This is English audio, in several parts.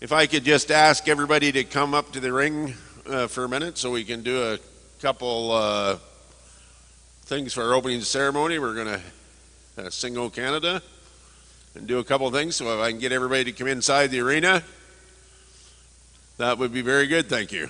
If I could just ask everybody to come up to the ring for a minute so we can do a couple things for our opening ceremony. We're going to sing O Canada and do a couple things. So if I can get everybody to come inside the arena, that would be very good. Thank you.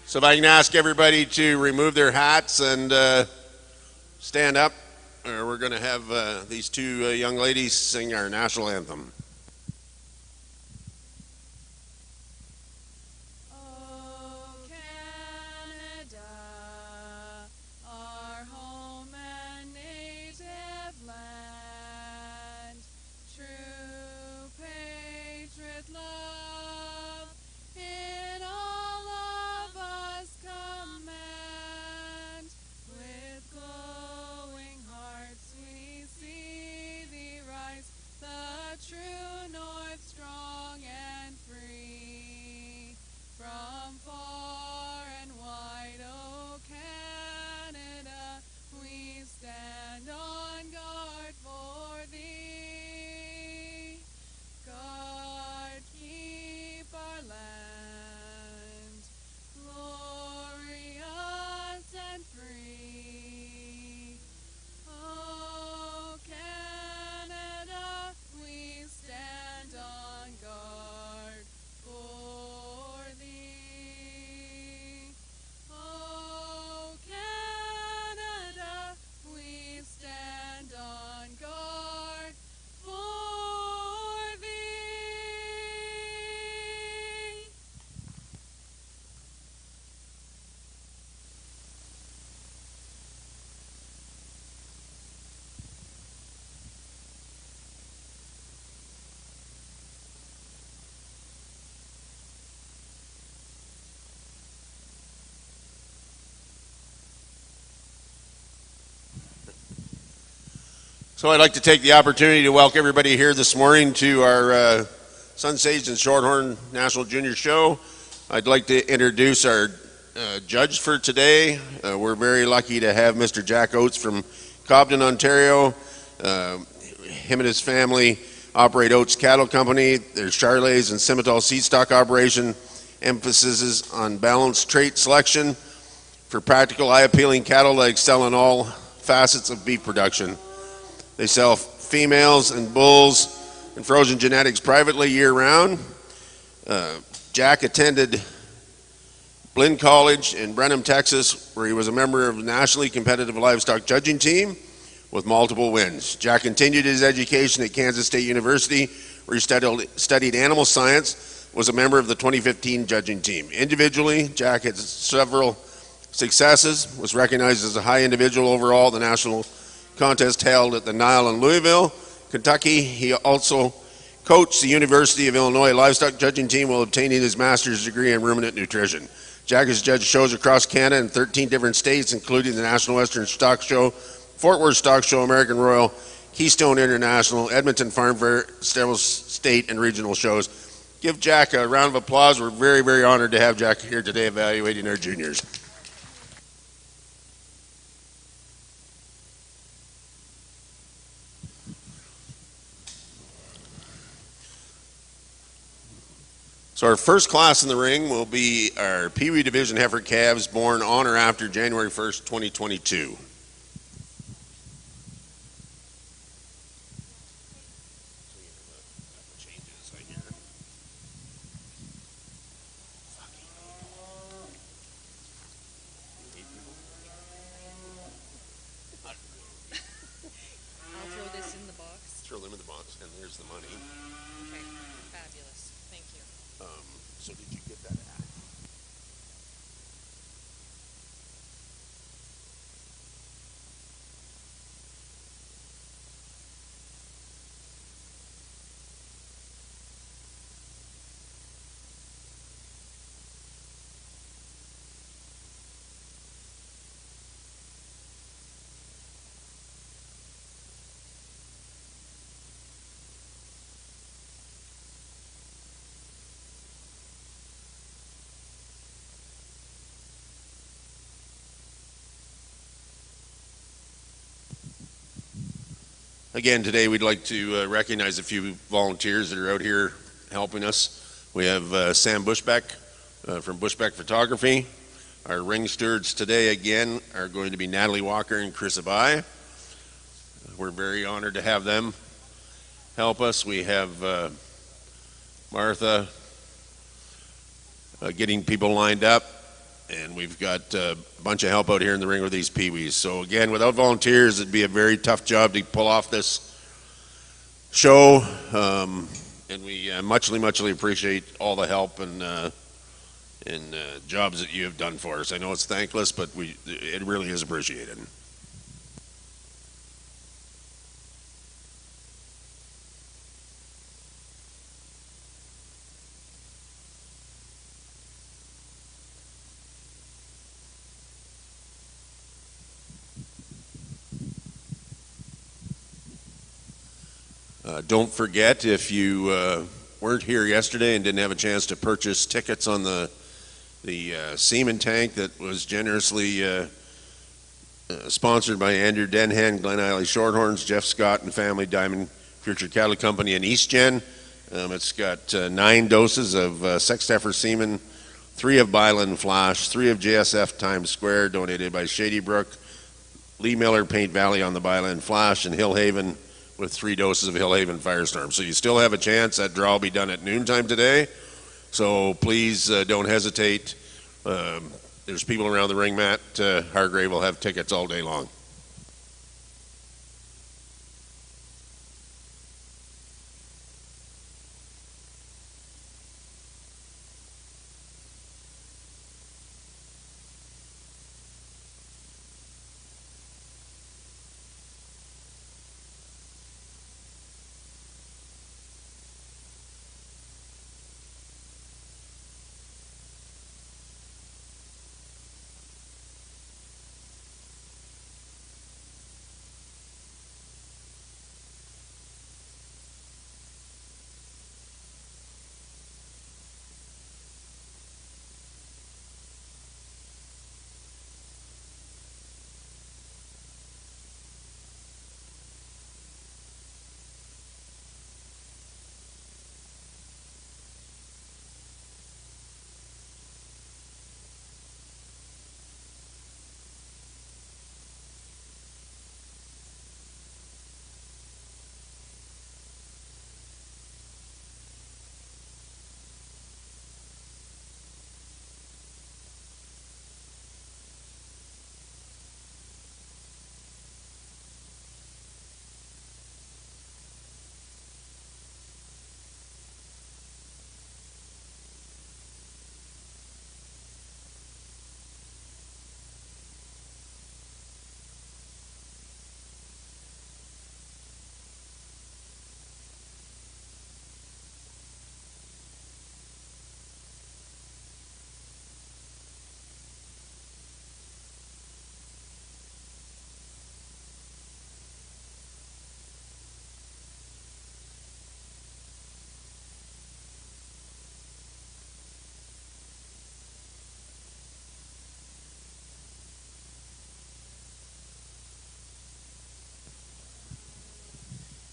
So if I can ask everybody to remove their hats and stand up, we're going to have these two young ladies sing our national anthem. So I'd like to take the opportunity to welcome everybody here this morning to our Sunsage and Shorthorn National Junior Show. I'd like to introduce our judge for today. We're very lucky to have Mr. Jack Oates from Cobden, Ontario. Him and his family operate Oates Cattle Company. Their Charolais and Simmental seed stock operation emphasis on balanced trait selection for practical, eye-appealing cattle that excel in all facets of beef production. They sell females and bulls and frozen genetics privately year-round. Jack attended Blinn College in Brenham, Texas, where he was a member of a nationally competitive livestock judging team with multiple wins. Jack continued his education at Kansas State University, where he studied animal science, was a member of the 2015 judging team. Individually, Jack had several successes, was recognized as a high individual overall at the national contest held at the Nile in Louisville, Kentucky. He also coached the University of Illinois livestock judging team while obtaining his master's degree in ruminant nutrition. Jack has judged shows across Canada in 13 different states, including the National Western Stock Show, Fort Worth Stock Show, American Royal, Keystone International, Edmonton Farm Fair, several state and regional shows. Give Jack a round of applause. We're very, very honored to have Jack here today evaluating our juniors. So our first class in the ring will be our Peewee Division Heifer Calves born on or after January 1st, 2022. I'll throw this in the box. Throw them in the box, and there's the money. Okay, fabulous. Thank you. So did you get that ad? Again, today we'd like to recognize a few volunteers that are out here helping us. We have Sam Bushbeck from Bushbeck Photography. Our ring stewards today, again, are going to be Natalie Walker and Chris Abai. We're very honored to have them help us. We have Martha getting people lined up, and we've got a bunch of help out here in the ring with these peewees. So again, without volunteers, it'd be a very tough job to pull off this show, and we muchly appreciate all the help and jobs that you have done for us. I know it's thankless, but it really is appreciated. Don't forget, if you weren't here yesterday and didn't have a chance to purchase tickets on the semen tank that was generously sponsored by Andrew Denhan, Glen Eiley Shorthorns, Jeff Scott and Family Diamond Future Cattle Company in East Gen. It's got 9 doses of sex heifer semen, 3 of Byland Flash, 3 of JSF Times Square, donated by Shady Brook, Lee Miller, Paint Valley on the Byland Flash, and Hillhaven with 3 doses of Hillhaven Firestorm. So you still have a chance. That draw will be done at noontime today. So please don't hesitate. There's people around the ring. Matt Hargrave will have tickets all day long.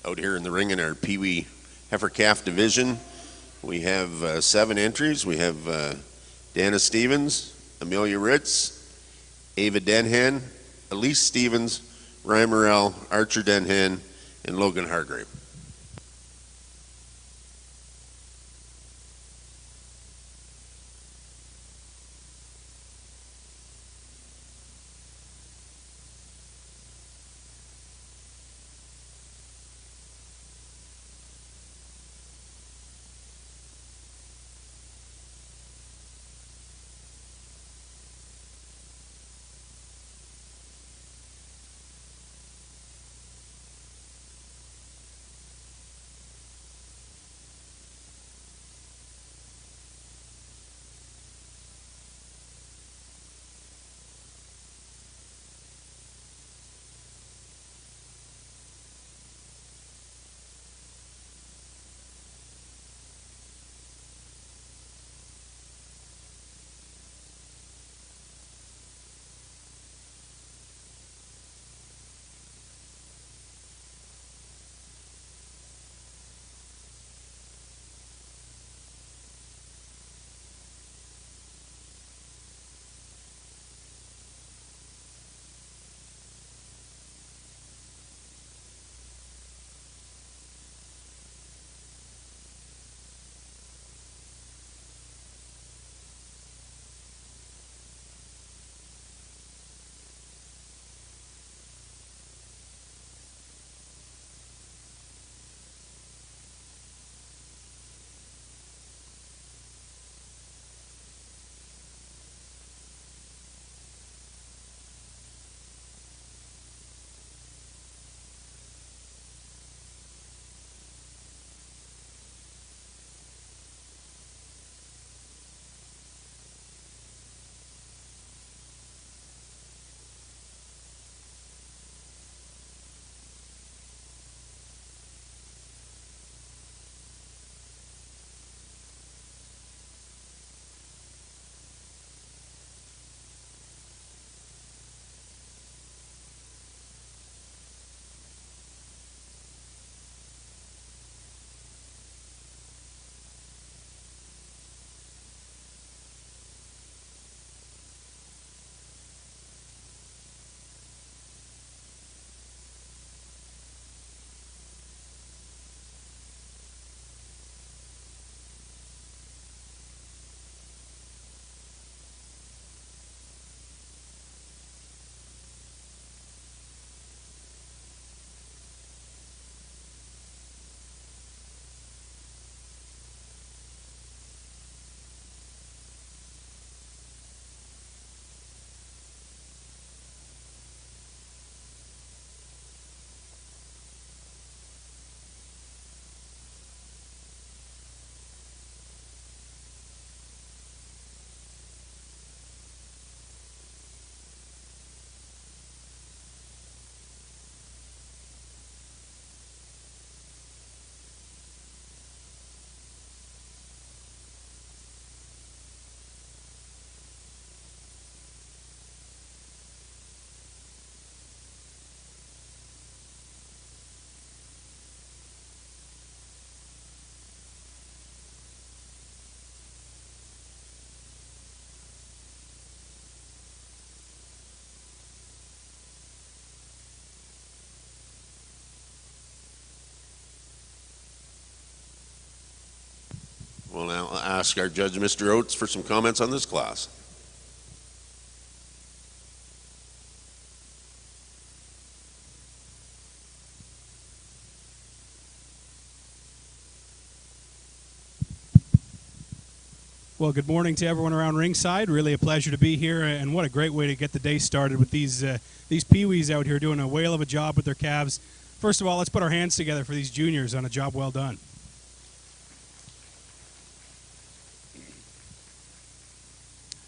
Out here in the ring in our Peewee Heifer Calf division, We have 7 entries. We have Dana Stevens, Amelia Ritz, Ava Denhen, Elise Stevens, Ryan Morrell, Archer Denhen, and Logan Hargrave. We'll now ask our judge, Mr. Oates, for some comments on this class. Well, good morning to everyone around ringside. Really a pleasure to be here, and what a great way to get the day started with these Peewees out here doing a whale of a job with their calves. First of all, let's put our hands together for these juniors on a job well done.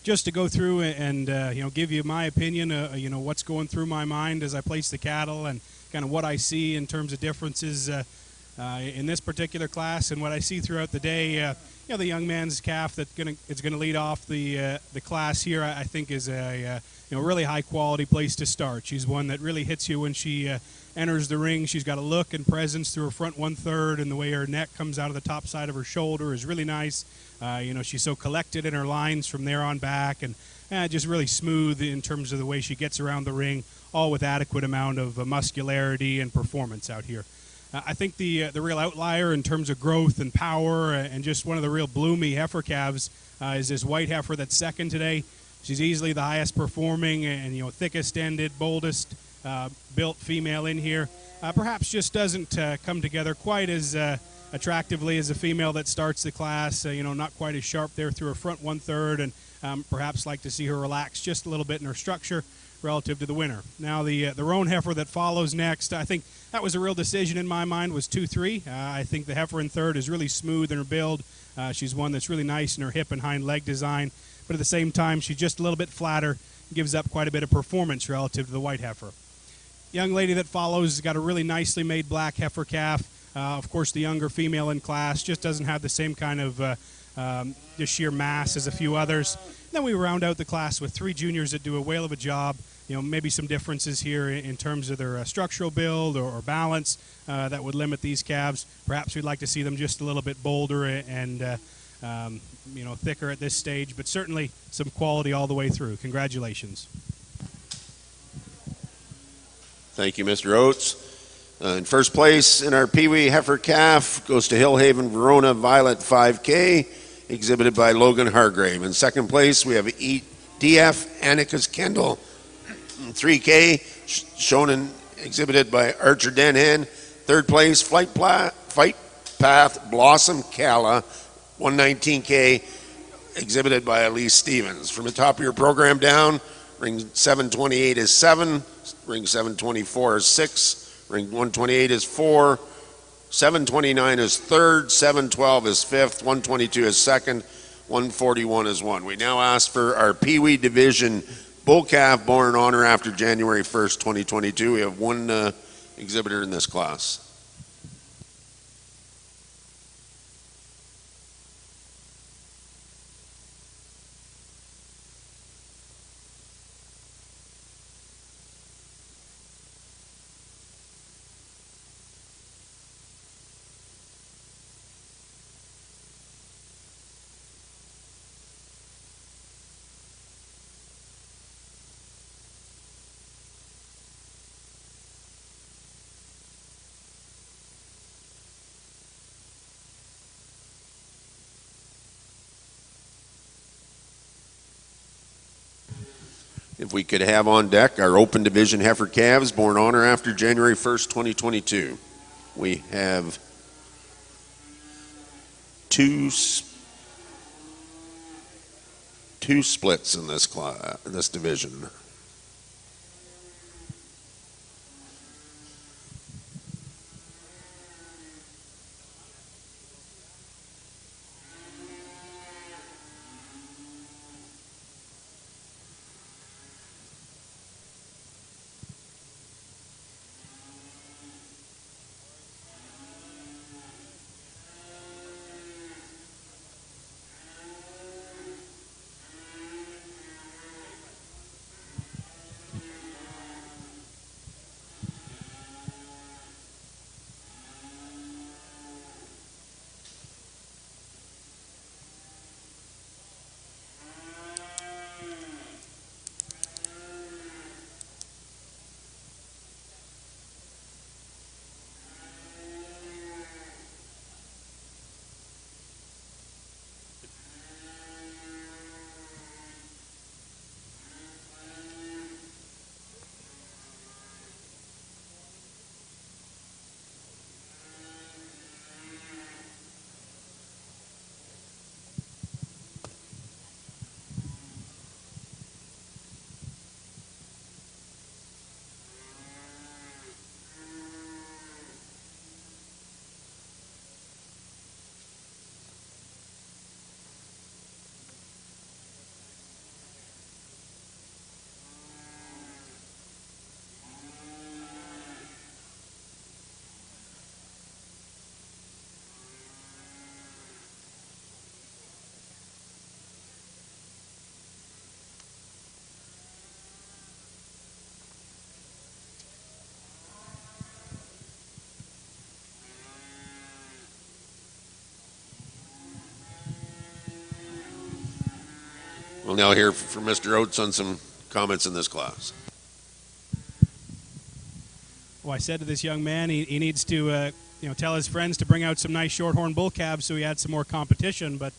Just to go through and give you my opinion, what's going through my mind as I place the cattle and kind of what I see in terms of differences. In this particular class, and what I see throughout the day, the young man's calf that's going to lead off the class here, I think is a really high quality place to start. She's one that really hits you when she enters the ring. She's got a look and presence through her front 1/3, and the way her neck comes out of the top side of her shoulder is really nice. She's so collected in her lines from there on back, and just really smooth in terms of the way she gets around the ring, all with adequate amount of muscularity and performance out here. I think the real outlier in terms of growth and power and just one of the real bloomy heifer calves is this white heifer that's second today. She's easily the highest performing and thickest ended, boldest built female in here. Perhaps just doesn't come together quite as attractively as a female that starts the class. Not quite as sharp there through her front 1/3, and perhaps like to see her relax just a little bit in her structure relative to the winner. Now the roan heifer that follows next, I think that was a real decision in my mind, was 2-3. I think the heifer in third is really smooth in her build. She's one that's really nice in her hip and hind leg design, but at the same time she's just a little bit flatter, gives up quite a bit of performance relative to the white heifer. Young lady that follows has got a really nicely made black heifer calf. Of course, the younger female in class just doesn't have the same kind of just sheer mass as a few others. Then we round out the class with 3 juniors that do a whale of a job. Maybe some differences here in terms of their structural build or balance that would limit these calves. Perhaps we'd like to see them just a little bit bolder and thicker at this stage, but certainly some quality all the way through. Congratulations. Thank you, Mr. Oates. In first place in our Peewee heifer calf goes to Hillhaven Verona Violet 5K, exhibited by Logan Hargrave. In second place, we have DF Annikus Kendall 3K, shown and exhibited by Archer Denhan. Third place, Fight Path Blossom Kala 119K, exhibited by Elise Stevens. From the top of your program down, ring 728 is 7, ring 724 is 6, ring 128 is 4, 729 is 3rd, 712 is 5th, 122 is 2nd, 141 is 1. We now ask for our Peewee Division bull calf born on or after January 1st, 2022. We have one exhibitor in this class. If we could have on deck our open division heifer calves born on or after January 1st, 2022. We have two splits in this division. We'll now hear from Mr. Oates on some comments in this class. Well, I said to this young man, he needs to tell his friends to bring out some nice Shorthorn bull calves so he had some more competition. But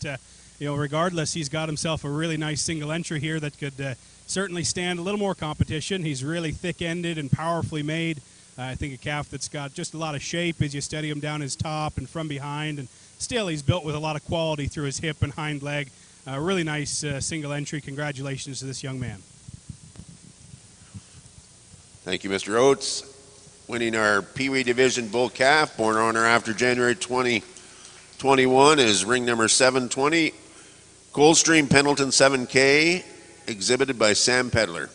regardless, he's got himself a really nice single entry here that could certainly stand a little more competition. He's really thick-ended and powerfully made. I think a calf that's got just a lot of shape as you steady him down his top and from behind. And still, he's built with a lot of quality through his hip and hind leg. Really nice single entry. Congratulations to this young man. Thank you, Mr. Oates. Winning our Peewee Division bull calf, born on or after January 2021, is ring number 720, Coldstream Pendleton 7K, exhibited by Sam Pedler.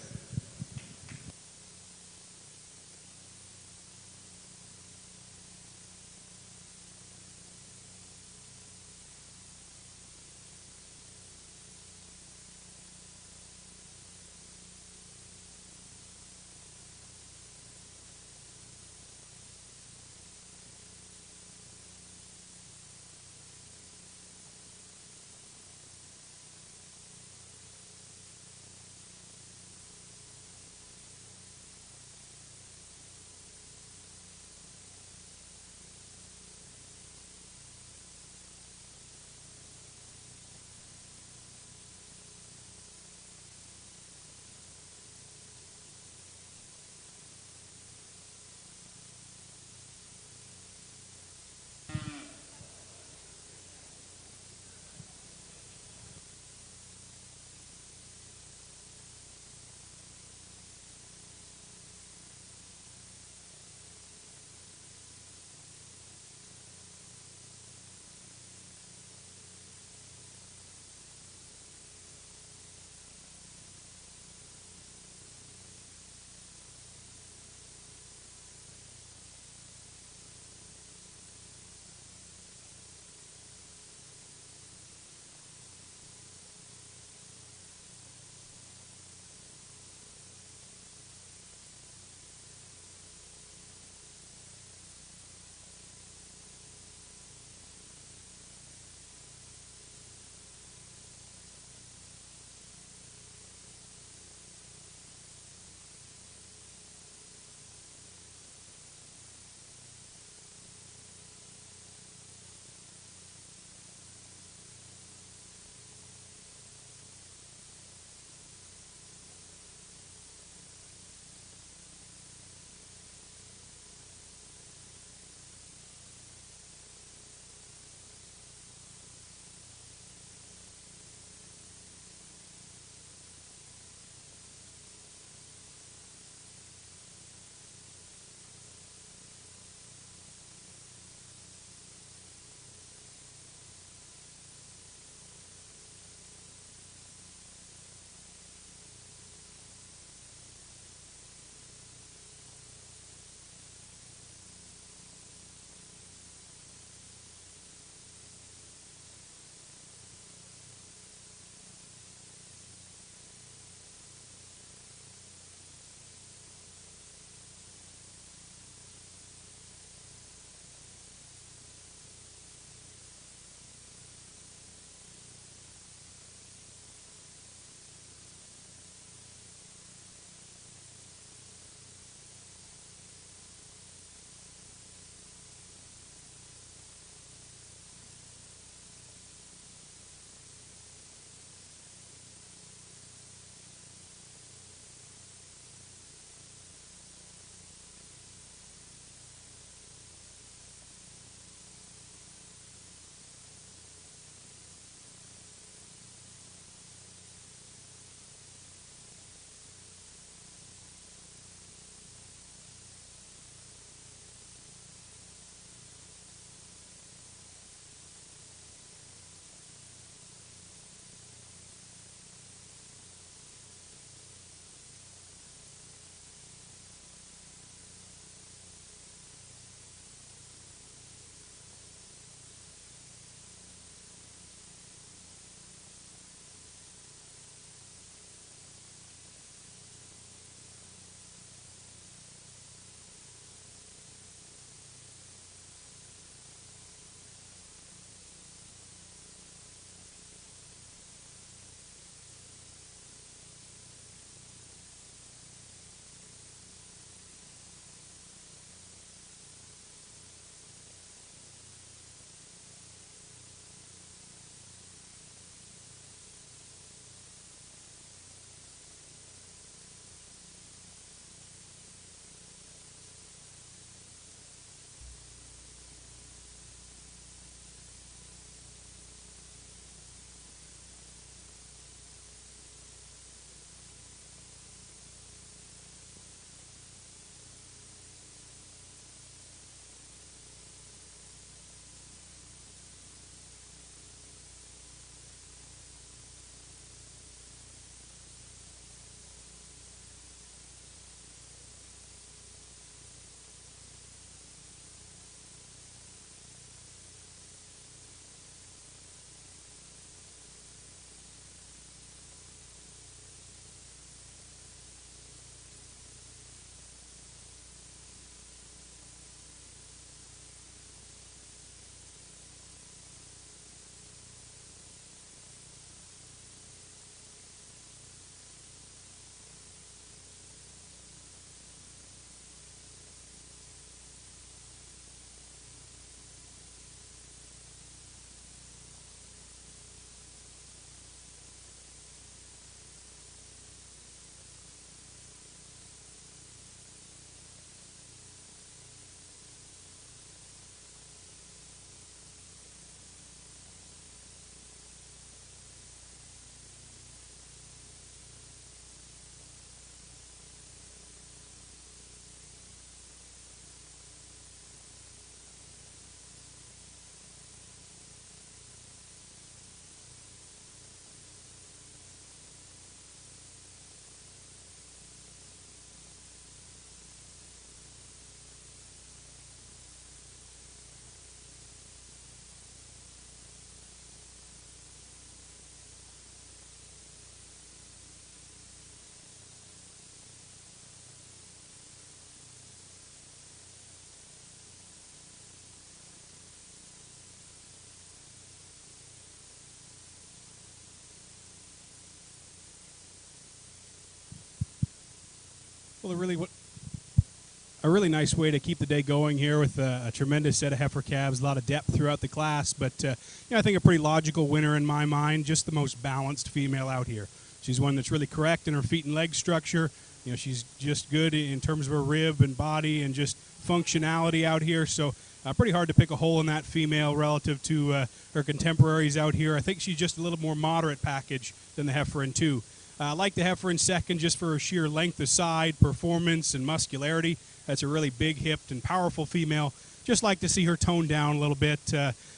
Well, a really nice way to keep the day going here with a tremendous set of heifer calves, a lot of depth throughout the class, but I think a pretty logical winner in my mind, just the most balanced female out here. She's one that's really correct in her feet and leg structure. She's just good in terms of her rib and body and just functionality out here, so pretty hard to pick a hole in that female relative to her contemporaries out here. I think she's just a little more moderate package than the heifer in two. I like the heifer in second just for her sheer length of side, performance, and muscularity. That's a really big-hipped and powerful female. Just like to see her toned down a little bit,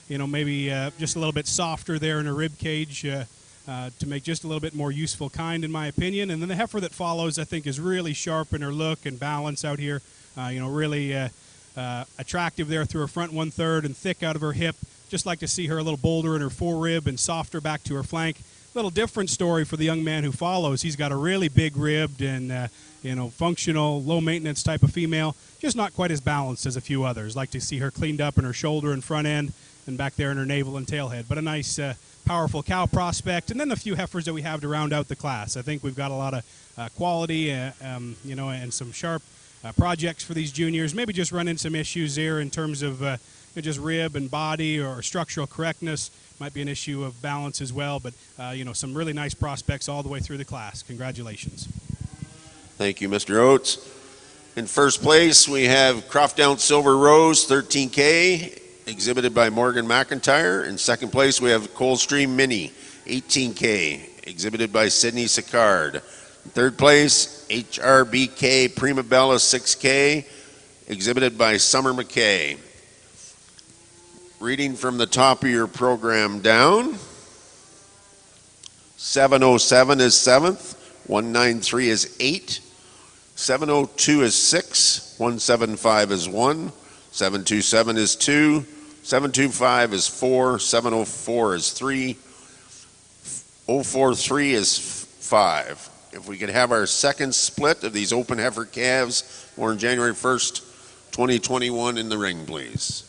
maybe just a little bit softer there in her rib cage to make just a little bit more useful kind, in my opinion. And then the heifer that follows, I think, is really sharp in her look and balance out here. Really attractive there through her front 1/3 and thick out of her hip. Just like to see her a little bolder in her forerib and softer back to her flank. Little different story for the young man who follows. He's got a really big-ribbed and functional, low-maintenance type of female, just not quite as balanced as a few others. Like to see her cleaned up in her shoulder and front end and back there in her navel and tailhead. But a nice, powerful cow prospect. And then the few heifers that we have to round out the class. I think we've got a lot of quality, and some sharp projects for these juniors. Maybe just run into some issues there in terms of just rib and body or structural correctness. Might be an issue of balance as well, but some really nice prospects all the way through the class. Congratulations. Thank you, Mr. Oates. In first place, we have Croftdown Silver Rose, 13K, exhibited by Morgan McIntyre. In second place, we have Coldstream Mini, 18K, exhibited by Sydney Sicard. In third place, HRBK Primabella 6K, exhibited by Summer McKay. Reading from the top of your program down, 707 is 7th, 193 is 8, 702 is 6, 175 is 1, 727 is 2, 725 is 4, 704 is 3, 043 is 5. If we could have our second split of these open heifer calves born January 1st, 2021 in the ring, please.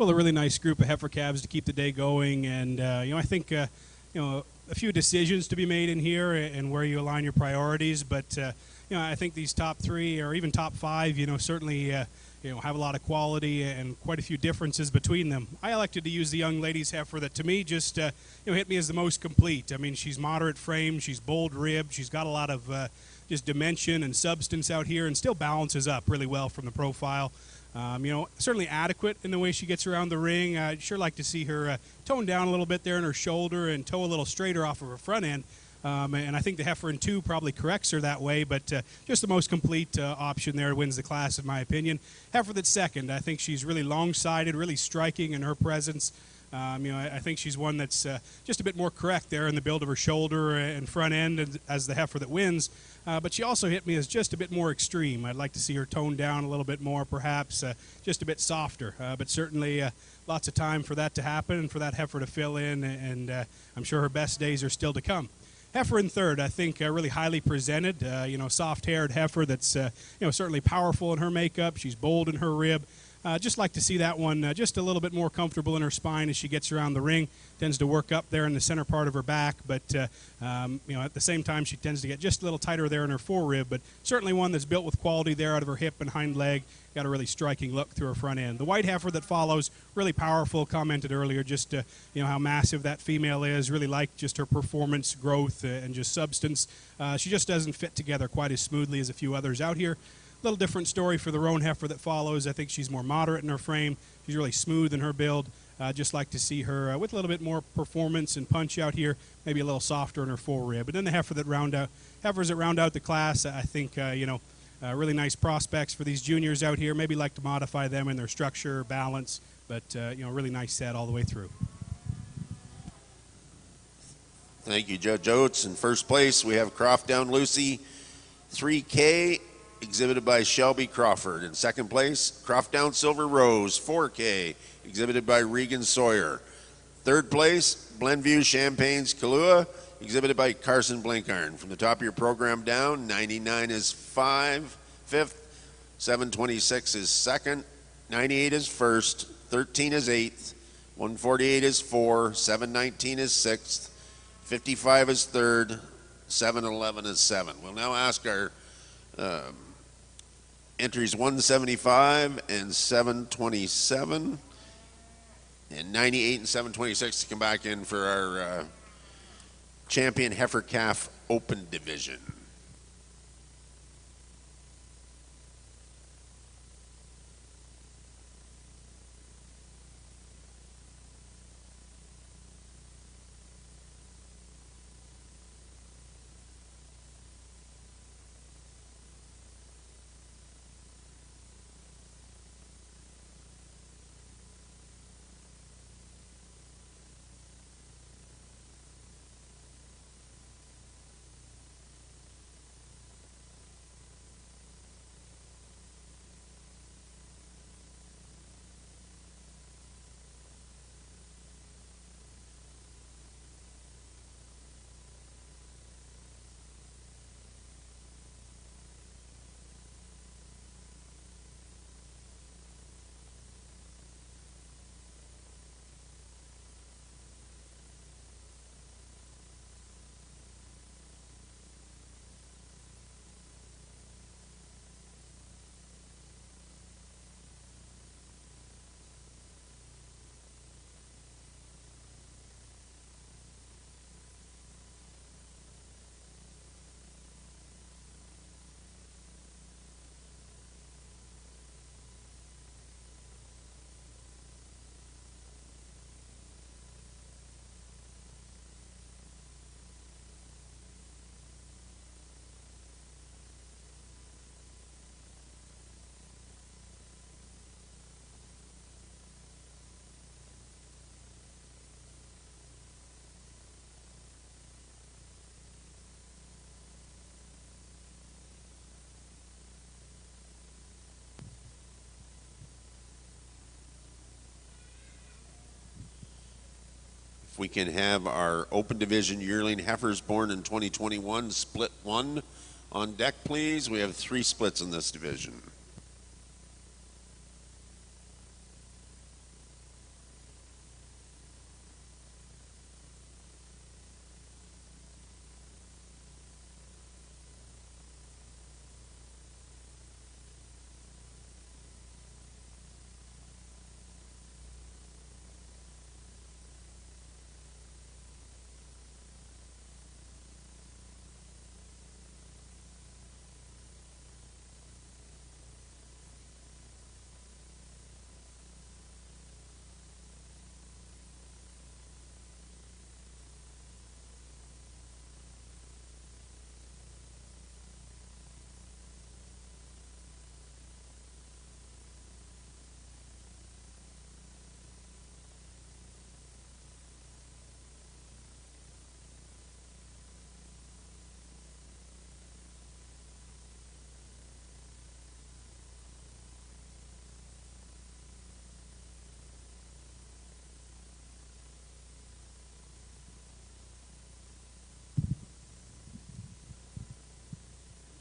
well, a really nice group of heifer calves to keep the day going. And I think a few decisions to be made in here and where you align your priorities. But I think these top three or even top five, certainly have a lot of quality and quite a few differences between them. I elected to use the young lady's heifer that to me just hit me as the most complete. I mean, she's moderate frame, she's bold ribbed, she's got a lot of just dimension and substance out here, and still balances up really well from the profile. Certainly adequate in the way she gets around the ring. I'd sure like to see her tone down a little bit there in her shoulder and toe a little straighter off of her front end. And I think the heifer in 2 probably corrects her that way, but just the most complete option there wins the class, in my opinion. Heifer that's second, I think she's really long-sided, really striking in her presence. I think she's one that's just a bit more correct there in the build of her shoulder and front end as the heifer that wins. But she also hit me as just a bit more extreme. I'd like to see her toned down a little bit more, perhaps just a bit softer. But certainly lots of time for that to happen and for that heifer to fill in, and I'm sure her best days are still to come. Heifer in third, I think really highly presented, soft-haired heifer that's, certainly powerful in her makeup. She's bold in her rib. Just like to see that one just a little bit more comfortable in her spine as she gets around the ring. Tends to work up there in the center part of her back, but at the same time she tends to get just a little tighter there in her forerib, but certainly one that's built with quality there out of her hip and hind leg. Got a really striking look through her front end. The white heifer that follows, really powerful. Commented earlier just how massive that female is. Really like just her performance, growth, and just substance. She just doesn't fit together quite as smoothly as a few others out here. Little different story for the roan heifer that follows. I think she's more moderate in her frame. She's really smooth in her build. Just like to see her with a little bit more performance and punch out here, maybe a little softer in her forerib. And then the heifers that round out the class, I think really nice prospects for these juniors out here. Maybe like to modify them in their structure, balance, but really nice set all the way through. Thank you, Judge Oates. In first place, we have Croft Down Lucy, 3K, exhibited by Shelby Crawford. In second place, Croft Down Silver Rose, 4K, exhibited by Regan Sawyer. Third place, Glenview Champagne's Kahlua, exhibited by Carson Blankarn. From the top of your program down, 99 is fifth, 726 is second, 98 is first, 13 is eighth, 148 is 4, 719 is sixth, 55 is third, 711 is 7. We'll now ask our entries 175 and 727 and 98 and 726 to come back in for our champion heifer calf open division. If we can have our open division yearling heifers born in 2021 split 1 on deck, please. We have 3 splits in this division.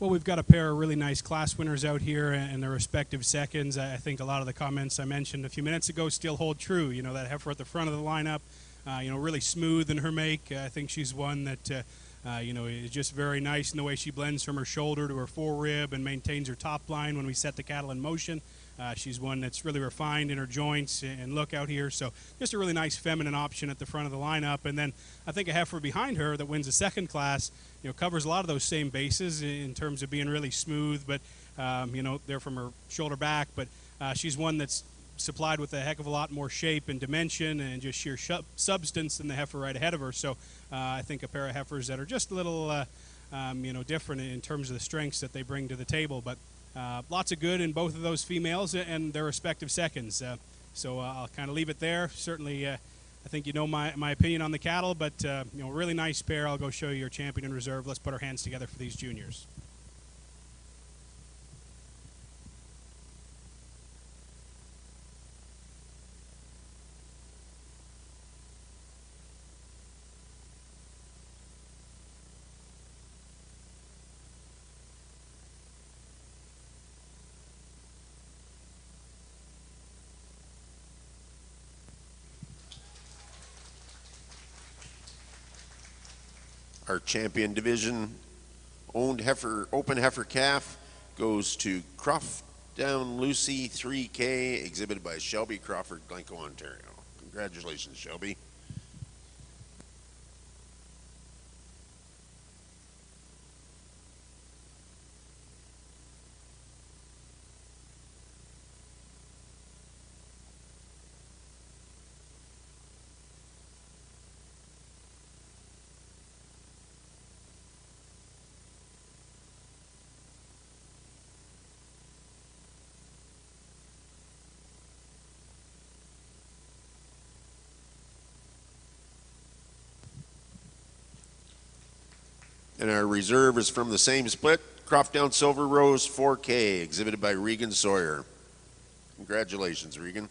Well, we've got a pair of really nice class winners out here and their respective seconds. I think a lot of the comments I mentioned a few minutes ago still hold true. You know, that heifer at the front of the lineup, really smooth in her make. I think she's one that, is just very nice in the way she blends from her shoulder to her forerib and maintains her top line when we set the cattle in motion. She's one that's really refined in her joints and look out here. So just a really nice feminine option at the front of the lineup. And then I think a heifer behind her that wins the second class, covers a lot of those same bases in terms of being really smooth, but, they're from her shoulder back. But she's one that's supplied with a heck of a lot more shape and dimension and just sheer substance than the heifer right ahead of her. So I think a pair of heifers that are just a little, different in terms of the strengths that they bring to the table. But lots of good in both of those females and their respective seconds. So I'll kind of leave it there. Certainly, I think you know my opinion on the cattle, but really nice pair. I'll go show you your champion in reserve. Let's put our hands together for these juniors. Our champion division owned open heifer calf goes to Croft Down Lucy 3K, exhibited by Shelby Crawford, Glencoe, Ontario. Congratulations, Shelby. And our reserve is from the same split, Croft Down Silver Rose 4K, exhibited by Regan Sawyer. Congratulations, Regan.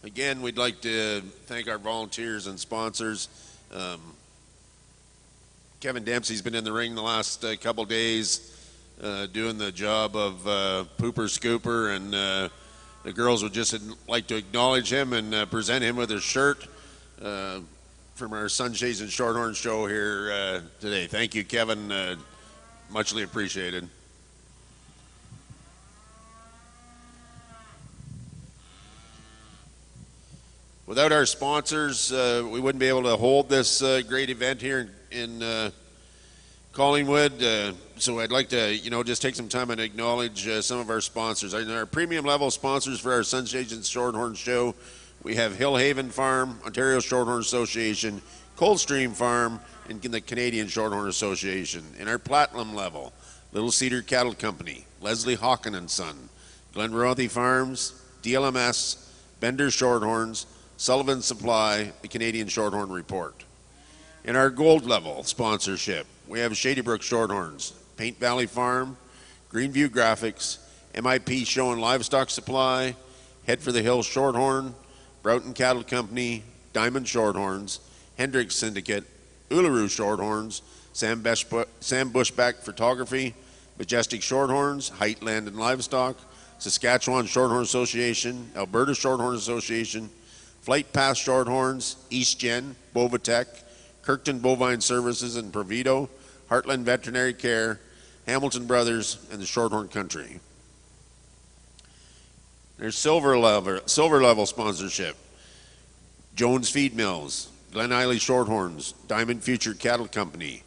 Again, we'd like to thank our volunteers and sponsors. Kevin Dempsey's been in the ring the last couple days doing the job of pooper scooper, and the girls would just like to acknowledge him and present him with his shirt from our Sunshades and Shorthorn show here today. Thank you, Kevin. Muchly appreciated. Without our sponsors, we wouldn't be able to hold this great event here in Collingwood. So I'd like to, just take some time and acknowledge some of our sponsors. Our premium level sponsors for our Sunshades and Shorthorn show, we have Hillhaven Farm, Ontario Shorthorn Association, Coldstream Farm, and the Canadian Shorthorn Association. In our platinum level, Little Cedar Cattle Company, Leslie Hawken and Son, Glenrothy Farms, DLMS, Bender Shorthorns, Sullivan Supply, the Canadian Shorthorn Report. In our gold level sponsorship, we have Shady Brook Shorthorns, Paint Valley Farm, Greenview Graphics, MIP Show and Livestock Supply, Head for the Hills Shorthorn, Broughton Cattle Company, Diamond Shorthorns, Hendricks Syndicate, Uluru Shorthorns, Sam Bushback Photography, Majestic Shorthorns, Height Land and Livestock, Saskatchewan Shorthorn Association, Alberta Shorthorn Association, Flight Path Shorthorns, East Gen, Bovatech, Kirkton Bovine Services and Provido, Heartland Veterinary Care, Hamilton Brothers, and the Shorthorn Country. There's silver level sponsorship. Jones Feed Mills, Glen Eiley Shorthorns, Diamond Future Cattle Company,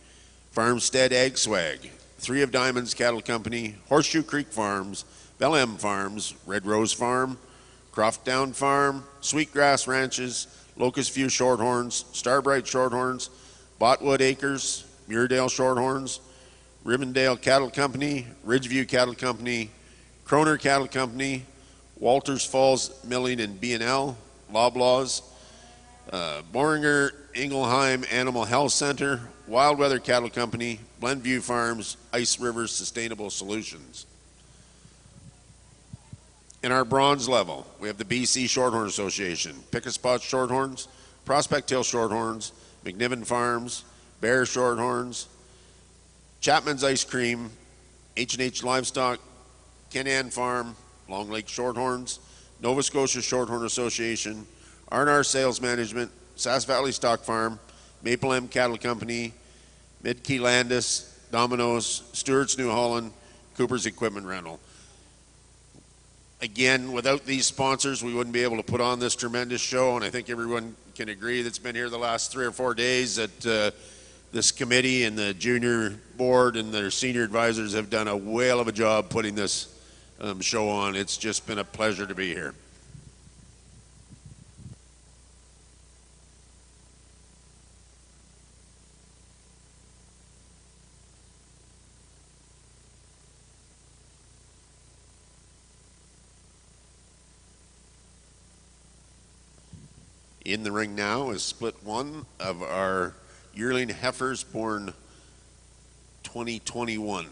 Farmstead Ag Swag, Three of Diamonds Cattle Company, Horseshoe Creek Farms, Bell M Farms, Red Rose Farm, Croftdown Farm, Sweetgrass Ranches, Locust View Shorthorns, Starbright Shorthorns, Botwood Acres, Muirdale Shorthorns, Ribbondale Cattle Company, Ridgeview Cattle Company, Kroner Cattle Company, Walters Falls Milling and B&L, Loblaws, Boringer Ingelheim Animal Health Center, Wild Weather Cattle Company, Glenview Farms, Ice Rivers Sustainable Solutions. In our bronze level, we have the BC Shorthorn Association, Pickaspot Shorthorns, Prospect Hill Shorthorns, McNiven Farms, Bear Shorthorns, Chapman's Ice Cream, H&H Livestock, Kennan Farm, Long Lake Shorthorns, Nova Scotia Shorthorn Association, R&R Sales Management, Sass Valley Stock Farm, Maple M Cattle Company, Midkey Landis, Domino's, Stewart's New Holland, Cooper's Equipment Rental. Again, without these sponsors, we wouldn't be able to put on this tremendous show, and I think everyone can agree that's been here the last 3 or 4 days that this committee and the junior board and their senior advisors have done a whale of a job putting this show on. It's just been a pleasure to be here. In the ring now is split one of our yearling heifers born 2021.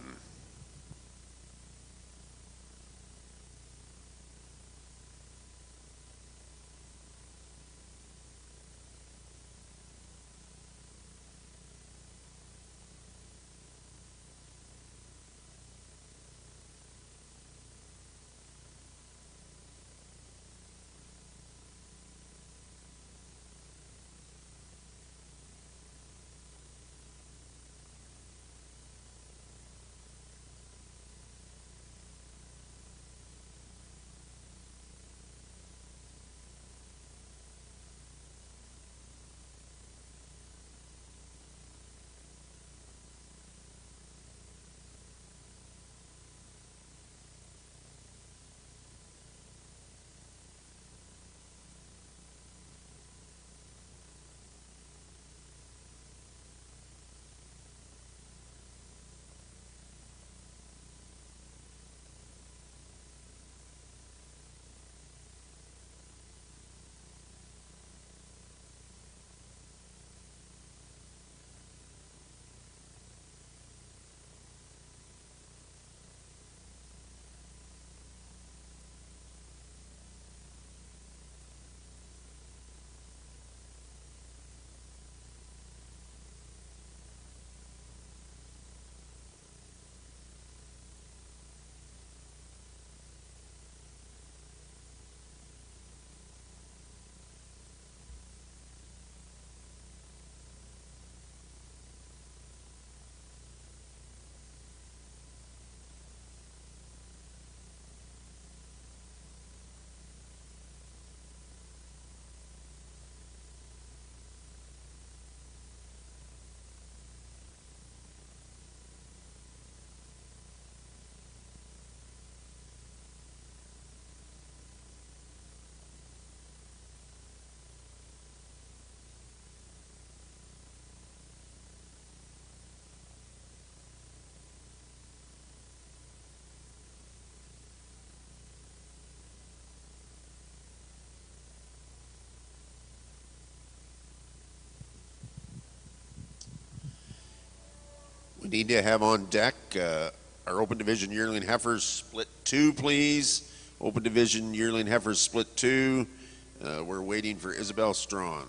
We need to have on deck our Open Division Yearling Heifers Split 2, please. Open Division Yearling Heifers Split 2. We're waiting for Isabel Strawn.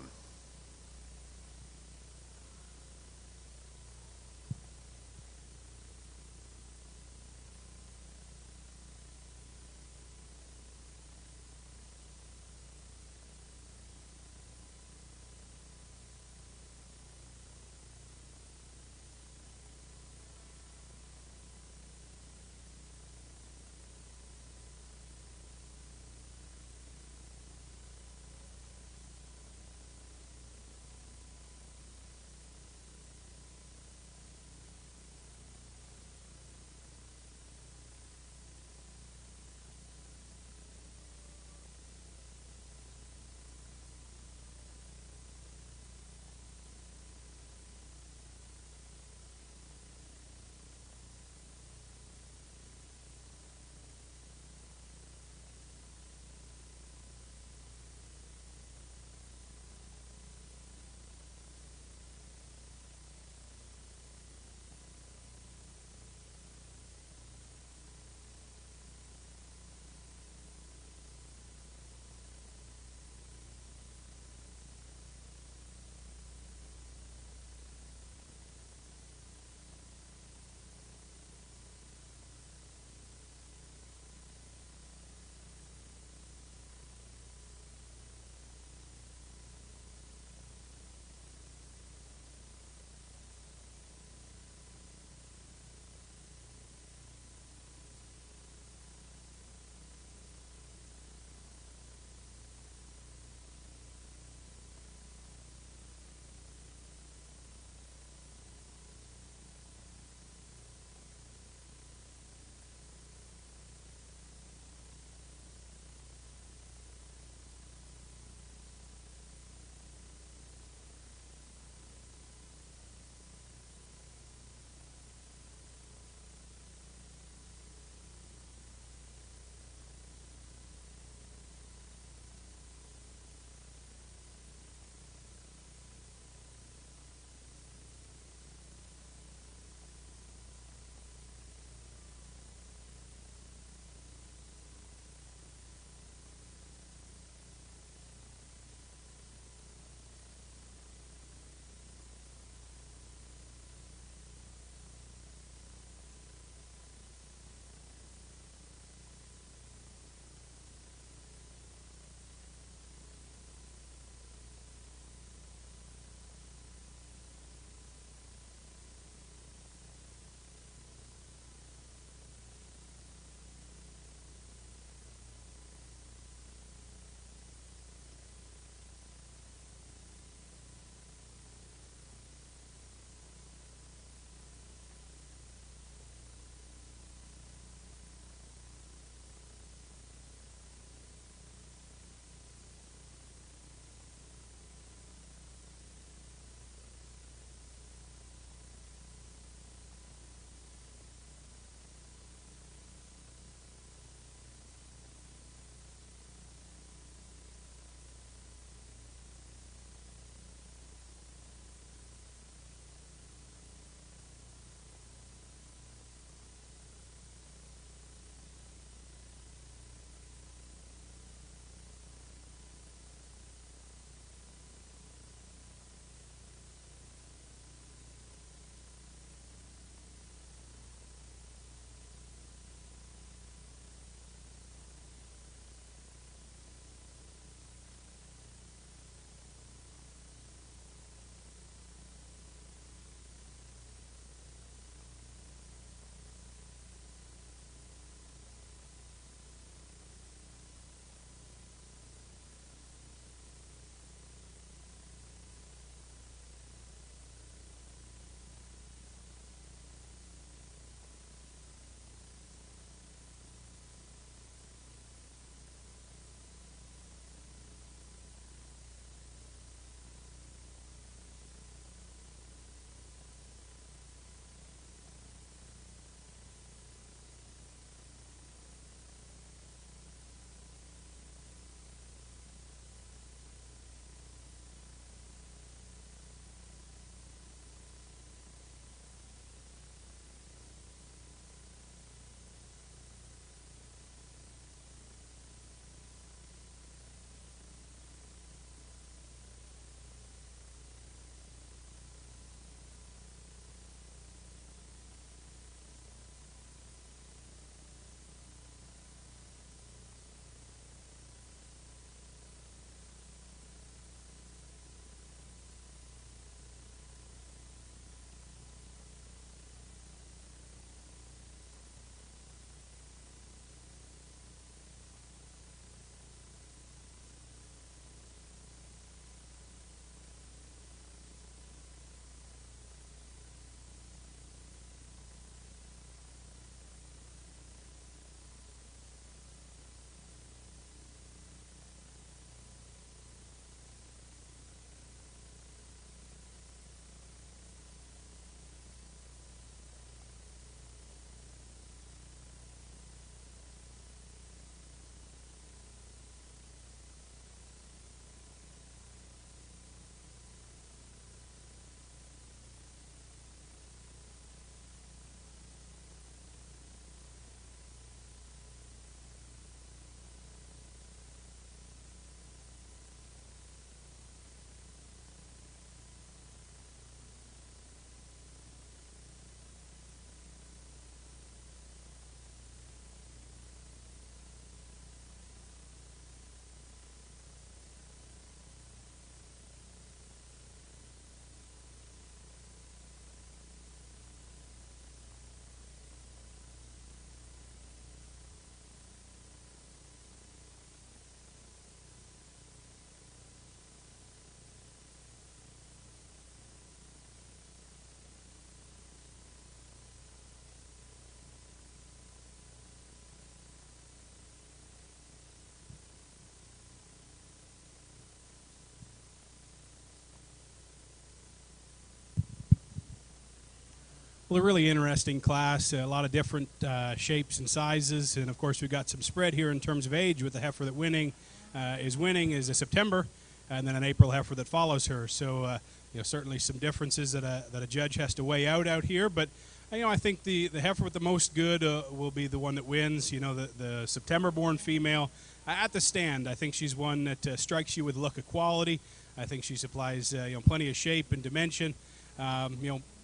Well, a really interesting class, a lot of different shapes and sizes, and of course we've got some spread here in terms of age with the heifer that is a September, and then an April heifer that follows her. So certainly some differences that a judge has to weigh out here, but I think the heifer with the most good will be the one that wins. The September-born female at the stand. I think she's one that strikes you with look of quality. I think she supplies plenty of shape and dimension.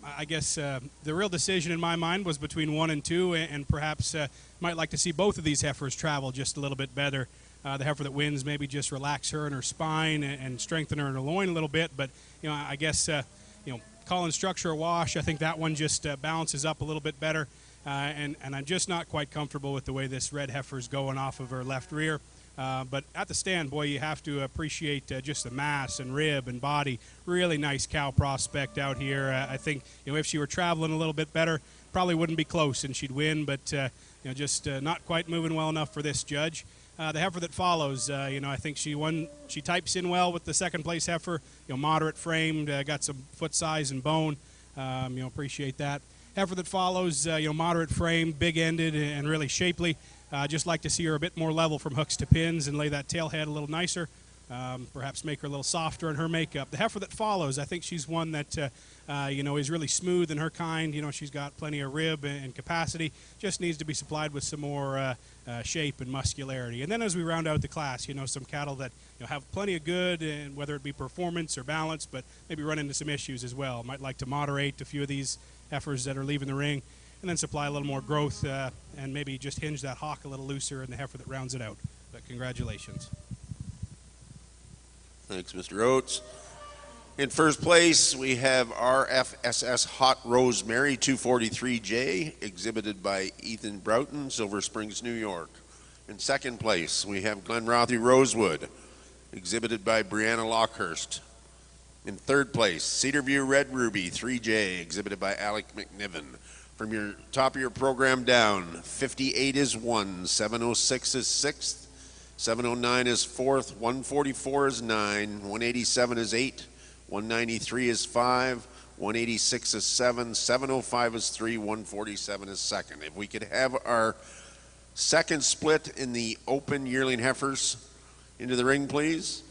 I guess the real decision in my mind was between 1 and 2, and perhaps might like to see both of these heifers travel just a little bit better. The heifer that wins maybe just relax her in her spine and strengthen her in her loin a little bit. But I guess calling structure a wash. I think that one just balances up a little bit better. And I'm just not quite comfortable with the way this red heifer's going off of her left rear. But at the stand, boy, you have to appreciate just the mass and rib and body. Really nice cow prospect out here. I think if she were traveling a little bit better, probably wouldn't be close and she'd win. But just not quite moving well enough for this judge. The heifer that follows, I think she won. She types in well with the second place heifer. Moderate framed, got some foot size and bone. Appreciate that. Heifer that follows, moderate frame, big ended, and really shapely. Just like to see her a bit more level from hooks to pins and lay that tail head a little nicer. Perhaps make her a little softer in her makeup. The heifer that follows, I think she's one that is really smooth in her kind. She's got plenty of rib and capacity. Just needs to be supplied with some more shape and muscularity. And then as we round out the class, some cattle that have plenty of good, and whether it be performance or balance, but maybe run into some issues as well. Might like to moderate a few of these heifers that are leaving the ring, and then supply a little more growth and maybe just hinge that hock a little looser in the heifer that rounds it out. But congratulations. Thanks, Mr. Oates. In first place, we have RFSS Hot Rosemary 243J, exhibited by Ethan Broughton, Silver Springs, New York. In second place, we have Glenrothy Rosewood, exhibited by Brianna Lockhurst. In third place, Cedarview Red Ruby 3J, exhibited by Alec McNiven. From your top of your program down, 58 is 1, 706 is 6th, 709 is 4th, 144 is 9, 187 is 8, 193 is 5, 186 is 7, 705 is 3, 147 is 2nd. If we could have our second split in the open yearling heifers into the ring, please.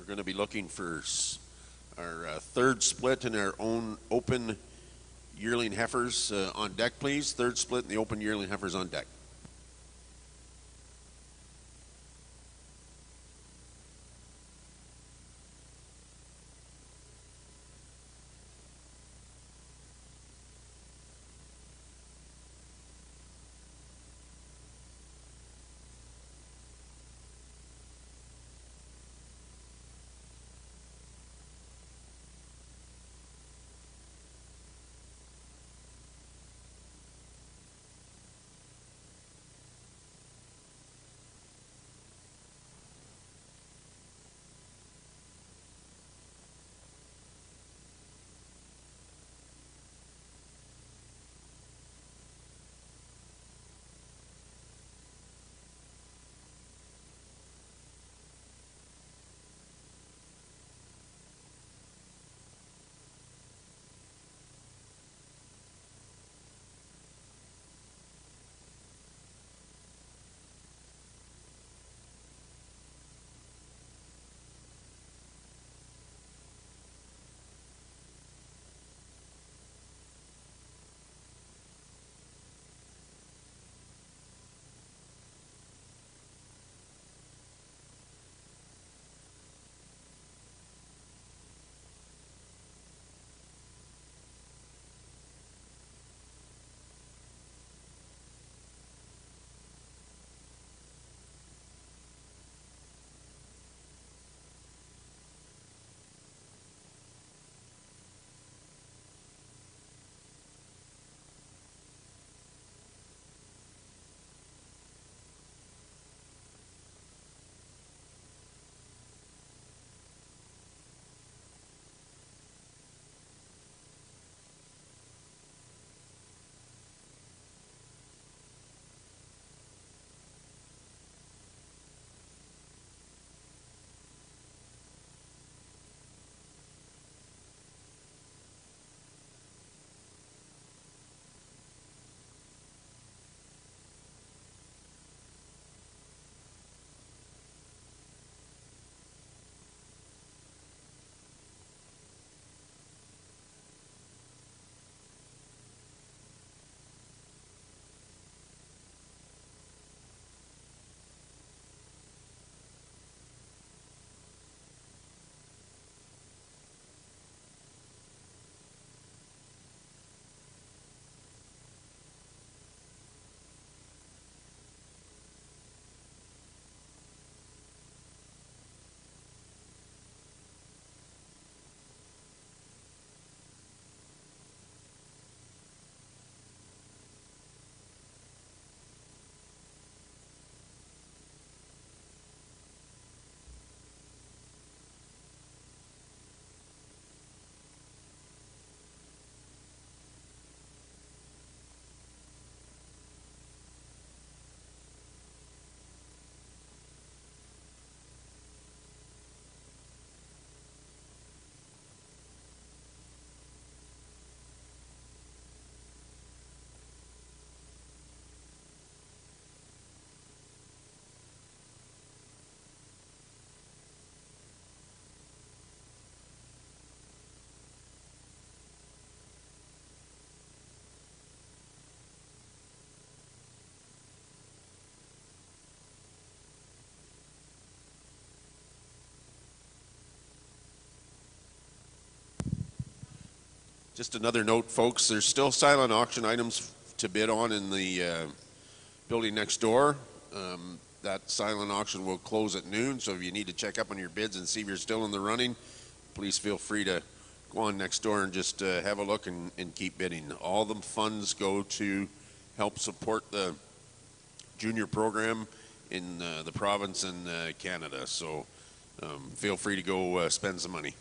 Going to be looking for our third split in our own open yearling heifers on deck, please. Third split in the open yearling heifers on deck. Just another note, folks, there's still silent auction items to bid on in the building next door. That silent auction will close at noon, so if you need to check up on your bids and see if you're still in the running, please feel free to go on next door and just have a look and keep bidding. All the funds go to help support the junior program in the province and Canada, so feel free to go spend some money.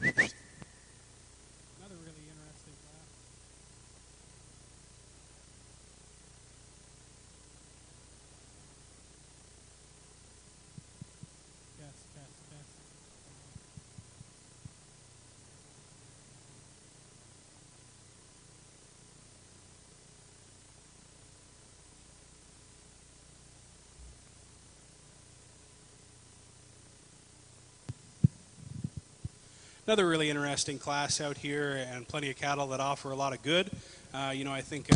Another really interesting class. Test. Another really interesting class out here, and plenty of cattle that offer a lot of good. I think.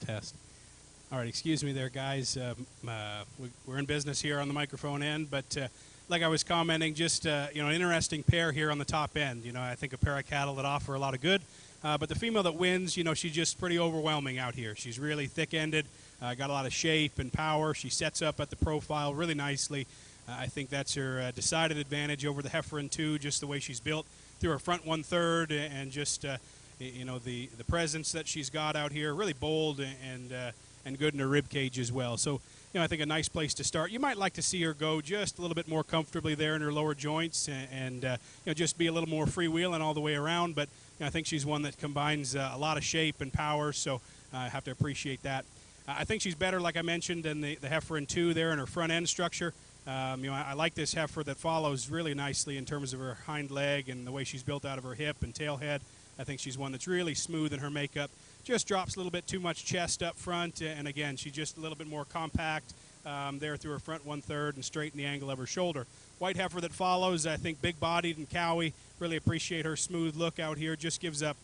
Test. All right, excuse me there, guys. We're in business here on the microphone end, but like I was commenting, just an interesting pair here on the top end. I think a pair of cattle that offer a lot of good. But the female that wins, she's just pretty overwhelming out here. She's really thick-ended, got a lot of shape and power. She sets up at the profile really nicely. I think that's her decided advantage over the Heifer 2, just the way she's built through her front 1/3 and just the presence that she's got out here, really bold and good in her rib cage as well. So I think a nice place to start. You might like to see her go just a little bit more comfortably there in her lower joints and just be a little more freewheeling all the way around. But I think she's one that combines a lot of shape and power, so I have to appreciate that. I think she's better, like I mentioned, than the Heifer 2 there in her front end structure. I like this heifer that follows really nicely in terms of her hind leg and the way she's built out of her hip and tail head. I think she's one that's really smooth in her makeup. Just drops a little bit too much chest up front, and again, she's just a little bit more compact there through her front 1/3 and straight in the angle of her shoulder. White heifer that follows, I think big-bodied and cowy. Really appreciate her smooth look out here. Just gives up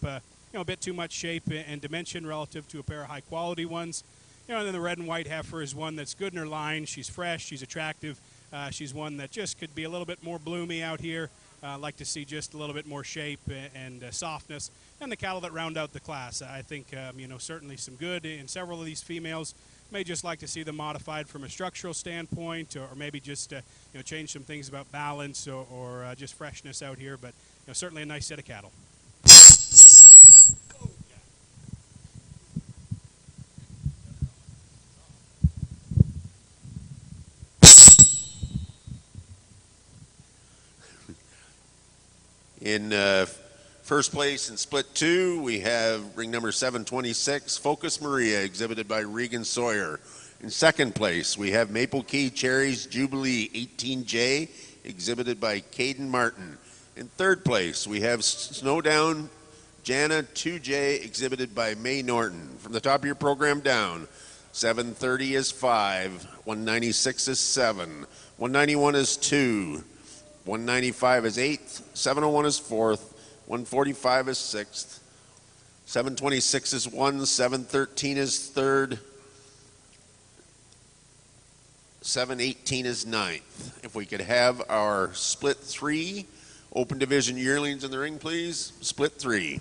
a bit too much shape and dimension relative to a pair of high-quality ones. And then the red and white heifer is one that's good in her line. She's fresh. She's attractive. She's one that just could be a little bit more bloomy out here. Like to see just a little bit more shape and softness. And the cattle that round out the class. I think, certainly some good in several of these females. May just like to see them modified from a structural standpoint, or maybe just change some things about balance or just freshness out here. But certainly a nice set of cattle. In first place in split 2, we have ring number 726, Focus Maria, exhibited by Regan Sawyer. In second place, we have Maple Key Cherries Jubilee 18J, exhibited by Caden Martin. In third place, we have Snowdown Jana 2J, exhibited by May Norton. From the top of your program down, 730 is 5, 196 is 7, 191 is 2, 195 is 8th, 701 is 4th, 145 is 6th, 726 is 1, 713 is 3rd, 718 is 9th. If we could have our split 3 open division yearlings in the ring, please. Split 3.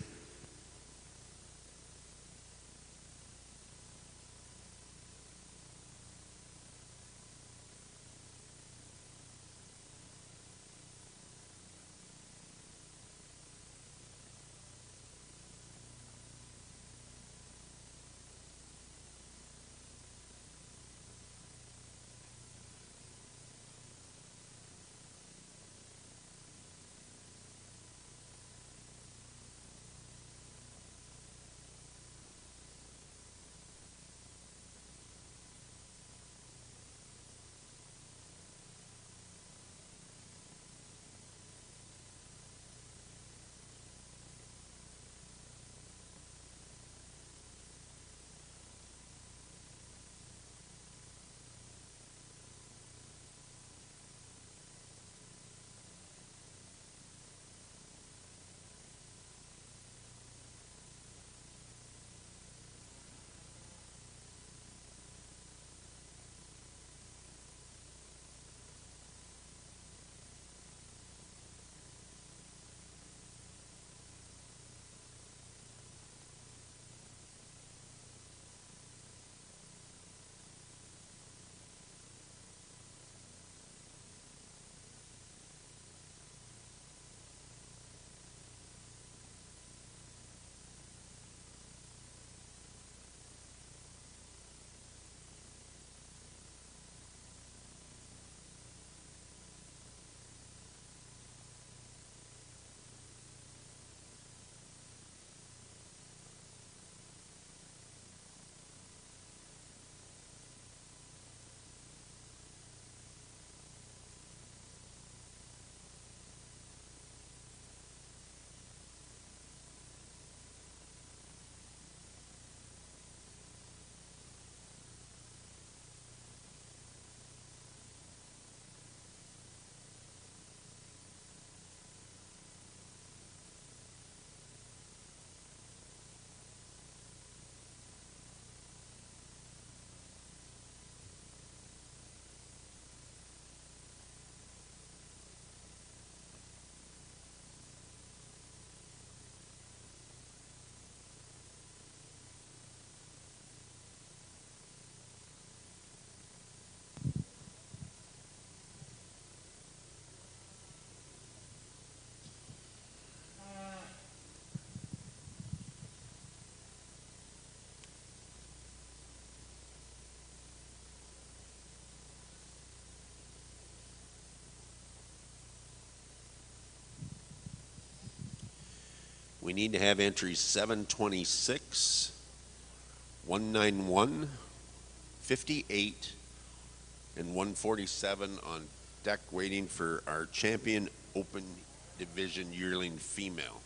We need to have entries 726, 191, 58, and 147 on deck waiting for our champion open division yearling female.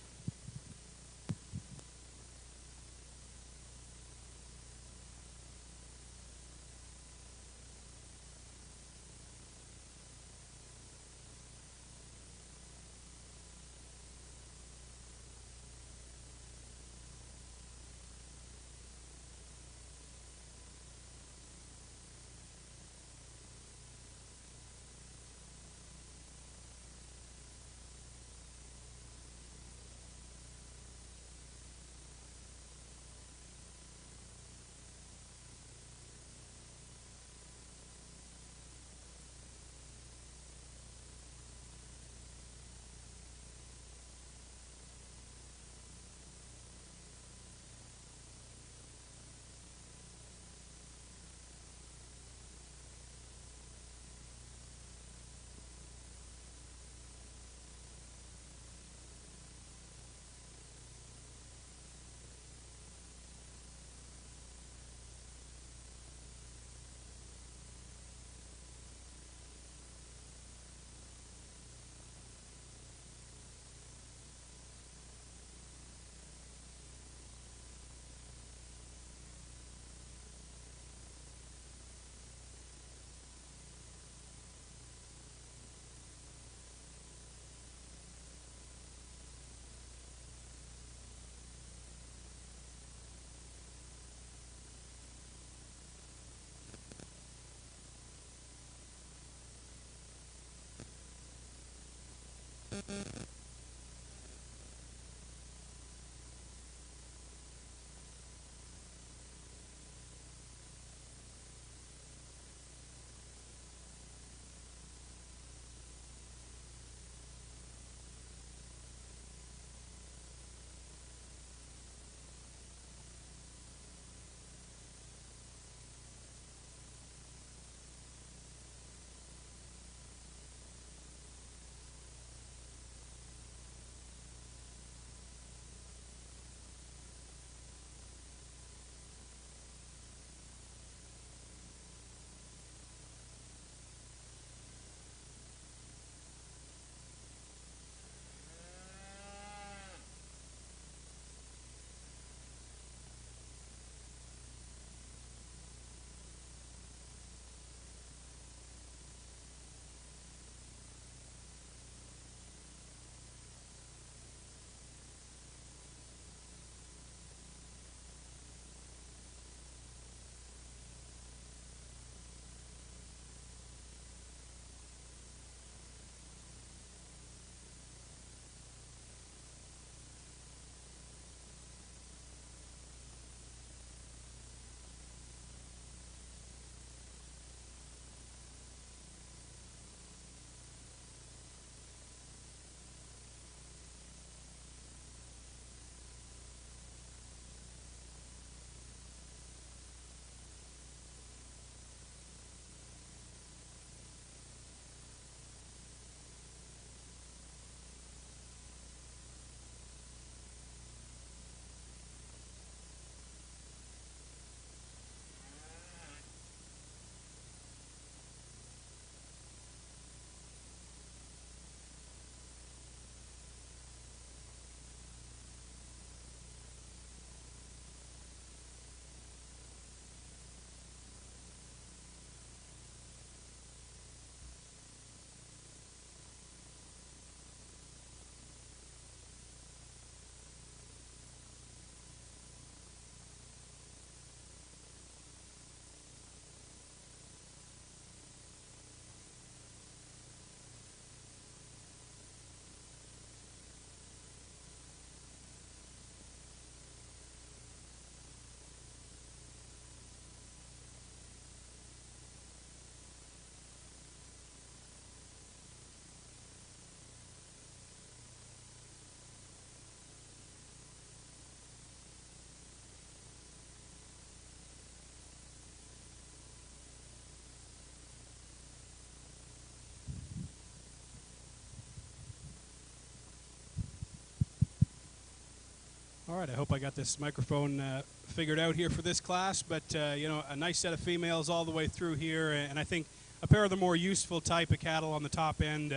All right, I hope I got this microphone figured out here for this class, but you know, a nice set of females all the way through here, and I think a pair of the more useful type of cattle on the top end,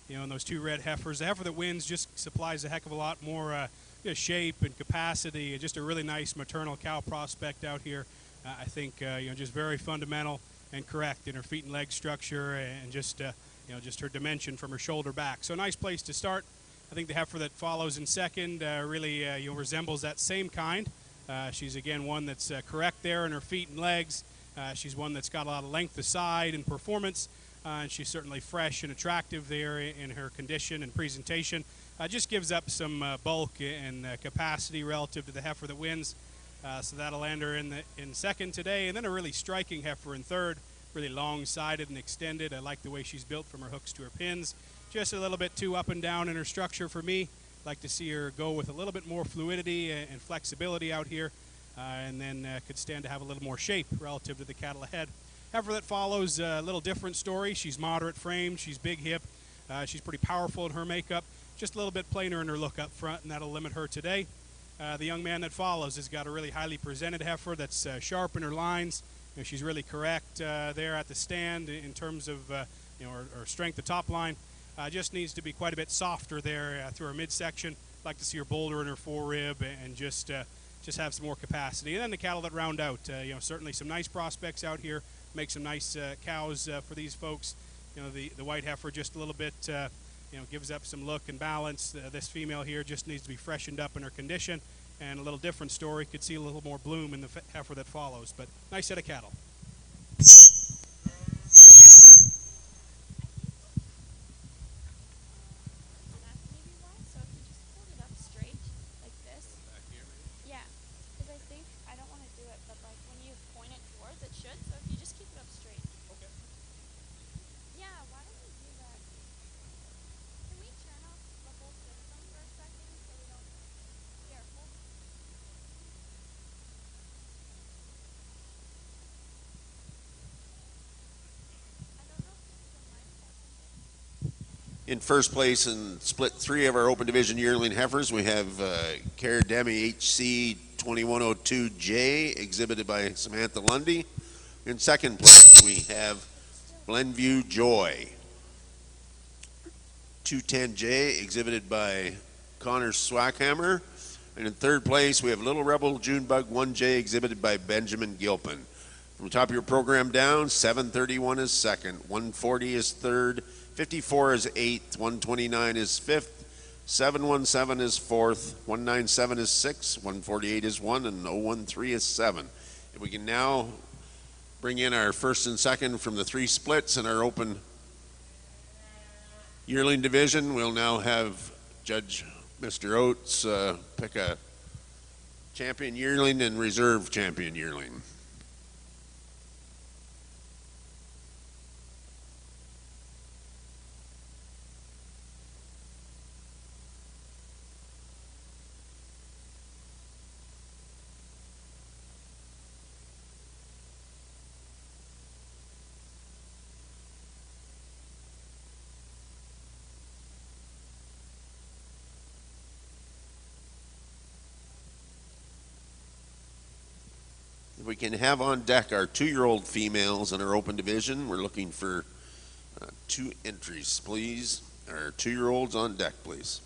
you know, and those two red heifers. The heifer that wins just supplies a heck of a lot more you know, shape and capacity, just a really nice maternal cow prospect out here. I think you know, just very fundamental and correct in her feet and leg structure, and just you know, just her dimension from her shoulder back. So a nice place to start. I think the heifer that follows in second really you know, resembles that same kind. She's again one that's correct there in her feet and legs. She's one that's got a lot of length of side and performance, and she's certainly fresh and attractive there in her condition and presentation. Just gives up some bulk and capacity relative to the heifer that wins. So that'll land her in second today, and then a really striking heifer in third, really long-sided and extended. I like the way she's built from her hooks to her pins. Just a little bit too up and down in her structure for me. Like to see her go with a little bit more fluidity and flexibility out here, and then could stand to have a little more shape relative to the cattle ahead. Heifer that follows, a little different story. She's moderate frame, she's big hip, she's pretty powerful in her makeup. Just a little bit plainer in her look up front, and that'll limit her today. The young man that follows has got a really highly presented heifer that's sharp in her lines. You know, she's really correct there at the stand in terms of you know, her strength, the top line. Just needs to be quite a bit softer there through her midsection. Like to see her bolder in her forerib and just have some more capacity. And then the cattle that round out, you know, certainly some nice prospects out here. Make some nice cows for these folks. You know, the white heifer just a little bit, you know, gives up some look and balance. This female here just needs to be freshened up in her condition. And a little different story. Could see a little more bloom in the heifer that follows. But nice set of cattle. In first place in split 3 of our open division yearling heifers, we have Carademi HC 2102J, exhibited by Samantha Lundy. In second place, we have Glenview Joy 210J, exhibited by Connor Swackhammer. And in third place, we have Little Rebel Junebug 1J, exhibited by Benjamin Gilpin. From the top of your program down, 731 is second, 140 is third, 54 is eighth, 129 is fifth, 717 is fourth, 197 is sixth, 148 is one, and 013 is seven. If we can now bring in our first and second from the 3 splits in our open yearling division, we'll now have Judge Mr. Oates pick a champion yearling and reserve champion yearling. If we can have on deck our 2-year-old females in our open division, we're looking for 2 entries, please. Our 2-year-olds on deck, please.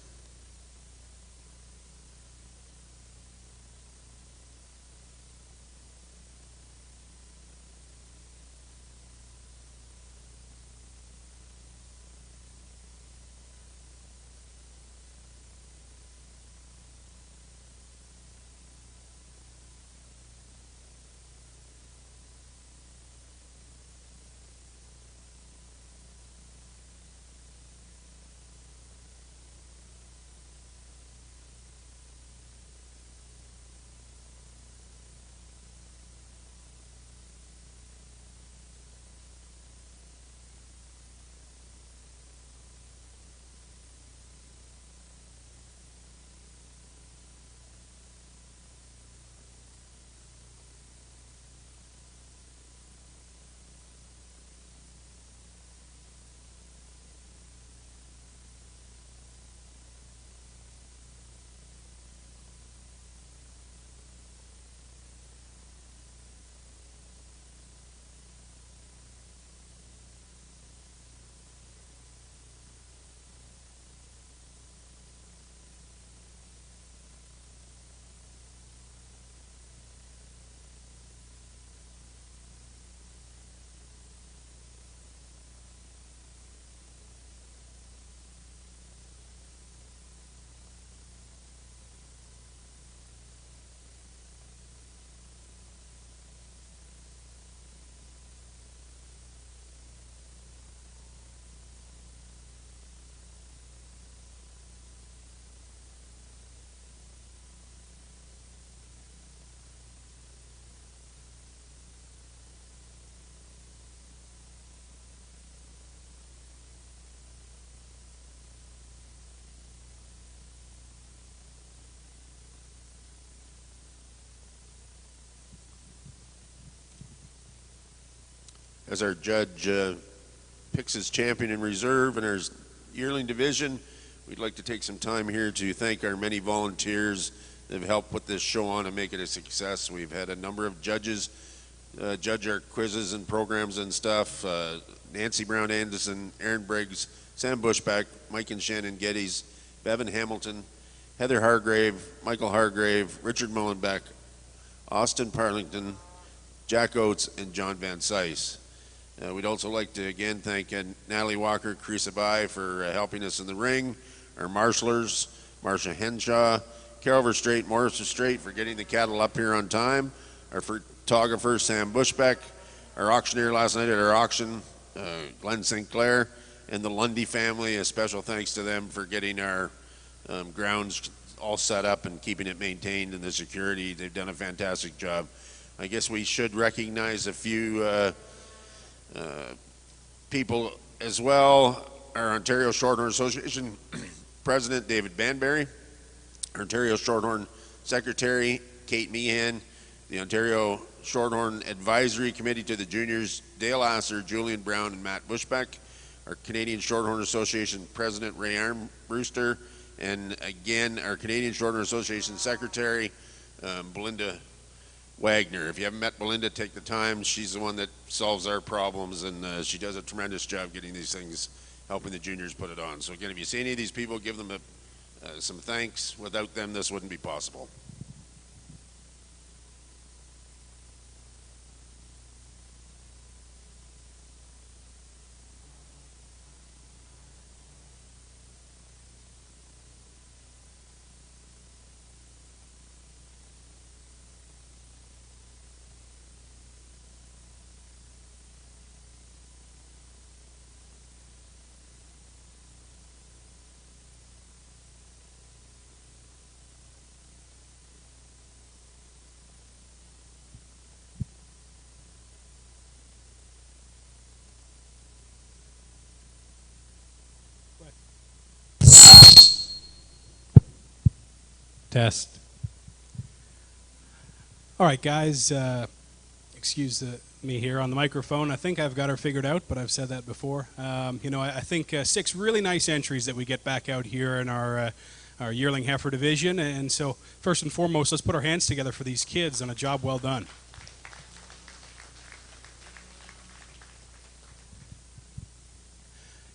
As our judge picks his champion in reserve in our yearling division, we'd like to take some time here to thank our many volunteers that have helped put this show on and make it a success. We've had a number of judges judge our quizzes and programs and stuff. Nancy Brown Anderson, Aaron Briggs, Sam Bushback, Mike and Shannon Geddes, Bevan Hamilton, Heather Hargrave, Michael Hargrave, Richard Mullenbeck, Austin Parlington, Jack Oates, and John Van Sice. We'd also like to again thank Natalie Walker, Carissa Bai for helping us in the ring, our marshalers, Marcia Henshaw, Carol Verstraight, Morris Verstraight for getting the cattle up here on time, our photographer, Sam Bushbeck, our auctioneer last night at our auction, Glenn Sinclair, and the Lundy family. A special thanks to them for getting our grounds all set up and keeping it maintained, and the security. They've done a fantastic job. I guess we should recognize a few people as well. Our Ontario Shorthorn Association President, David Banbury, our Ontario Shorthorn Secretary, Kate Meehan, the Ontario Shorthorn Advisory Committee to the Juniors, Dale Asser, Julian Brown, and Matt Bushbeck, our Canadian Shorthorn Association President Ray Armbruster, and again our Canadian Shorthorn Association Secretary Belinda Wagner. If you haven't met Belinda, take the time. She's the one that solves our problems, and she does a tremendous job getting these things, helping the juniors put it on. So again, if you see any of these people, give them some thanks. Without them, this wouldn't be possible. Test. All right, guys. Excuse me here on the microphone. I think I've got her figured out, but I've said that before. I think 6 really nice entries that we get back out here in our yearling heifer division. And so, first and foremost, let's put our hands together for these kids on a job well done.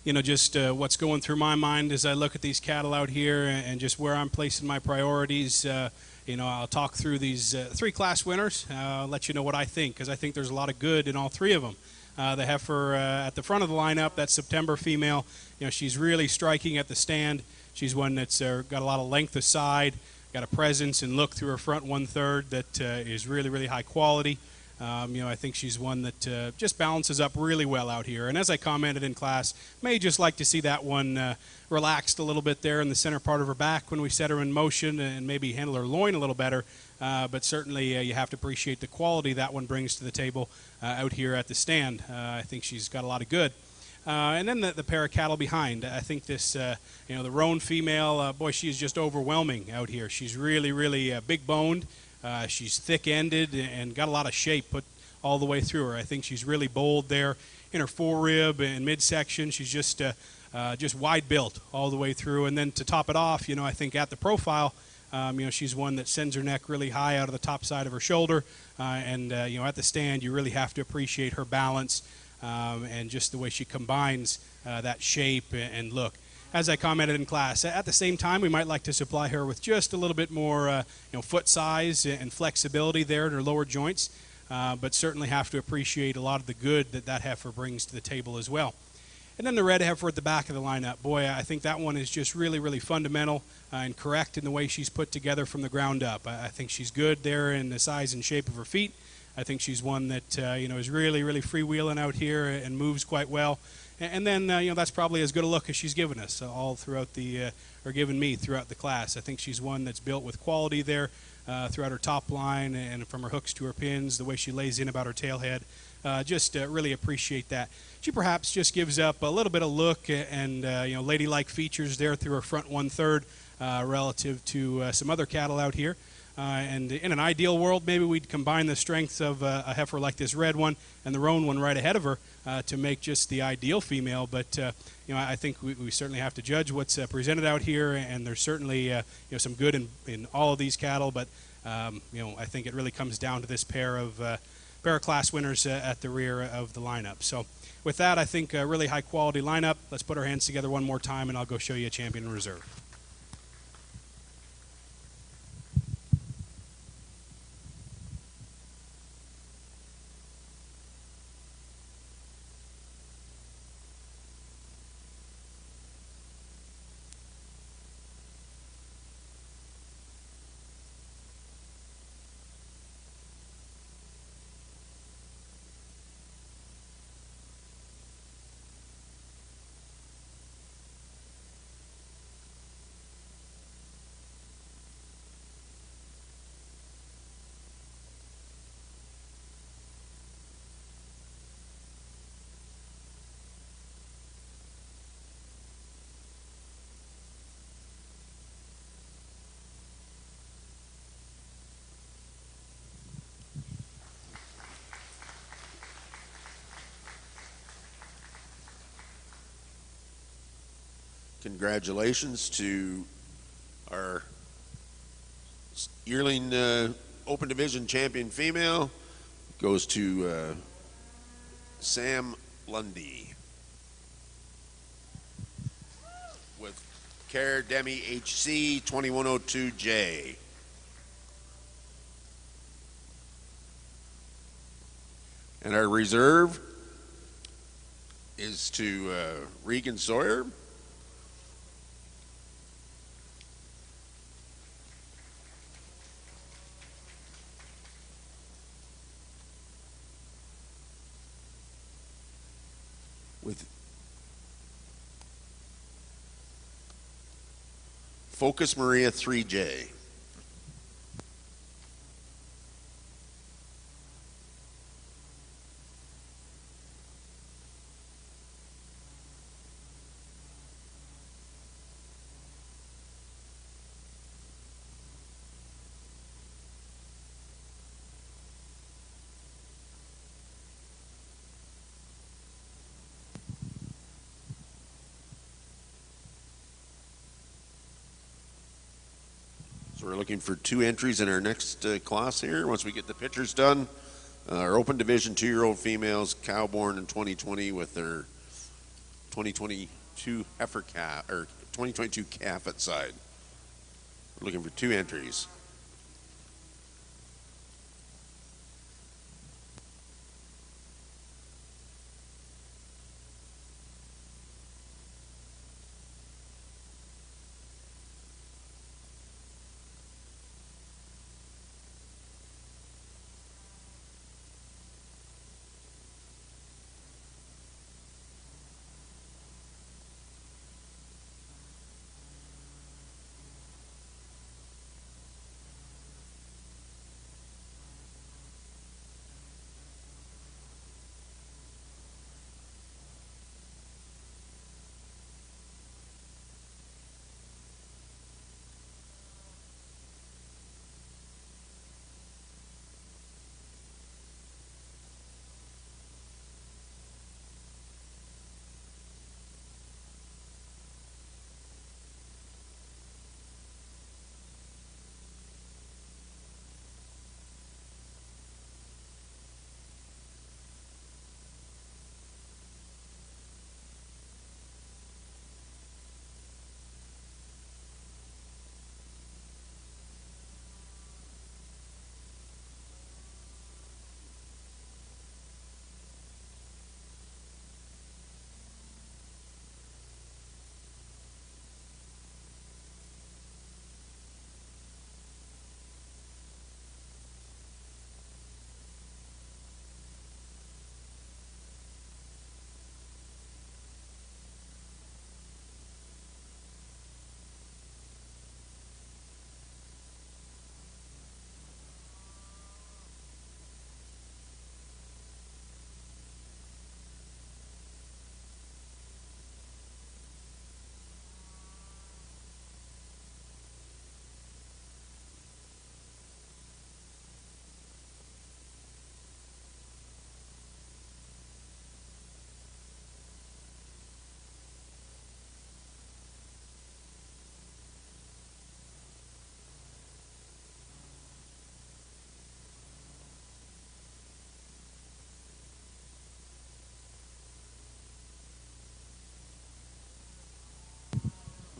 Just what's going through my mind as I look at these cattle out here and just where I'm placing my priorities. I'll talk through these 3 class winners. I'll let you know what I think, because I think there's a lot of good in all 3 of them. The heifer at the front of the lineup, that September female, she's really striking at the stand. She's one that's got a lot of length of side, got a presence and look through her front 1/3 that is really, really high quality. I think she's one that just balances up really well out here. And as I commented in class, may just like to see that one relaxed a little bit there in the center part of her back when we set her in motion, and maybe handle her loin a little better. But certainly you have to appreciate the quality that one brings to the table out here at the stand. I think she's got a lot of good. And then the pair of cattle behind. I think this, the roan female, boy, she is just overwhelming out here. She's really, really big boned. She's thick-ended and got a lot of shape put all the way through her. I think she's really bold there in her forerib and midsection. She's just wide built all the way through. And then to top it off, I think at the profile, she's one that sends her neck really high out of the top side of her shoulder. At the stand, you really have to appreciate her balance and just the way she combines that shape and look. As I commented in class, at the same time, we might like to supply her with just a little bit more foot size and flexibility there in her lower joints, but certainly have to appreciate a lot of the good that heifer brings to the table as well. And then the red heifer at the back of the lineup. Boy, I think that one is just really, really fundamental and correct in the way she's put together from the ground up. I think she's good there in the size and shape of her feet. I think she's one that is really, really freewheeling out here and moves quite well. And then that's probably as good a look as she's given us all throughout or given me throughout the class. I think she's one that's built with quality there throughout her top line and from her hooks to her pins, the way she lays in about her tailhead. Really appreciate that. She perhaps just gives up a little bit of look and ladylike features there through her front 1/3 relative to some other cattle out here. And in an ideal world, maybe we'd combine the strengths of a heifer like this red one and the roan one right ahead of her to make just the ideal female. But I think we certainly have to judge what's presented out here, and there's certainly some good in all of these cattle. But I think it really comes down to this pair of class winners at the rear of the lineup. So with that, I think a really high quality lineup. Let's put our hands together one more time, and I'll go show you a champion in reserve. Congratulations to our yearling open division champion female. Goes to Sam Lundy with Care Demi HC 2102J. And our reserve is to Regan Sawyer. With Focus Maria 3J. So we're looking for 2 entries in our next class here. Once we get the pictures done, our open division 2-year-old females, cow born in 2020 with their 2022 heifer calf or 2022 calf at side. We're looking for 2 entries.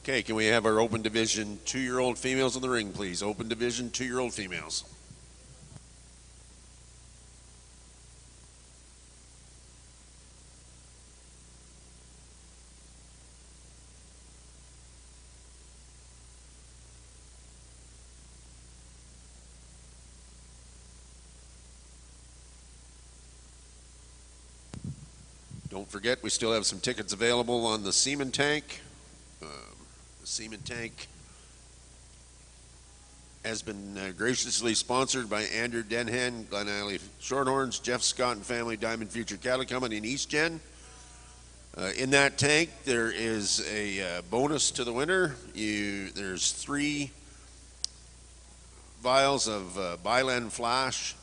Okay, can we have our open division 2-year-old females in the ring, please? Open division 2-year-old females. Don't forget, we still have some tickets available on the semen tank. The semen tank has been graciously sponsored by Andrew Denhan, Glen Alley Shorthorns, Jeff Scott and Family Diamond Future Cattle Company in East Gen. In that tank, there is a bonus to the winner. There's 3 vials of Byland Flash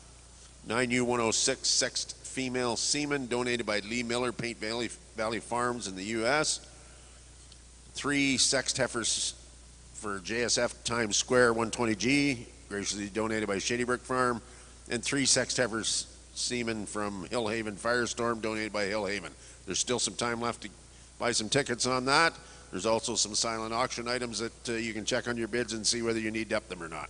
9U106 sexed female semen donated by Lee Miller, Paint Valley Farms in the U.S. 3 sexed heifers for JSF Times Square 120G, graciously donated by Shady Brook Farm, and 3 sexed heifers semen from Hillhaven Firestorm, donated by Hillhaven. There's still some time left to buy some tickets on that. There's also some silent auction items that you can check on your bids and see whether you need to up them or not.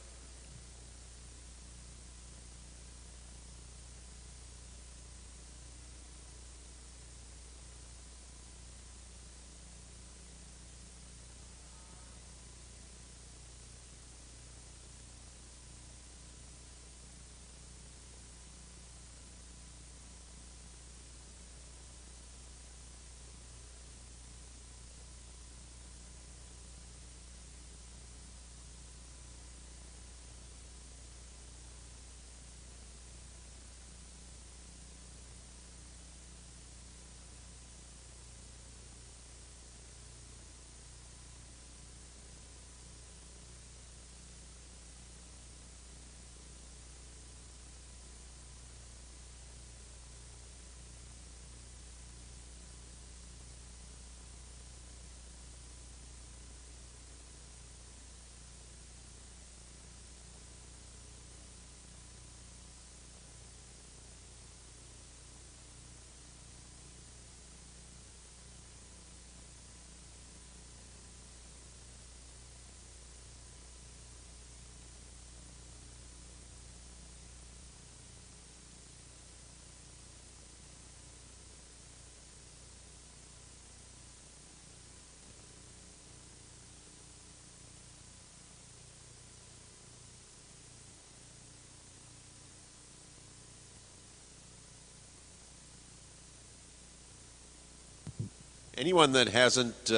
Anyone that hasn't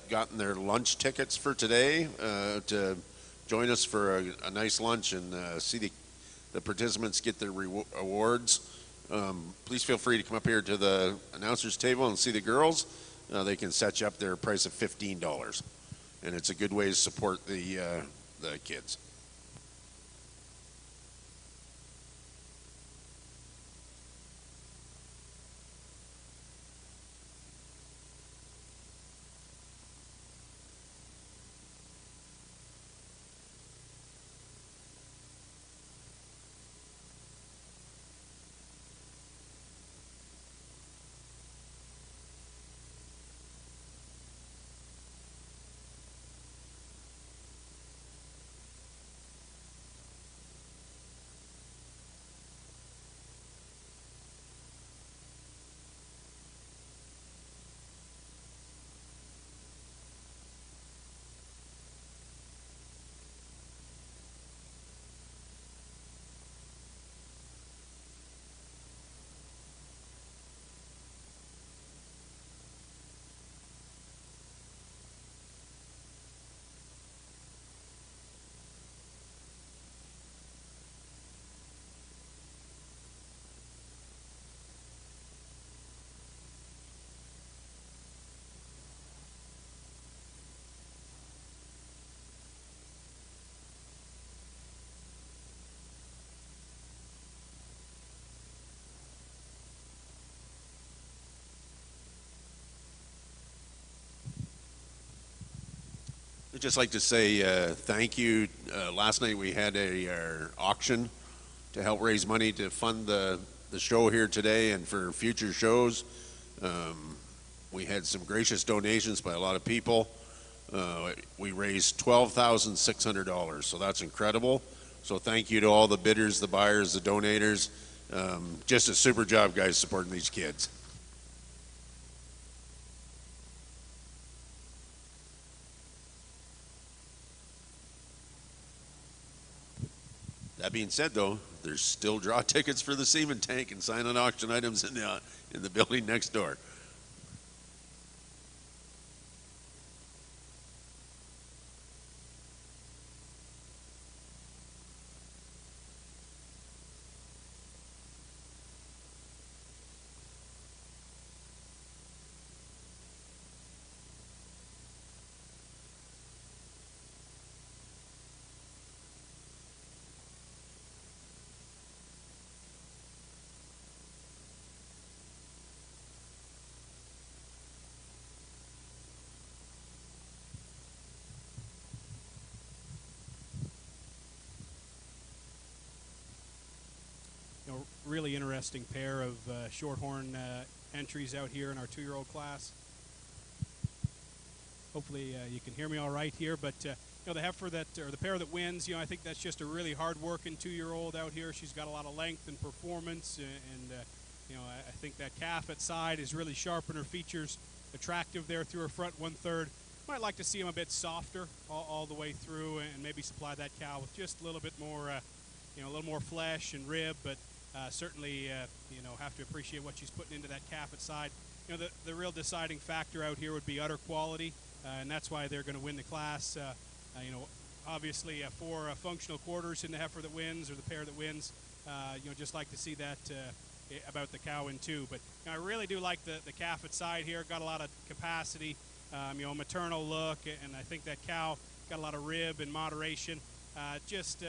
gotten their lunch tickets for today to join us for a nice lunch and see the participants get their awards, please feel free to come up here to the announcers table and see the girls. They can set you up their price of $15, and it's a good way to support the kids. I'd just like to say thank you. Last night we had our auction to help raise money to fund the show here today and for future shows. We had some gracious donations by a lot of people. We raised $12,600, so that's incredible. So thank you to all the bidders, the buyers, the donators. Just a super job, guys, supporting these kids. That being said, though, there's still draw tickets for the semen tank and silent auction items in the building next door. really interesting pair of Shorthorn entries out here in our 2-year-old class. Hopefully you can hear me all right here, but the heifer or the pair that wins, I think that's just a really hard-working 2-year-old out here. She's got a lot of length and performance, and I think that calf at side is really sharp in her features, attractive there through her front 1/3. Might like to see him a bit softer all the way through, and maybe supply that cow with just a little bit more, a little more flesh and rib, but certainly, have to appreciate what she's putting into that calf at side. The real deciding factor out here would be udder quality, and that's why they're going to win the class. Obviously 4 functional quarters in the heifer that wins or the pair that wins. Just like to see that about the cow in 2. But I really do like the calf at side here. Got a lot of capacity, maternal look, and I think that cow got a lot of rib and moderation. Just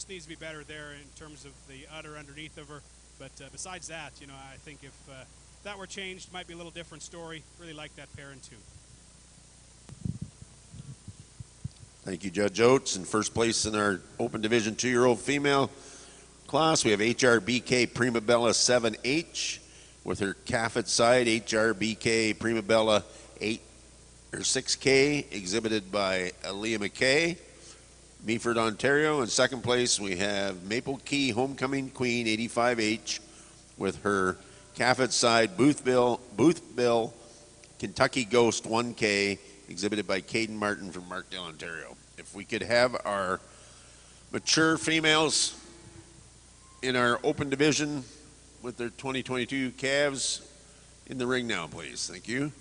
needs to be better there in terms of the udder underneath of her. But besides that, I think if that were changed, it might be a little different story. Really like that pair in 2. Thank you, Judge Oates. In first place in our open division 2-year-old female class, we have HRBK Primabella 7H with her calf at side, HRBK Primabella 6K, exhibited by Aaliyah McKay, Meaford, Ontario. In second place, we have Maple Key Homecoming Queen 85H with her calf at side, Boothville Kentucky Ghost 1K, exhibited by Caden Martin from Markdale, Ontario. If we could have our mature females in our open division with their 2022 calves in the ring now, please. Thank you.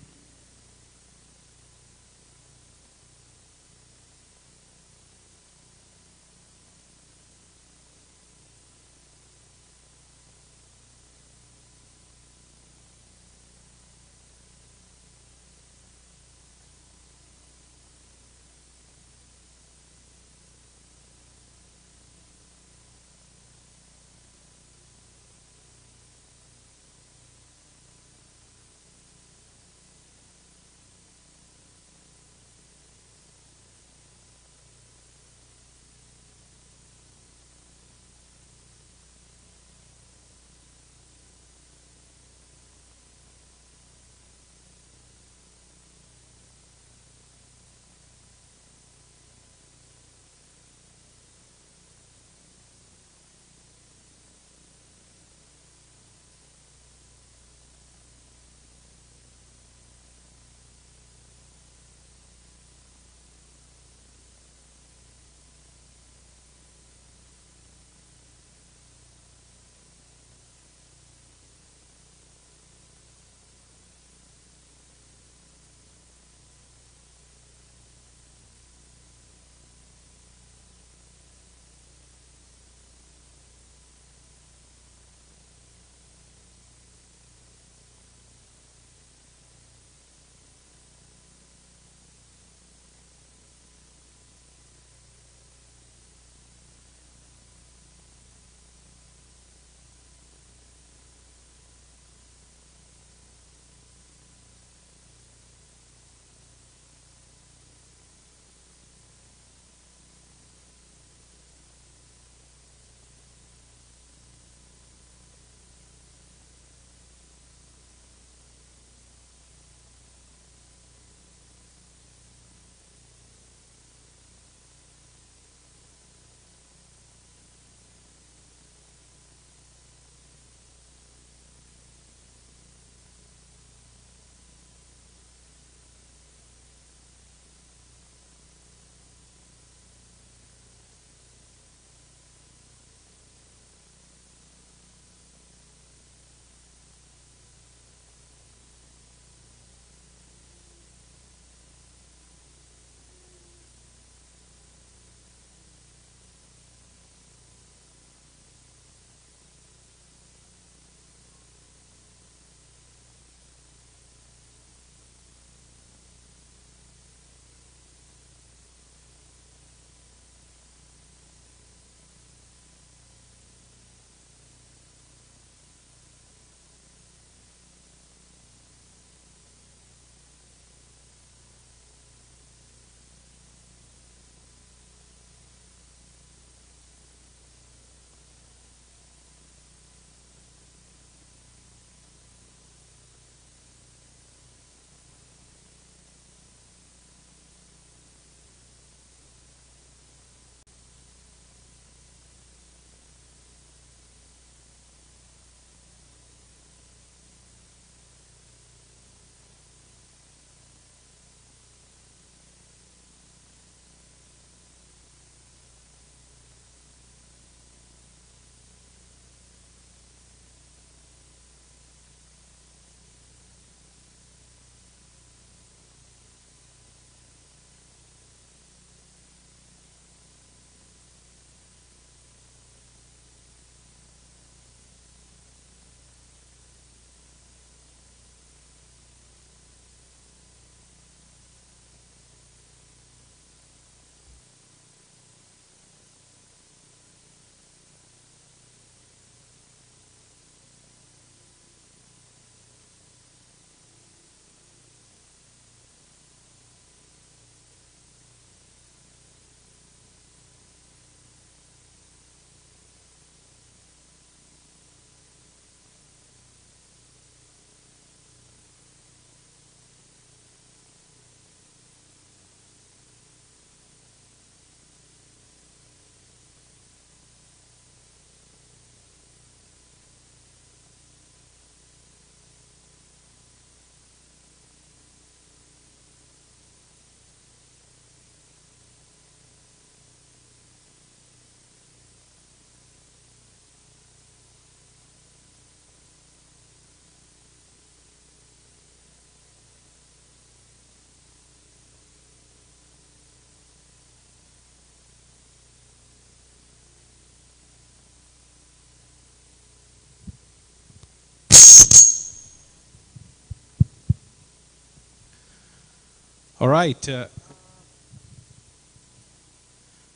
All right. Well,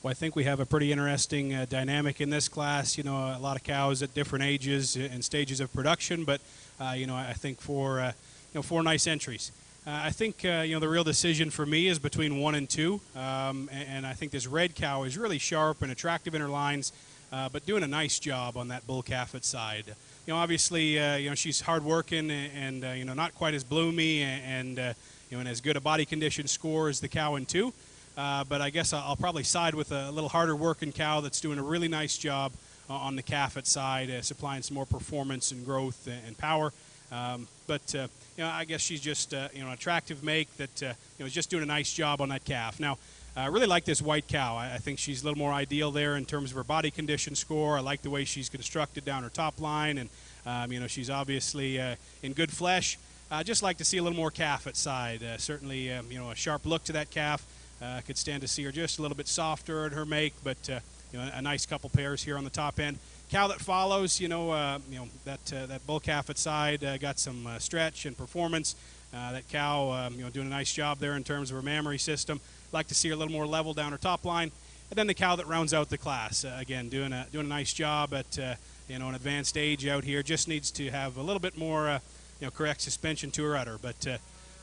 I think we have a pretty interesting dynamic in this class. You know, a lot of cows at different ages and stages of production, but you know, I think for you know, 4 nice entries. I think you know, the real decision for me is between 1 and 2, and I think this red cow is really sharp and attractive in her lines, but doing a nice job on that bull calf side. You know, obviously, you know, she's hardworking and you know, not quite as bloomy and you know, and as good a body condition score as the cow in 2. But I guess I'll probably side with a little harder working cow that's doing a really nice job on the calf side, supplying some more performance and growth and power. But you know, I guess she's just you know, an attractive make that you know, is just doing a nice job on that calf. Now, I really like this white cow. I think she's a little more ideal there in terms of her body condition score. I like the way she's constructed down her top line, and you know, she's obviously in good flesh. I just like to see a little more calf side. Certainly, you know, a sharp look to that calf. Could stand to see her just a little bit softer in her make, but you know, a nice couple pairs here on the top end. Cow that follows, you know that bull calf side got some stretch and performance. That cow, you know, doing a nice job there in terms of her mammary system. Like to see her a little more level down her top line, and then the cow that rounds out the class. Again, doing a nice job at you know, an advanced age out here. Just needs to have a little bit more you know, correct suspension to her udder, but you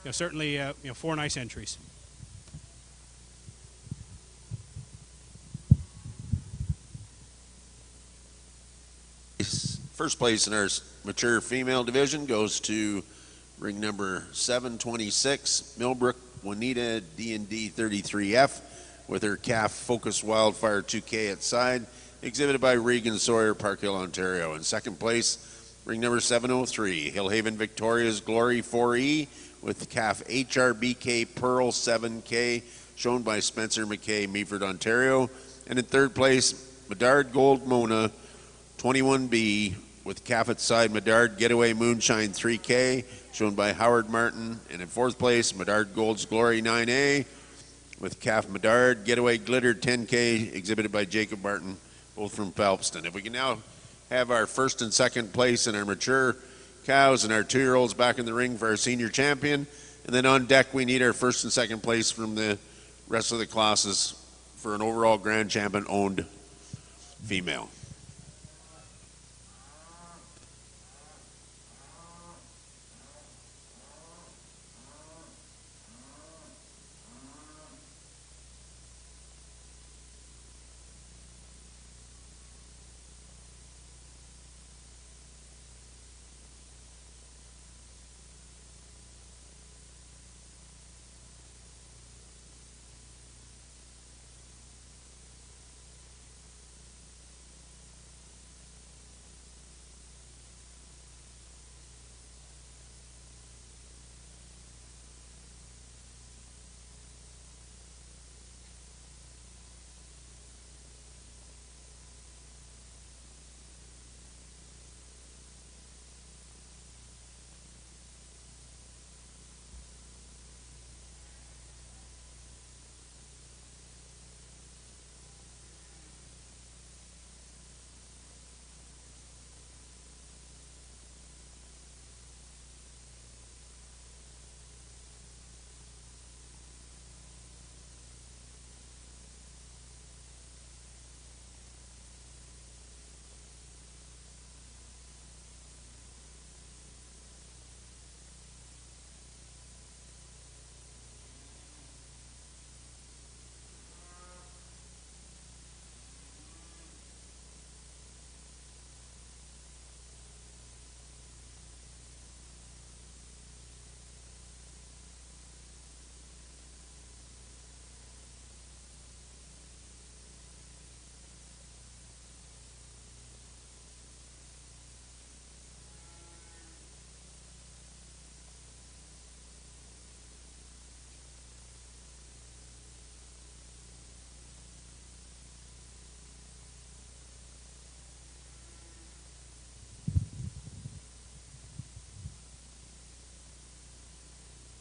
know, certainly you know, 4 nice entries. First place in our mature female division goes to ring number 726, Millbrook Juanita D&D 33F, with her calf Focus Wildfire 2K at side, exhibited by Regan Sawyer, Park Hill, Ontario. In second place, ring number 703, Hillhaven Victoria's Glory 4E, with calf HRBK Pearl 7K, shown by Spencer McKay, Meaford, Ontario. And in third place, Medard Gold Mona 21B, with calf at side Medard Getaway Moonshine 3K, shown by Howard Martin. And in fourth place, Medard Gold's Glory 9A, with calf Medard Getaway Glitter 10K, exhibited by Jacob Martin, both from Phelpston. If we can now have our first and second place in our mature cows and our 2-year-olds back in the ring for our senior champion. And then on deck, we need our first and second place from the rest of the classes for an overall grand champion owned female.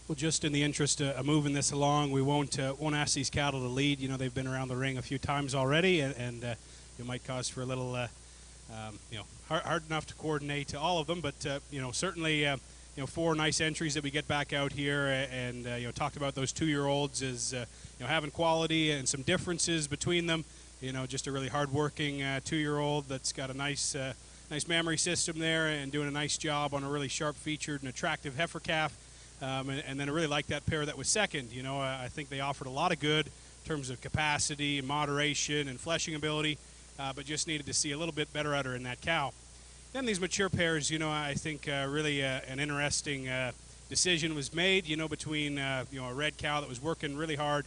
Well, just in the interest of moving this along, we won't ask these cattle to lead. You know, they've been around the ring a few times already, and it might cause for a little, you know, hard enough to coordinate all of them. But you know, certainly, you 4 nice entries that we get back out here, and talked about those 2-year-olds as having quality and some differences between them. Just a really hard-working 2-year-old that's got a nice mammary system there and doing a nice job on a really sharp-featured and attractive heifer calf. And then I really like that pair that was second. I think they offered a lot of good in terms of capacity, moderation, and fleshing ability, but just needed to see a little bit better udder in that cow. Then these mature pairs, I think really an interesting decision was made, between a red cow that was working really hard,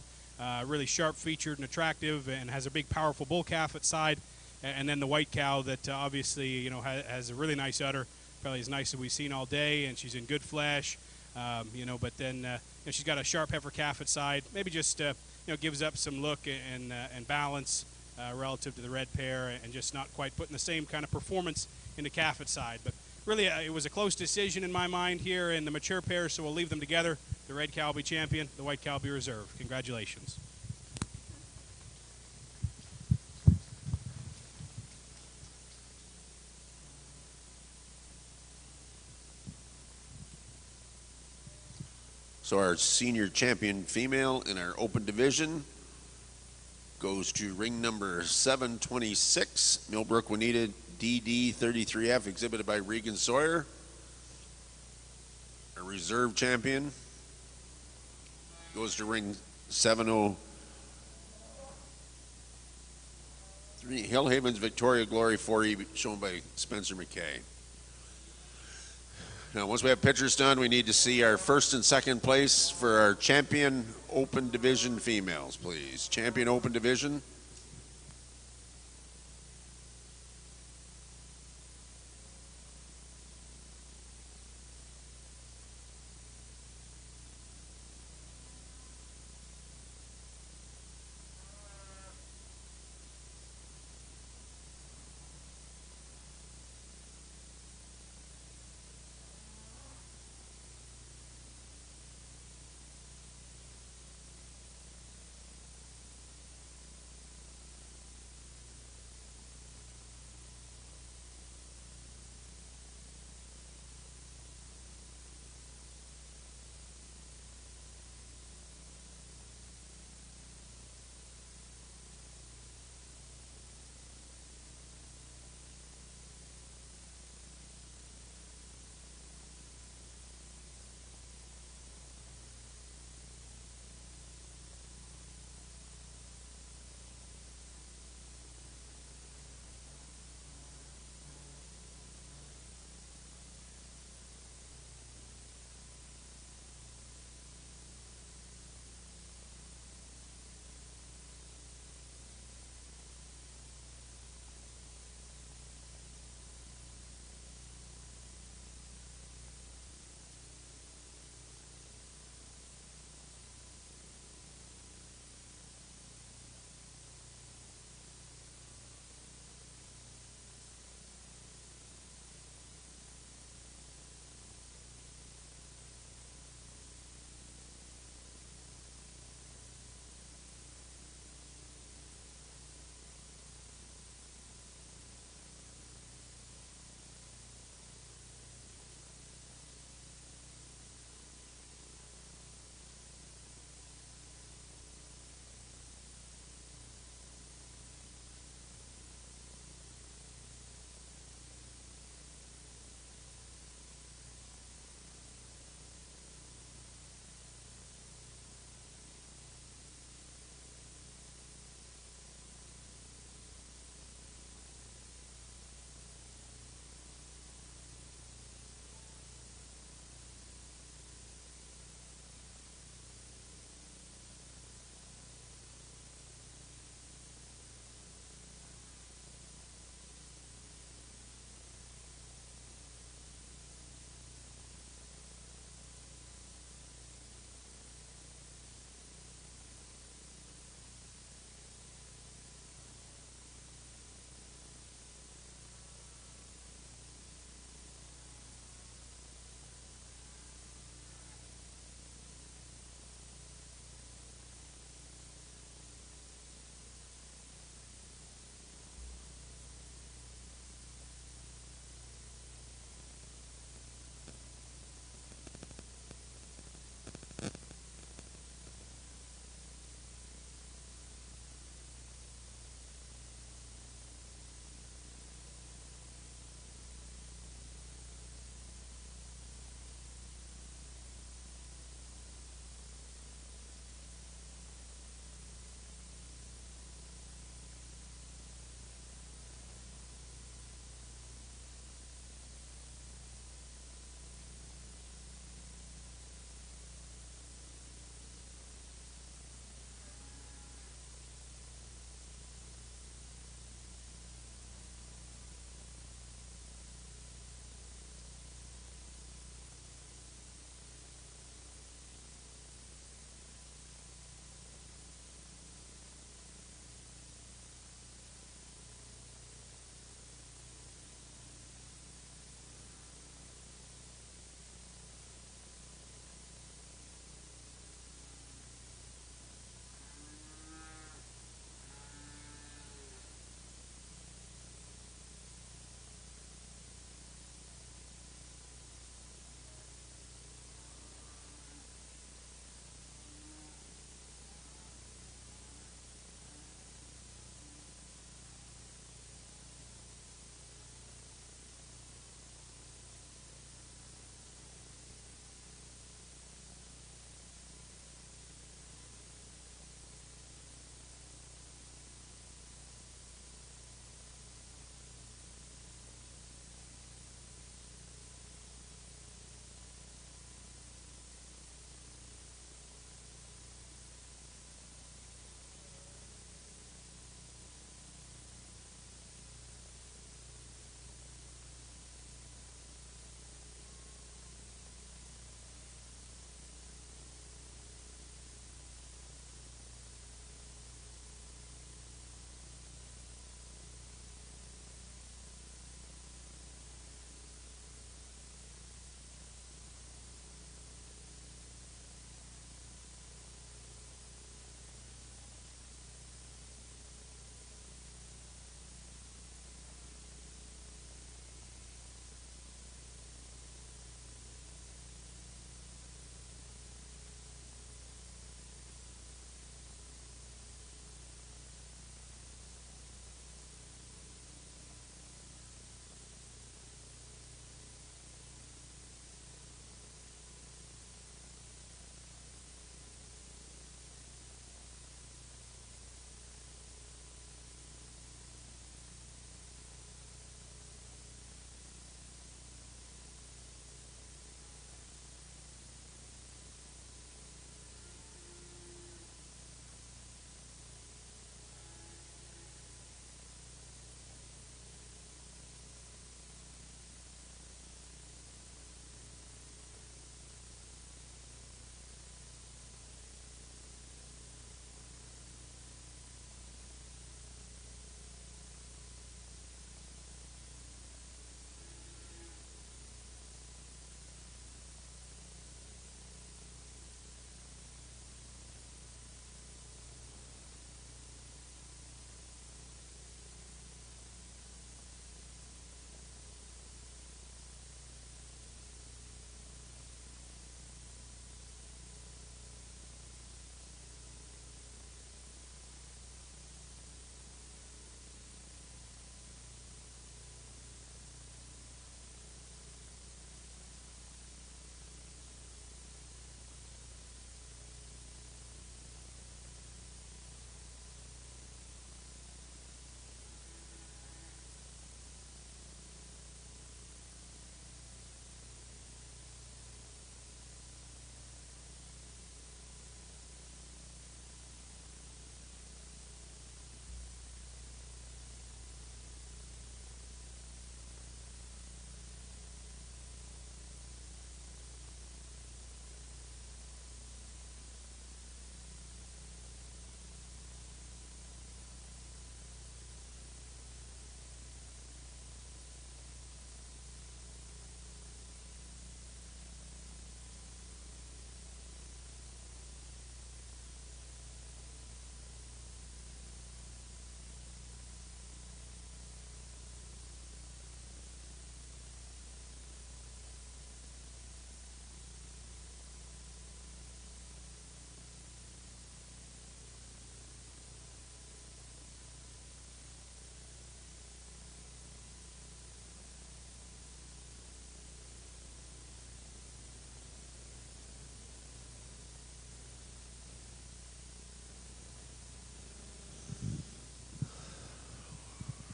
really sharp-featured and attractive, and has a big, powerful bull calf at side, and then the white cow that obviously, has a really nice udder, probably as nice as we've seen all day, and she's in good flesh, but then she's got a sharp heifer calf at side, maybe just gives up some look and balance relative to the red pair, and just not quite putting the same kind of performance in the calf at side. But really, it was a close decision in my mind here in the mature pair, so we'll leave them together. The red cow will be champion, the white cow will be reserved. Congratulations. So our senior champion female in our open division goes to ring number 726, Millbrook Juanita DD33F, exhibited by Regan Sawyer. Our reserve champion goes to ring 703, Hillhaven's Victoria Glory 4E, shown by Spencer McKay. Now, once we have pictures done, we need to see our first and second place for our champion open division females, please. Champion open division.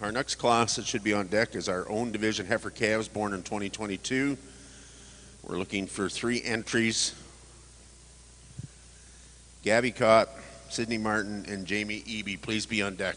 Our next class that should be on deck is our own division Heifer Calves, born in 2022. We're looking for 3 entries. Gabby Cott, Sydney Martin, and Jamie Eby, please be on deck.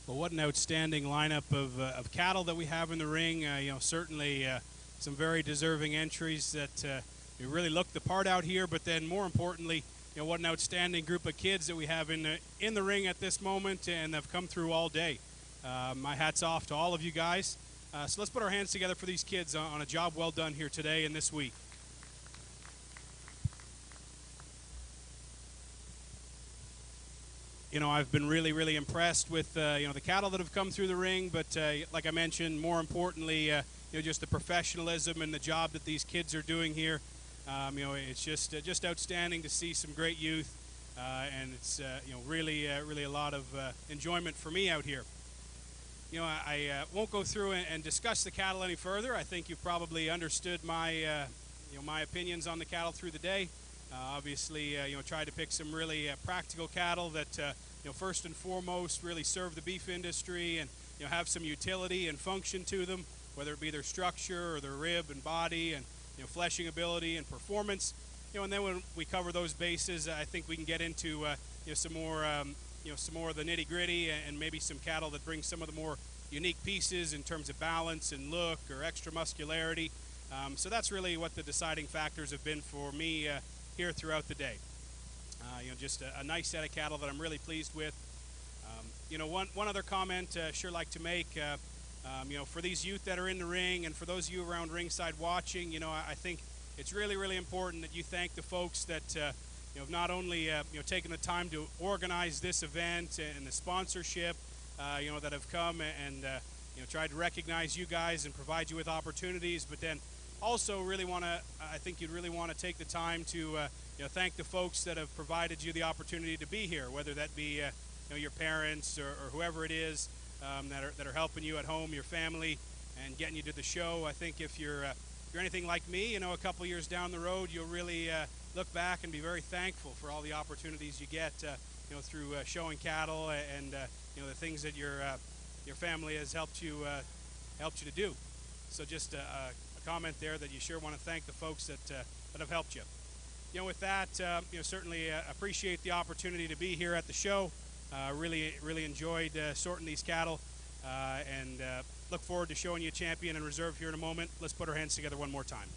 Well, what an outstanding lineup of cattle that we have in the ring. Certainly some very deserving entries that really look the part out here. But then, more importantly, what an outstanding group of kids that we have in the ring at this moment, and have come through all day. My hat's off to all of you guys. So let's put our hands together for these kids on a job well done here today and this week. I've been really impressed with the cattle that have come through the ring, but like I mentioned, more importantly, just the professionalism and the job that these kids are doing here. It's just outstanding to see some great youth, and it's really a lot of enjoyment for me out here. I won't go through and discuss the cattle any further. I think you've probably understood my my opinions on the cattle through the day. Obviously, tried to pick some really practical cattle that, first and foremost, really serve the beef industry and, have some utility and function to them, whether it be their structure or their rib and body and, fleshing ability and performance. And then when we cover those bases, I think we can get into, some more of the nitty gritty and maybe some cattle that bring some of the more unique pieces in terms of balance and look or extra muscularity. So that's really what the deciding factors have been for me here throughout the day. Just a nice set of cattle that I'm really pleased with. One other comment sure like to make, for these youth that are in the ring and for those of you around ringside watching, I think it's really important that you thank the folks that have not only taken the time to organize this event and the sponsorship, that have come and tried to recognize you guys and provide you with opportunities, but then also I think you'd really want to take the time to thank the folks that have provided you the opportunity to be here, whether that be your parents or whoever it is that are helping you at home, your family, and getting you to the show. I think if you're you're anything like me, a couple years down the road, you'll really look back and be very thankful for all the opportunities you get, through showing cattle and the things that your family has helped you to do. So just a comment there that you sure want to thank the folks that have helped you. With that, certainly appreciate the opportunity to be here at the show. Really enjoyed sorting these cattle, and look forward to showing you champion and reserve here in a moment. Let's put our hands together one more time.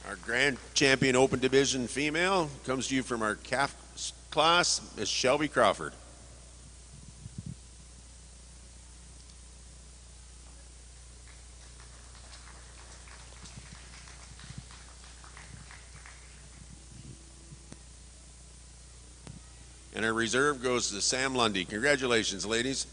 Our Grand Champion Open Division female comes to you from our calf class, Miss Shelby Crawford. And our reserve goes to Sam Lundy. Congratulations, ladies.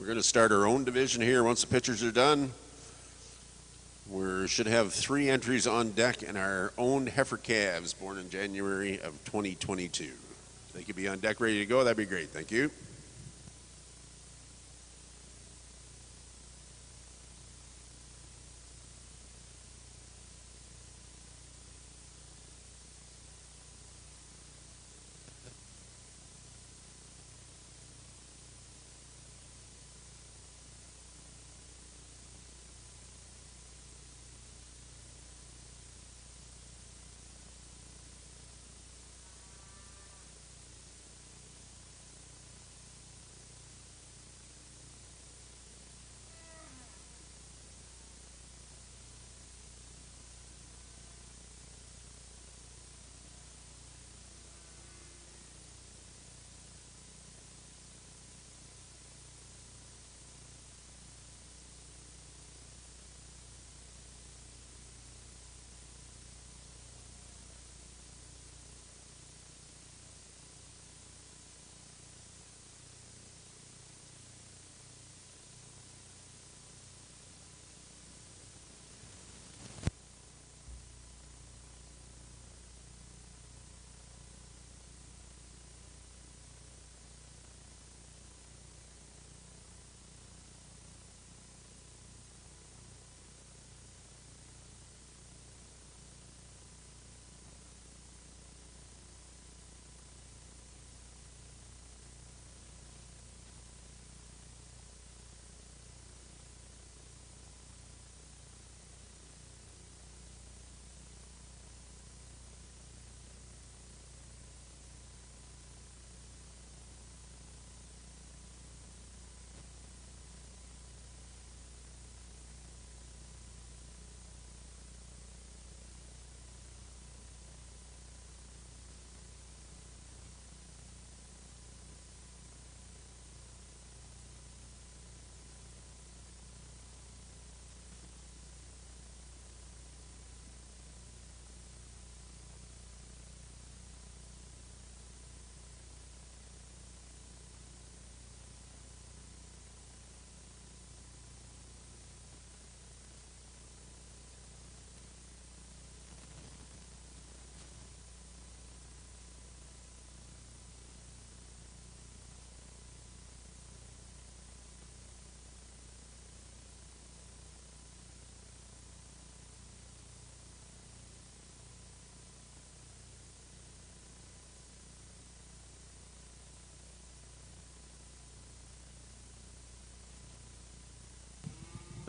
We're going to start our own division here once the pictures are done. We should have 3 entries on deck in our own Heifer Calves, born in January of 2022. If they could be on deck ready to go, that'd be great. Thank you.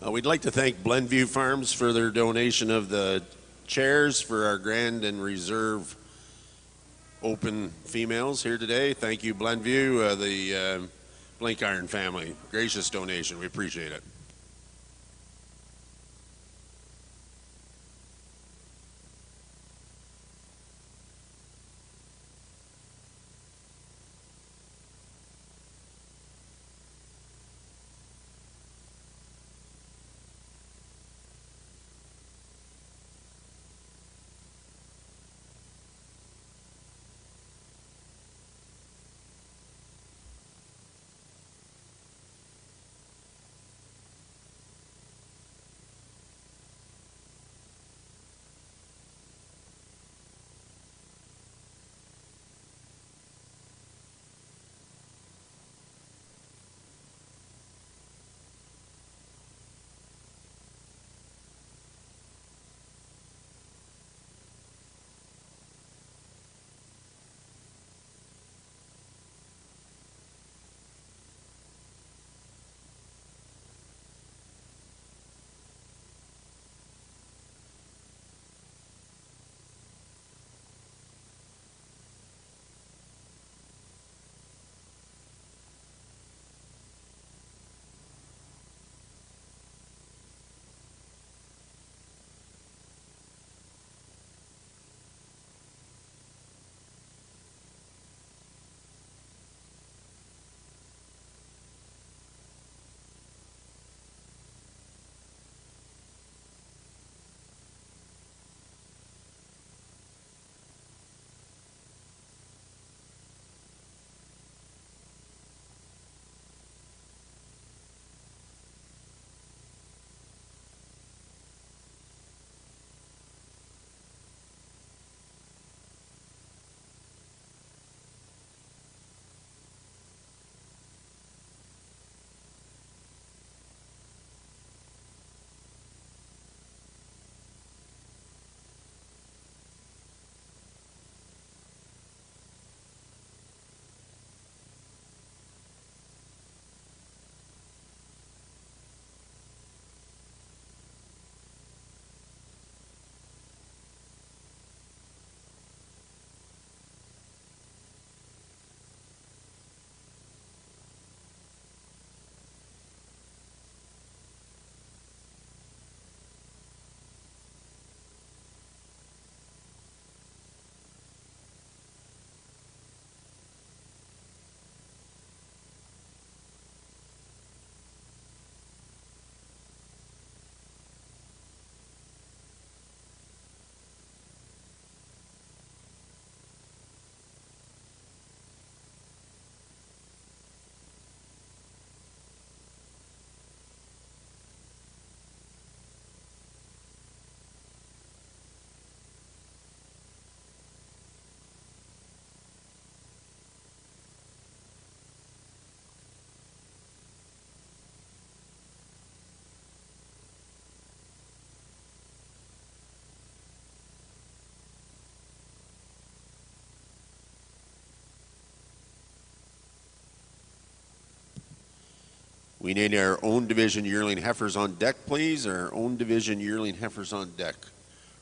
We'd like to thank Blendview Farms for their donation of the chairs for our Grand and Reserve Open females here today. Thank you, Blendview, the Blink Iron family. Gracious donation. We appreciate it. We need our own division yearling heifers on deck, please. Our own division yearling heifers on deck.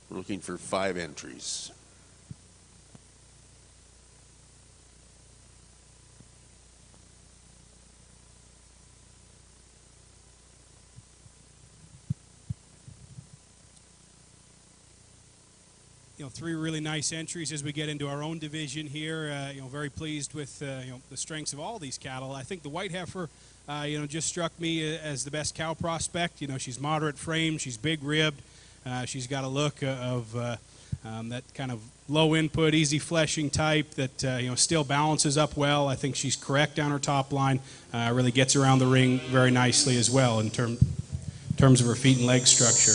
We're looking for 5 entries. You know, 3 really nice entries as we get into our own division here. You know, very pleased with you know, the strengths of all these cattle. I think the white heifer, you know, just struck me as the best cow prospect. You know, she's moderate frame, she's big ribbed, she's got a look of that kind of low input, easy fleshing type that you know, still balances up well. I think she's correct down her top line. Really gets around the ring very nicely as well in terms of her feet and leg structure.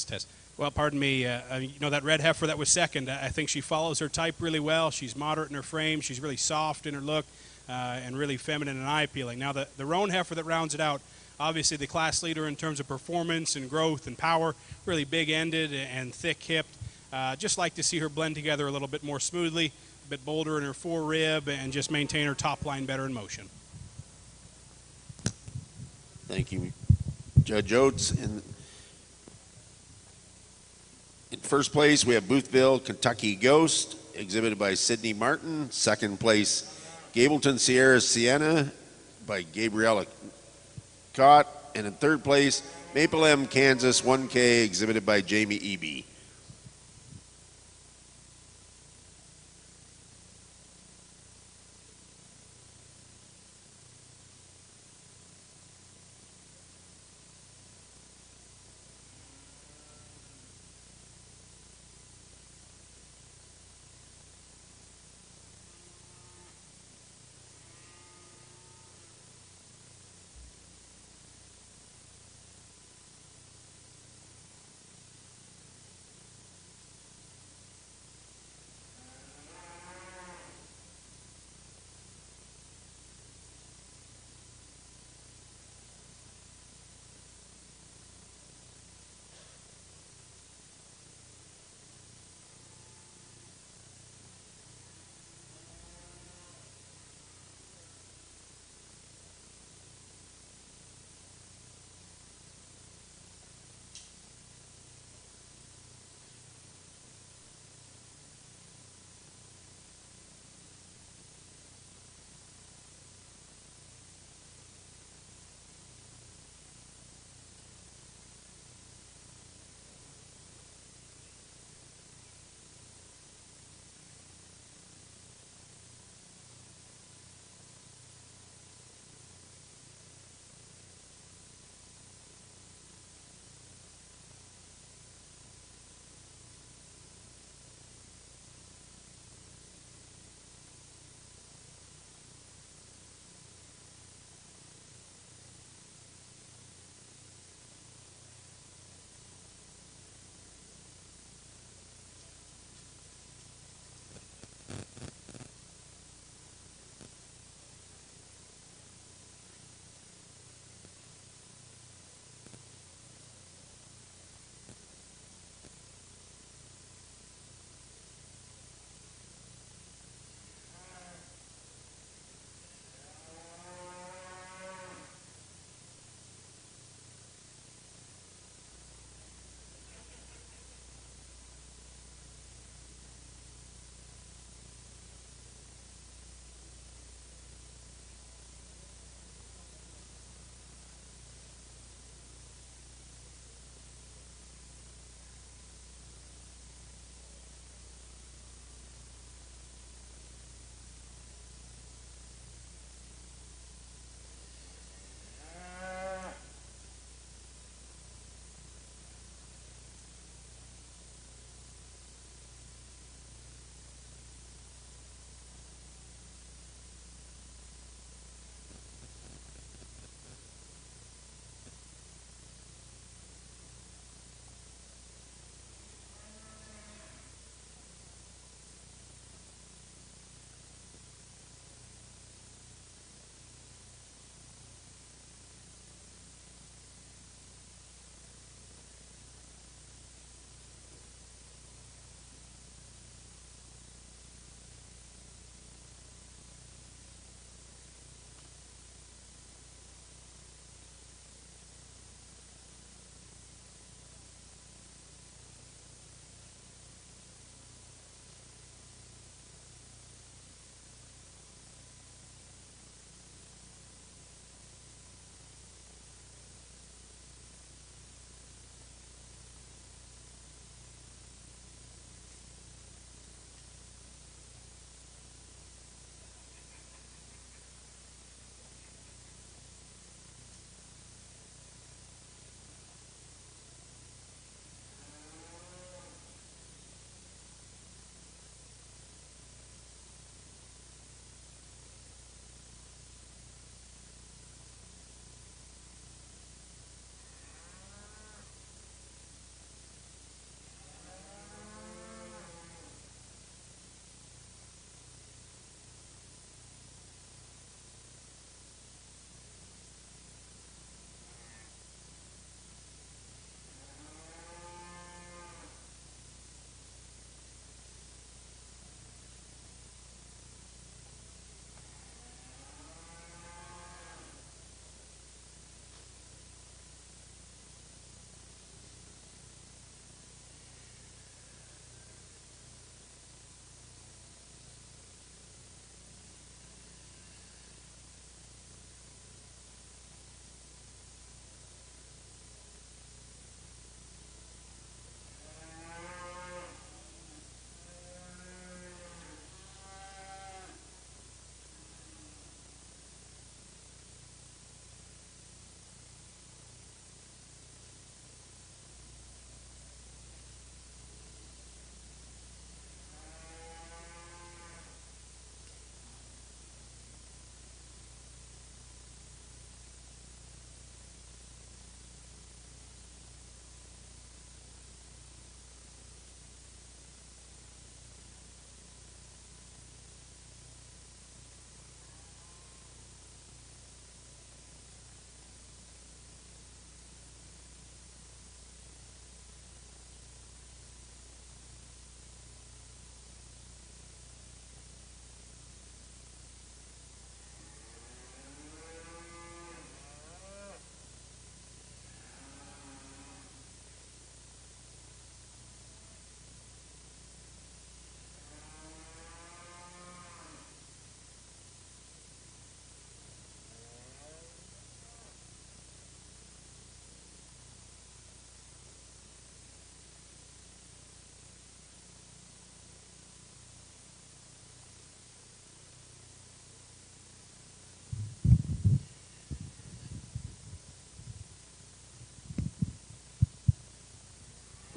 Test. Well, pardon me. You know, that red heifer that was second, I think she follows her type really well. She's moderate in her frame. She's really soft in her look and really feminine and eye-appealing. Now, the roan heifer that rounds it out, obviously the class leader in terms of performance and growth and power, really big-ended and thick-hipped. Just like to see her blend together a little bit more smoothly, a bit bolder in her forerib, and just maintain her top line better in motion. Thank you, Judge Oates. In first place, we have Boothville, Kentucky Ghost, exhibited by Sidney Martin. Second place, Gableton Sierra Sienna by Gabriella Cott. And in third place, Maple M Kansas 1K, exhibited by Jamie Eby.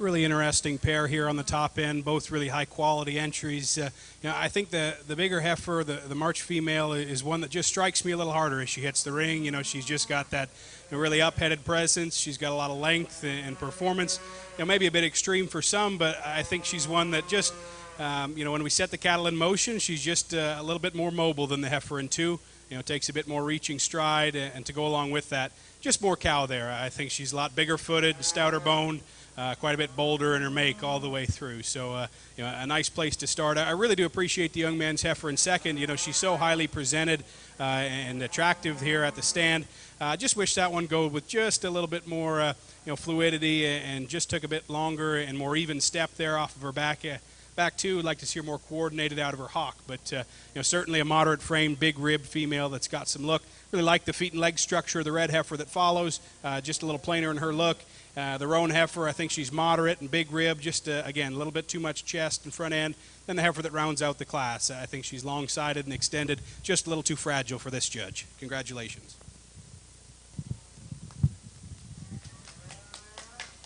really interesting pair here on the top end, both really high quality entries. I think the bigger heifer, the March female, is one that just strikes me a little harder as she hits the ring. She's just got that really up-headed presence. She's got a lot of length and performance. Maybe a bit extreme for some, but I think she's one that just, when we set the cattle in motion, she's just a little bit more mobile than the heifer in two. Takes a bit more reaching stride, and to go along with that, just more cow there. I think she's a lot bigger footed, stouter boned, quite a bit bolder in her make all the way through. So, a nice place to start. I really do appreciate the young man's heifer in second. She's so highly presented and attractive here at the stand. Just wish that one go with just a little bit more, fluidity, and just took a bit longer and more even step there off of her back. Back two, I'd like to see her more coordinated out of her hock, but certainly a moderate frame, big ribbed female that's got some look. Really like the feet and leg structure of the red heifer that follows, just a little plainer in her look. The roan heifer, I think she's moderate and big rib, just again a little bit too much chest and front end. Then the heifer that rounds out the class, I think she's long-sided and extended, just a little too fragile for this judge. Congratulations.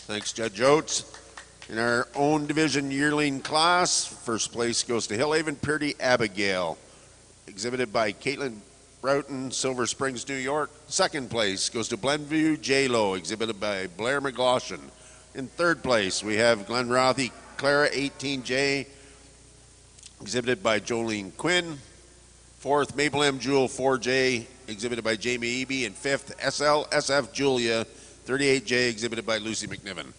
Thanks, Judge Oates. In our own division yearling class, first place goes to Hillhaven Purdy Abigail, exhibited by Caitlin Broughton, Silver Springs, New York. Second place goes to Glenview J-Lo, exhibited by Blair McLaughlin. In third place, we have Glenrothy Clara 18J, exhibited by Jolene Quinn. Fourth, Maple M Jewel 4J, exhibited by Jamie Eby. And fifth, SLSF Julia 38J, exhibited by Lucy McNiven.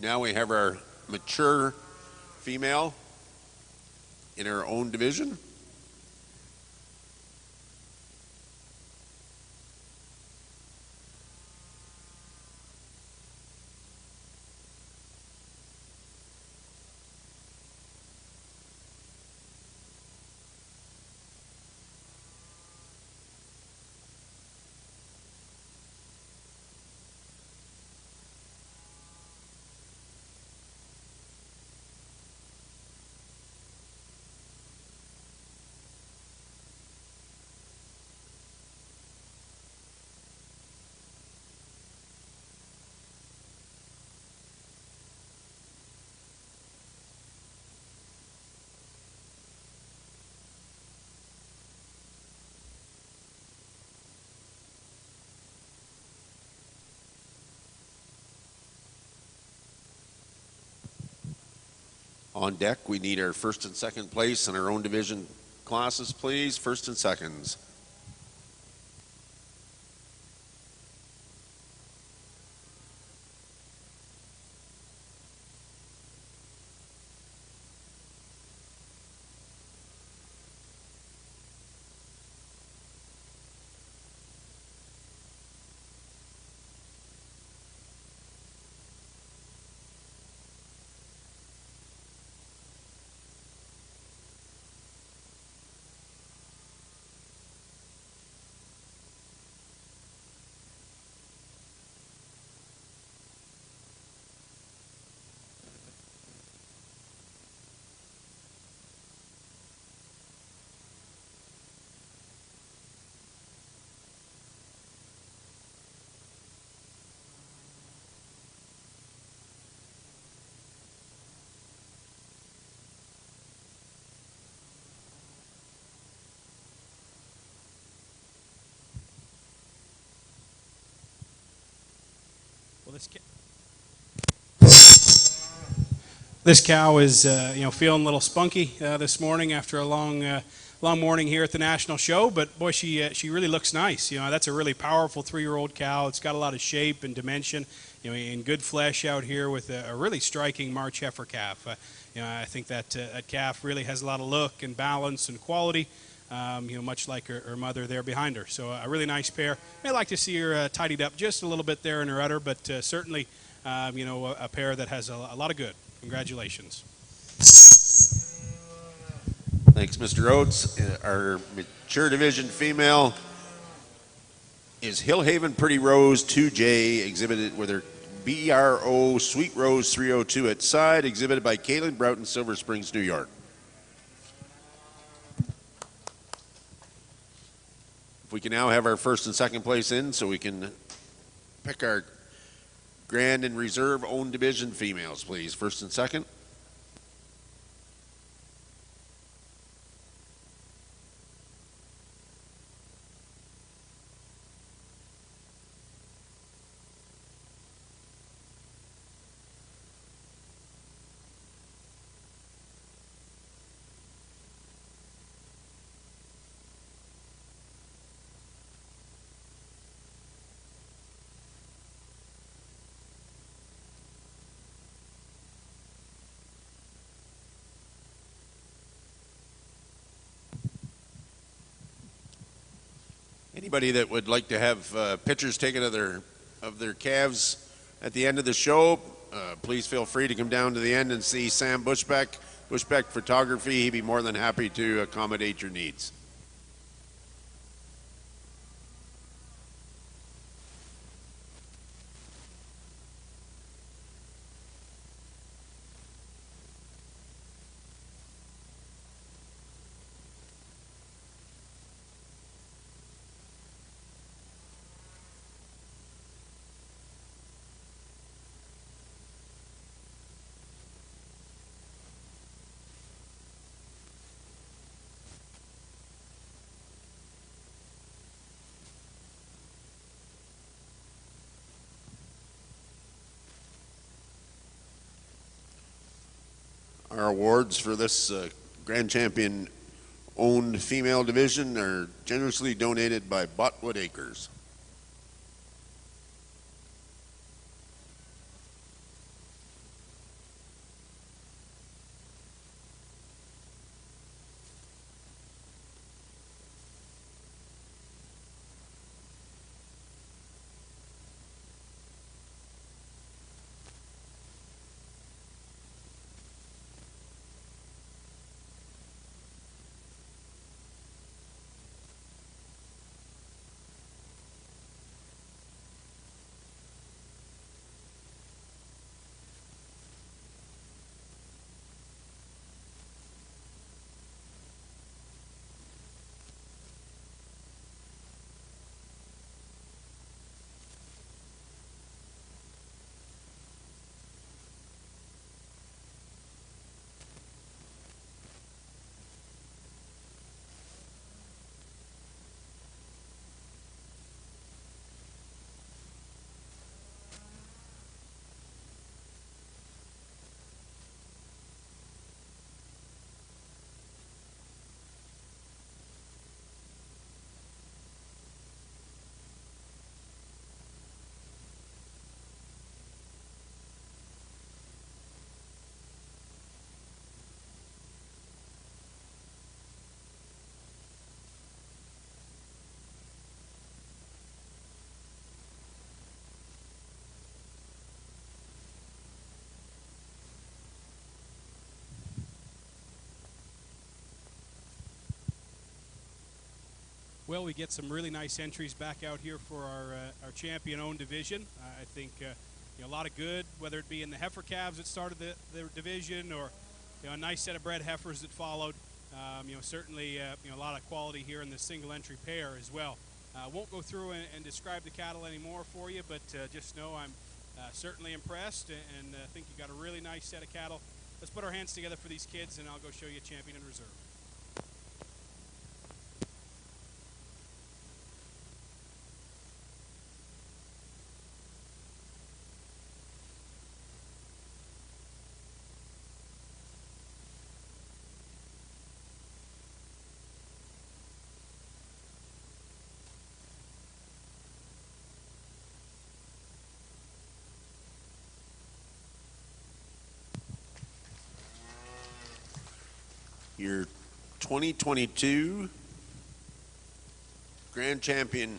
Now we have our mature female in our own division. On deck, we need our first and second place in our own division classes, please. First and seconds. Well, this cow is feeling a little spunky this morning after a long morning here at the National Show, but boy, she really looks nice. That's a really powerful 3-year-old cow. It's got a lot of shape and dimension, in good flesh out here with a really striking March heifer calf. I think that calf really has a lot of look and balance and quality. Much like her mother there behind her. So a really nice pair. I'd like to see her tidied up just a little bit there in her udder, but certainly, a pair that has a lot of good. Congratulations. Thanks, Mr. Oates. Our mature division female is Hillhaven Pretty Rose 2J, exhibited with her BRO Sweet Rose 302 at side, exhibited by Caitlin Broughton, Silver Springs, New York. If we can now have our first and second place in so we can pick our Grand and Reserve own division females, please. First and second. Anybody that would like to have pictures taken of their calves at the end of the show, please feel free to come down to the end and see Sam Bushbeck, Bushbeck Photography. He'd be more than happy to accommodate your needs. Our awards for this Grand Champion owned female division are generously donated by Botwood Acres. Well, we get some really nice entries back out here for our champion-owned division. I think a lot of good, whether it be in the Heifer Calves that started the division, or a nice set of bred heifers that followed. Certainly a lot of quality here in the single-entry pair as well. Won't go through and describe the cattle anymore for you, but just know I'm certainly impressed, and think you got a really nice set of cattle. Let's put our hands together for these kids, and I'll go show you a champion in reserve. Your 2022 Grand Champion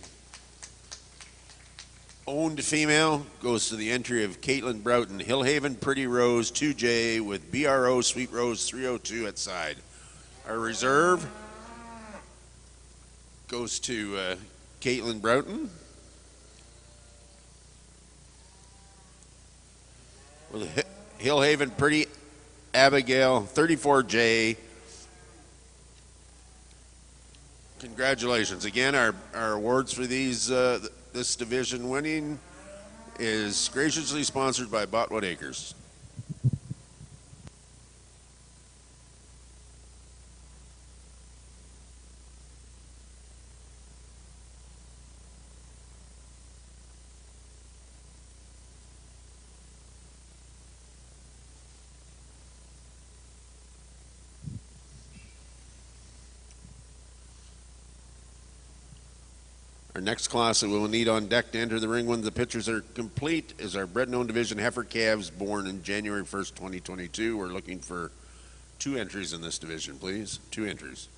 owned female goes to the entry of Caitlin Broughton, Hillhaven Pretty Rose 2J with BRO Sweet Rose 302 at side. Our reserve goes to Caitlin Broughton with Hillhaven Pretty Abigail 34J Congratulations. Again, our awards for this division winning is graciously sponsored by Botwood Acres. Our next class that we will need on deck to enter the ring when the pictures are complete is our bred and owned division Heifer Calves born in January 1st, 2022. We're looking for 2 entries in this division, please. 2 entries.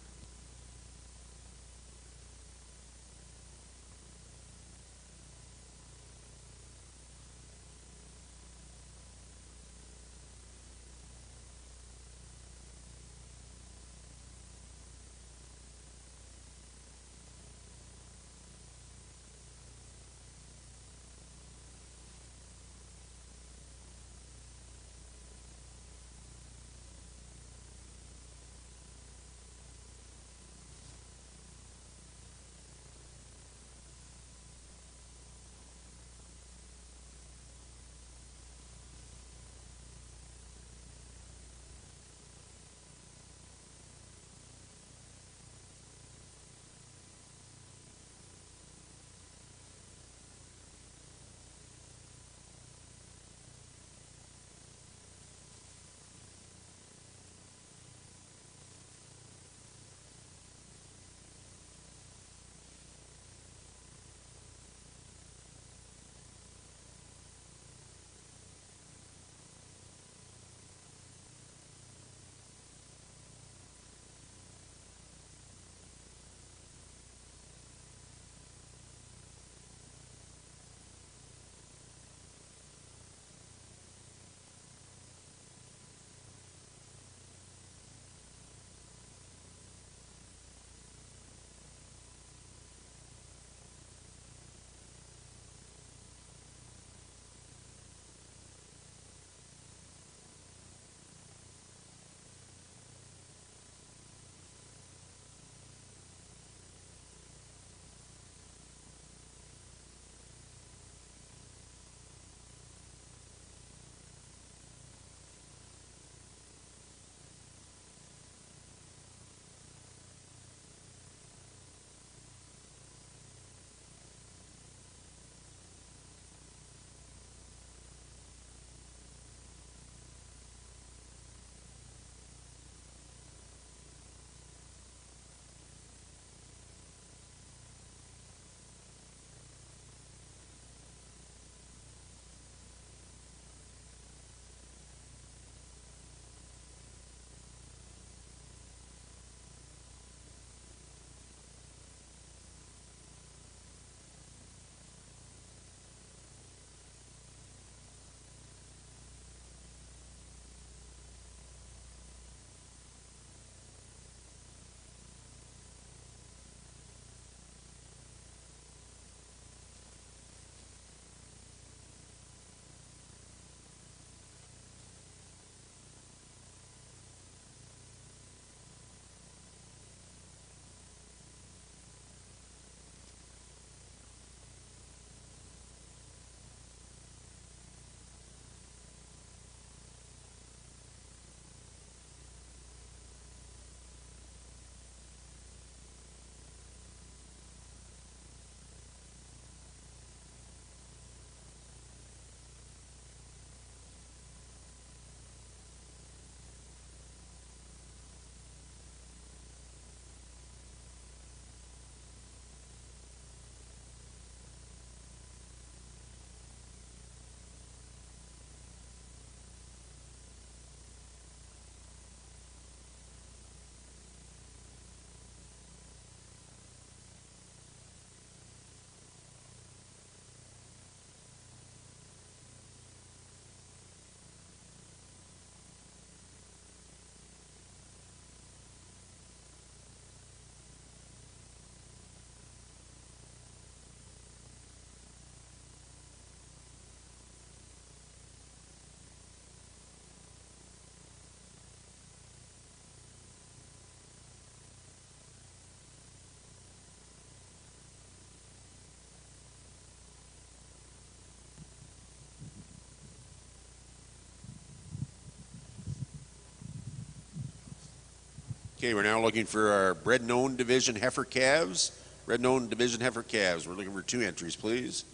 Okay, we're now looking for our bred known division heifer calves. Bred known division heifer calves. We're looking for 2 entries, please.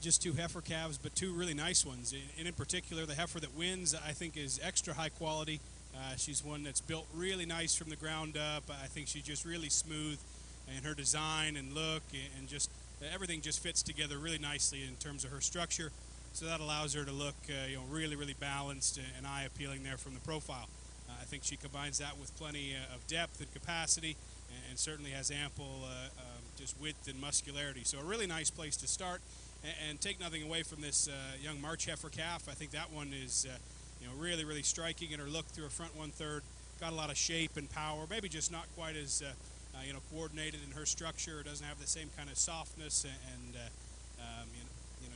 Just 2 heifer calves, but 2 really nice ones. And in particular, the heifer that wins, I think, is extra high quality. She's one that's built really nice from the ground up. I think she's just really smooth in her design and look, and just everything just fits together really nicely in terms of her structure. So that allows her to look, really, really balanced and eye-appealing there from the profile. I think she combines that with plenty of depth and capacity, and certainly has ample just width and muscularity. So a really nice place to start. And take nothing away from this young March heifer calf. I think that one is, really, really striking in her look through her front 1/3. Got a lot of shape and power. Maybe just not quite as, coordinated in her structure. It doesn't have the same kind of softness and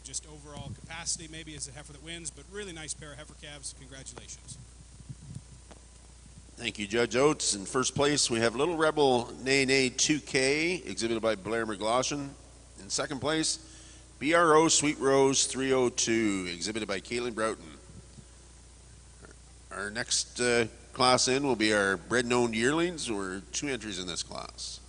just overall capacity maybe as a heifer that wins. But really nice pair of heifer calves. Congratulations. Thank you, Judge Oates. In first place, we have Little Rebel Nay Nay 2K, exhibited by Blair McGloshin. In second place, BRO Sweet Rose 302, exhibited by Caitlin Broughton. Our next class in will be our bred and owned yearlings. We're 2 entries in this class.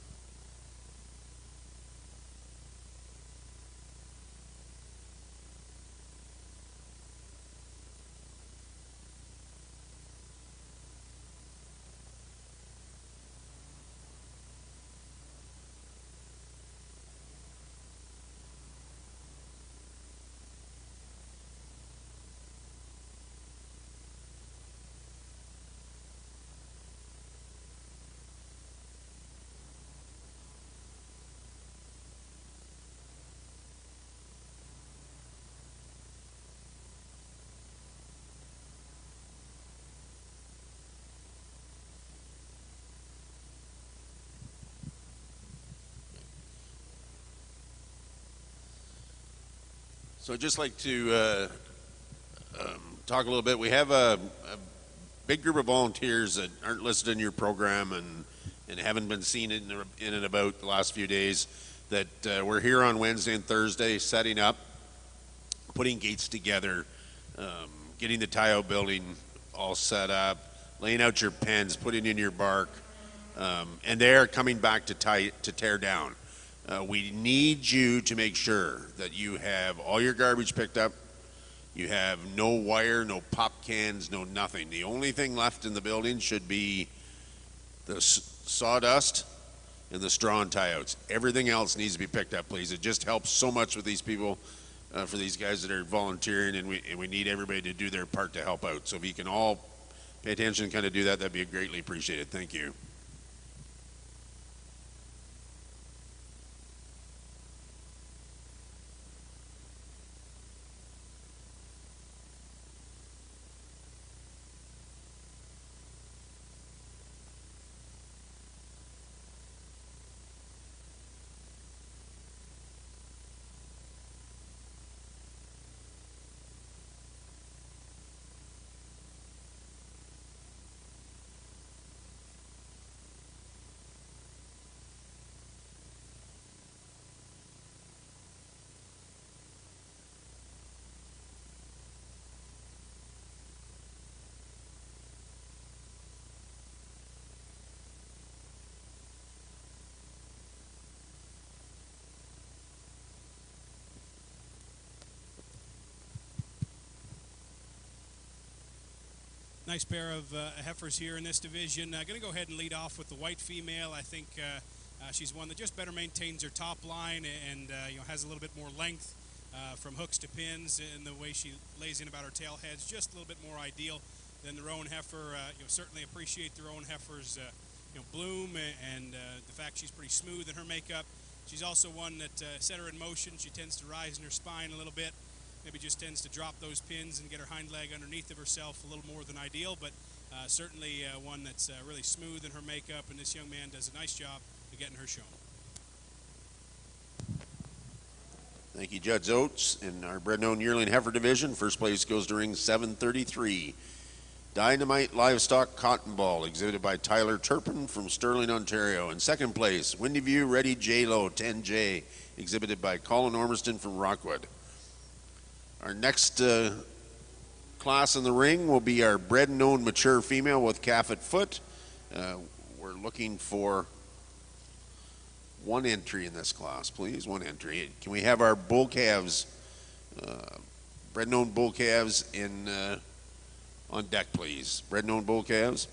So I'd just like to talk a little bit. We have a big group of volunteers that aren't listed in your program and haven't been seen in and about the last few days that we're here on Wednesday and Thursday setting up, putting gates together, getting the tie-out building all set up, laying out your pens, putting in your bark, and they're coming back to tear down. We need you to make sure that you have all your garbage picked up. You have no wire, no pop cans, no nothing. The only thing left in the building should be the sawdust and the straw and tie-outs. Everything else needs to be picked up, please. It just helps so much with these people, for these guys that are volunteering, and we need everybody to do their part to help out. So if you can all pay attention and kind of do that, that'd be greatly appreciated. Thank you. Nice pair of heifers here in this division. Going to go ahead and lead off with the white female. I think she's one that just better maintains her top line and has a little bit more length from hooks to pins, and the way she lays in about her tail heads just a little bit more ideal than the roan heifer. Certainly appreciate the roan heifer's bloom and the fact she's pretty smooth in her makeup. She's also one that set her in motion. She tends to rise in her spine a little bit. Maybe just tends to drop those pins and get her hind leg underneath of herself a little more than ideal, but certainly one that's really smooth in her makeup, and this young man does a nice job of getting her shown. Thank you, Judge Oates. In our bred and owned yearling heifer division, first place goes to ring 733. Dynamite Livestock Cotton Ball, exhibited by Tyler Turpin from Sterling, Ontario. In second place, Windy View Ready J-Lo 10J, exhibited by Colin Ormiston from Rockwood. Our next class in the ring will be our bred and owned mature female with calf at foot. We're looking for one entry in this class, please. One entry. Can we have our bull calves, bred and owned bull calves on deck, please? Bred and owned bull calves.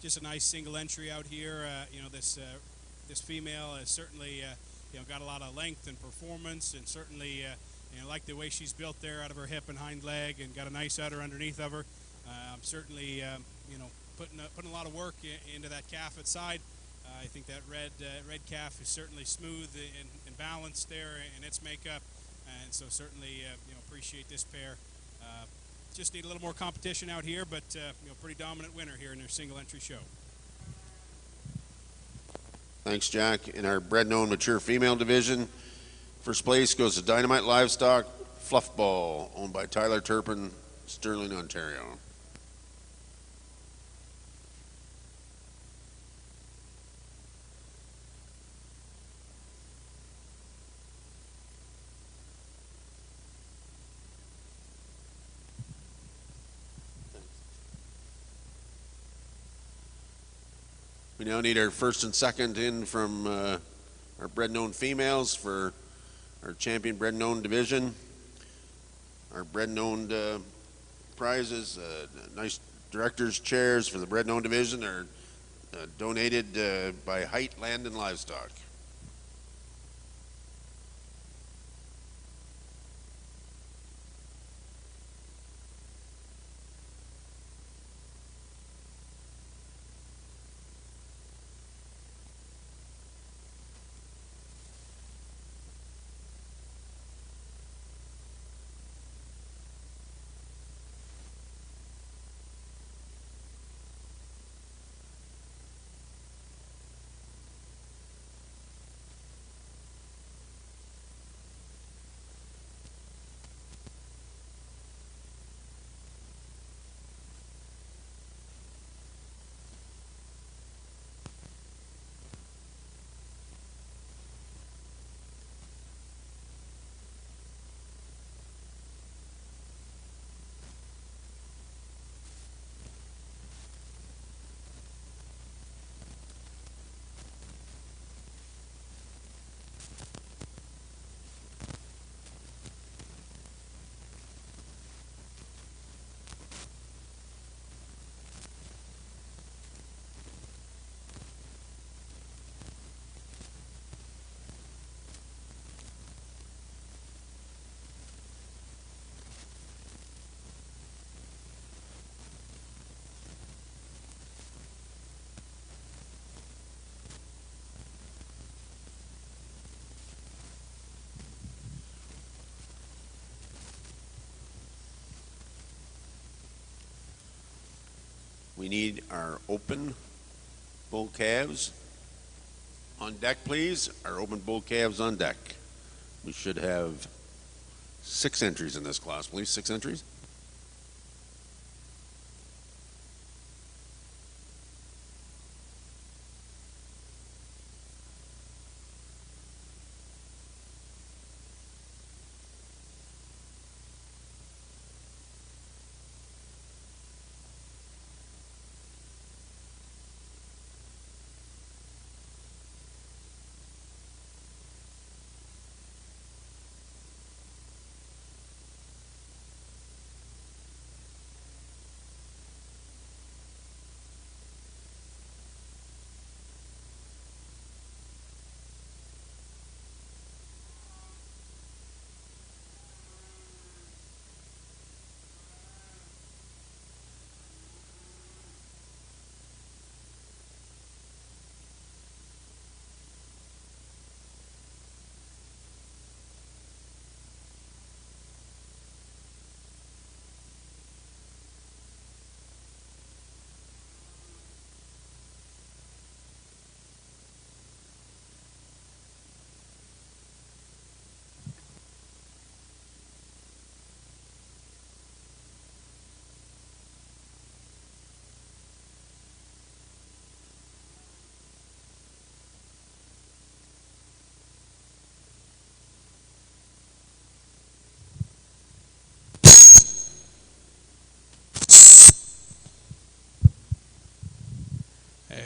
just a nice single entry out here. This female has certainly got a lot of length and performance, and certainly like the way she's built there out of her hip and hind leg, and got a nice udder underneath of her. Certainly putting a lot of work into that calf at side. I think that red calf is certainly smooth and balanced there in its makeup, and so certainly appreciate this pair. Just need a little more competition out here, but pretty dominant winner here in their single entry show. Thanks, Jack. In our bred-known mature female division, first place goes to Dynamite Livestock Fluffball, owned by Tyler Turpin, Sterling, Ontario. We now need our first and second in from our bred-known females for our champion bred-known division. Our bred-known prizes, nice director's chairs for the bred-known division are donated by Height Land and Livestock. We need our open bull calves on deck, please. Our open bull calves on deck. We should have 6 entries in this class, please. 6 entries.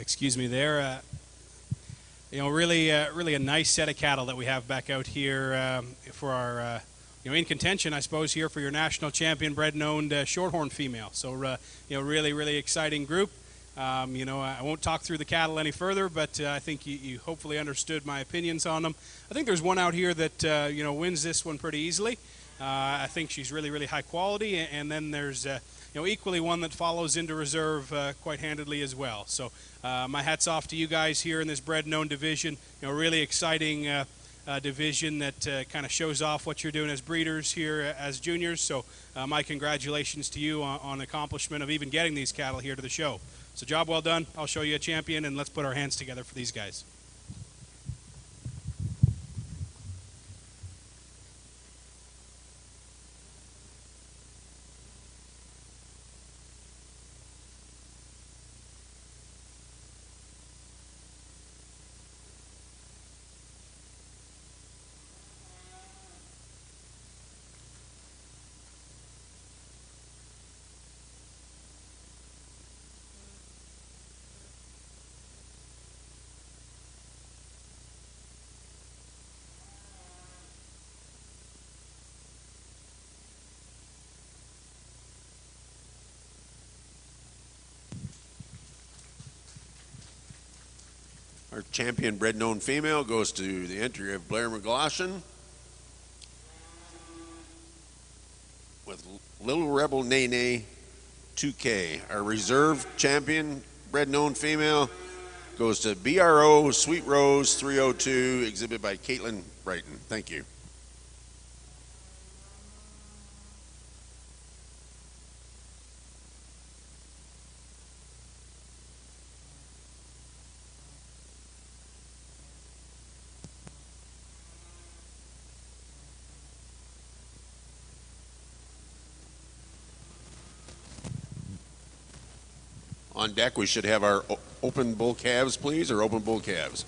Excuse me there. Really a nice set of cattle that we have back out here for our, in contention, I suppose, here for your national champion bred and owned Shorthorn female. So, really exciting group. I won't talk through the cattle any further, but I think you hopefully understood my opinions on them. I think there's one out here that wins this one pretty easily. I think she's really, really high quality, and then there's equally one that follows into reserve quite handedly as well. So my hat's off to you guys here in this bred and owned division. Really exciting division that kind of shows off what you're doing as breeders here as juniors. So my congratulations to you on accomplishment of even getting these cattle here to the show. So job well done. I'll show you a champion, and let's put our hands together for these guys. Our champion bred known female goes to the entry of Blair McGloshin with Little Rebel Nene 2K. Our reserve champion bred known female goes to BRO Sweet Rose 302, exhibit by Caitlin Brighton. Thank you. On deck, we should have our open bull calves, please, or open bull calves.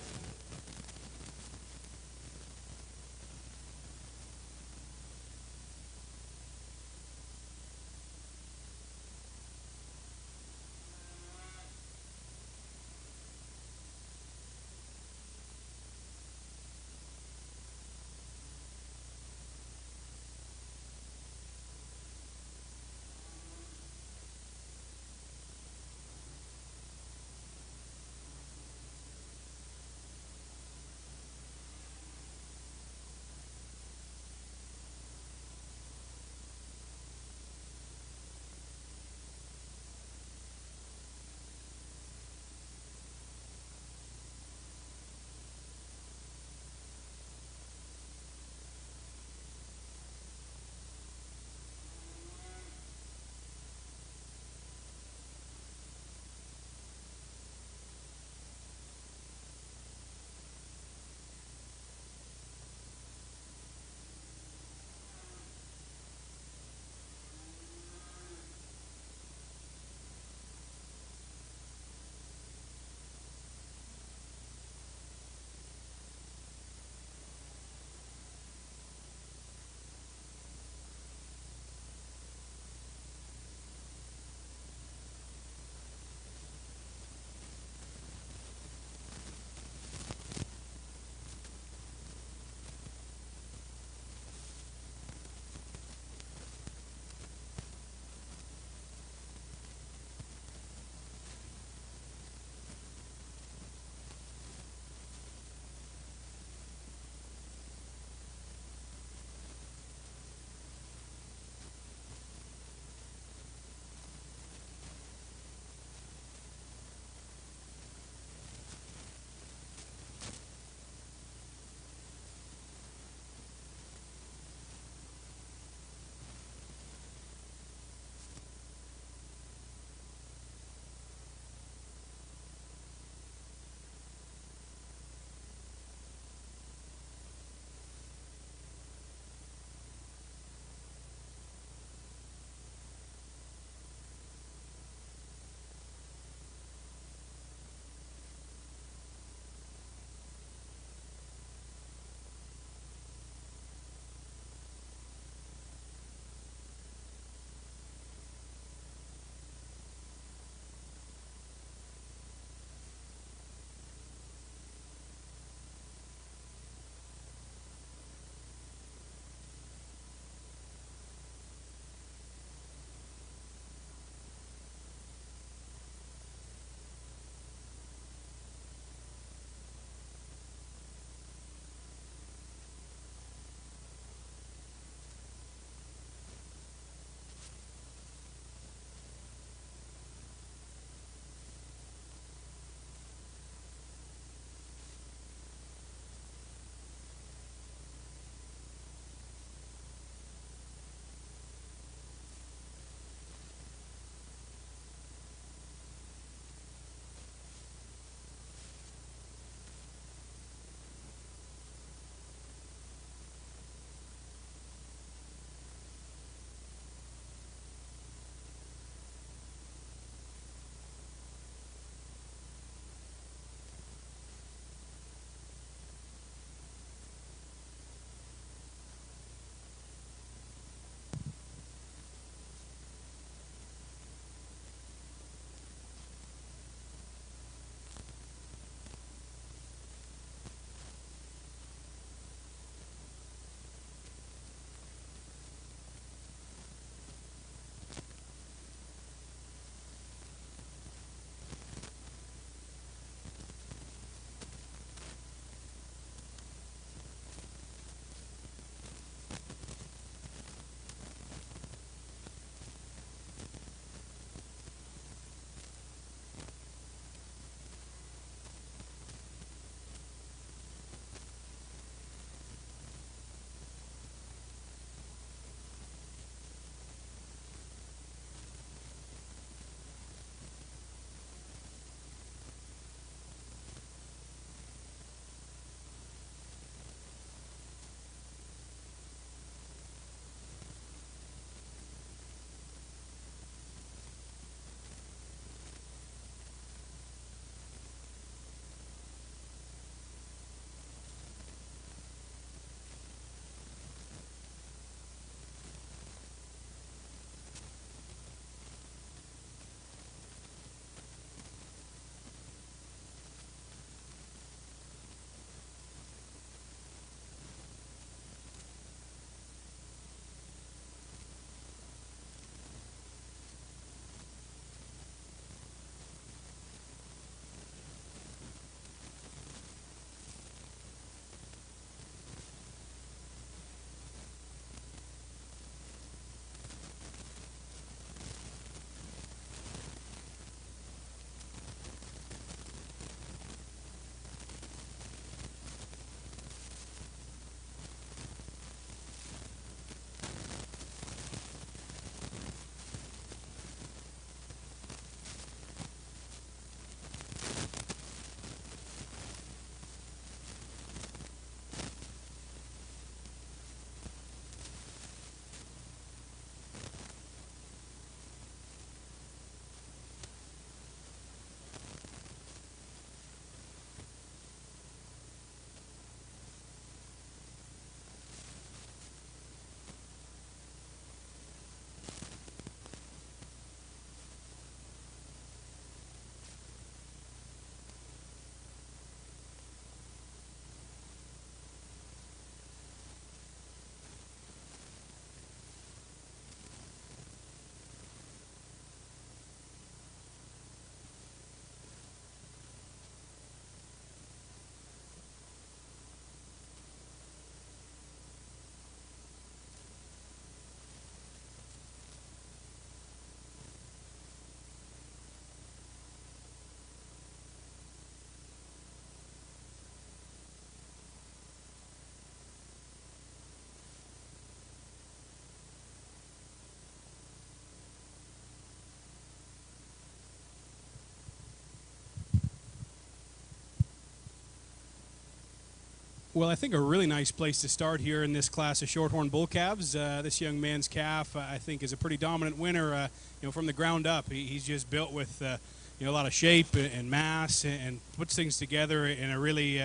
Well, I think a really nice place to start here in this class of Shorthorn bull calves. This young man's calf, I think, is a pretty dominant winner. From the ground up, he's just built with a lot of shape and mass, and puts things together in a really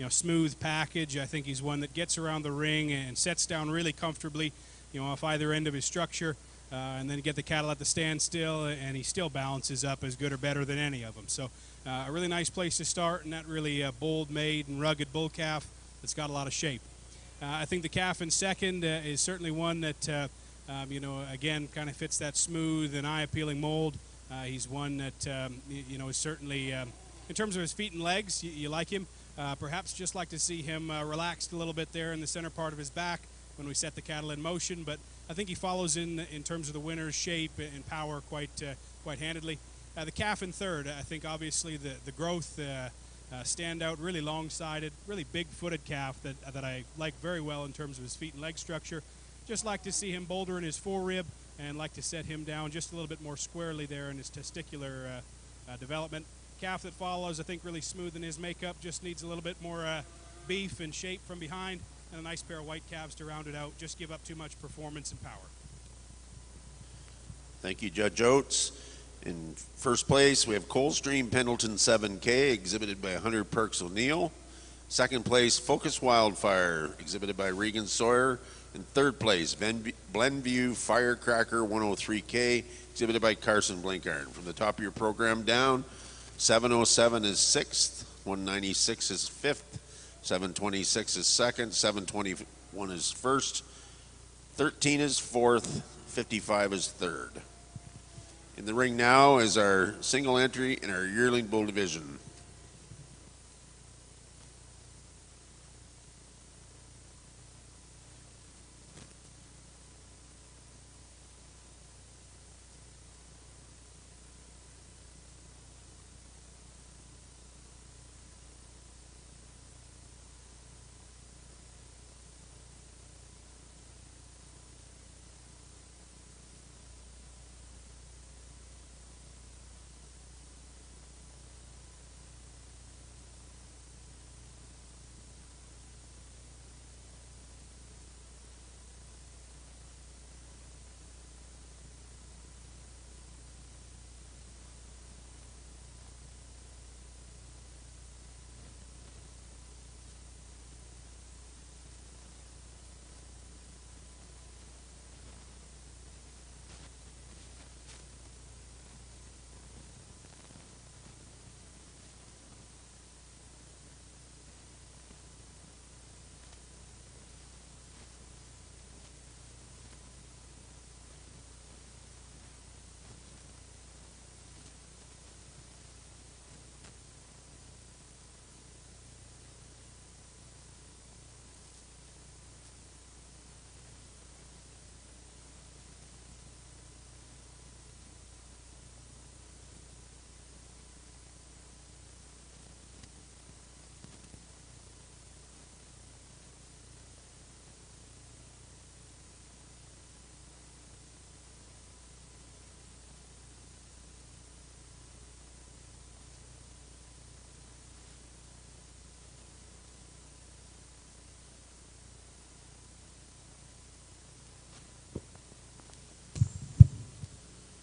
smooth package. I think he's one that gets around the ring and sets down really comfortably, off either end of his structure, and then get the cattle at the standstill, and he still balances up as good or better than any of them. So a really nice place to start, and that really bold made and rugged bull calf that's got a lot of shape. I think the calf in second is certainly one that, again, kind of fits that smooth and eye-appealing mold. He's one that, is certainly, in terms of his feet and legs, you like him. Perhaps just like to see him relaxed a little bit there in the center part of his back when we set the cattle in motion. But I think he follows in terms of the winner's shape and power quite handedly. The calf in third, I think obviously the growth stand out, really long-sided, really big-footed calf that I like very well in terms of his feet and leg structure. Just like to see him bolder in his forerib and like to set him down just a little bit more squarely there in his testicular development. Calf that follows, I think, really smooth in his makeup, just needs a little bit more beef and shape from behind, and a nice pair of white calves to round it out. Just give up too much performance and power. Thank you, Judge Oates. In first place, we have Coldstream Pendleton 7K, exhibited by Hunter Perks O'Neill. Second place, Focus Wildfire, exhibited by Regan Sawyer. In third place, Glenview Firecracker 103K, exhibited by Carson Blinkard. From the top of your program down, 707 is sixth, 196 is fifth, 726 is second, 721 is first, 13 is fourth, 55 is third. In the ring now is our single entry in our yearling bull division.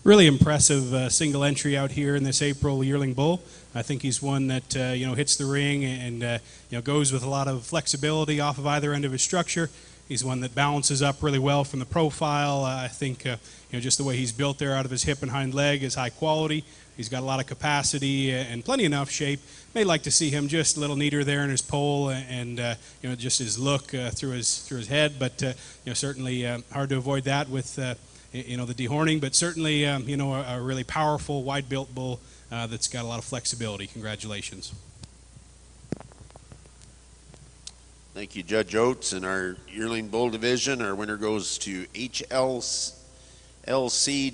Really impressive single entry out here in this April yearling bull. I think he's one that hits the ring and goes with a lot of flexibility off of either end of his structure. He's one that balances up really well from the profile. I think just the way he's built there out of his hip and hind leg is high quality. He's got a lot of capacity and plenty enough shape. May like to see him just a little neater there in his pole and just his look through his head, but certainly hard to avoid that with the dehorning, but certainly a really powerful, wide-built bull that's got a lot of flexibility. Congratulations. Thank you, Judge Oates. In our yearling bull division, our winner goes to HLC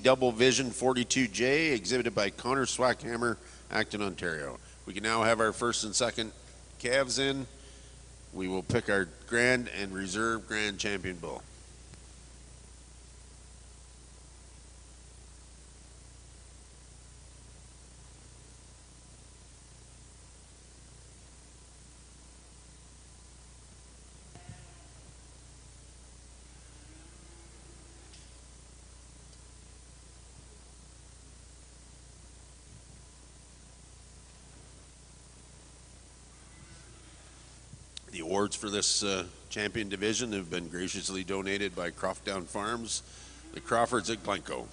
Double Vision 42J, exhibited by Connor Swackhammer, Acton, Ontario. We can now have our first and second calves in. We will pick our grand and reserve grand champion bull. The awards for this champion division have been graciously donated by Croftdown Farms, the Crawfords at Glencoe.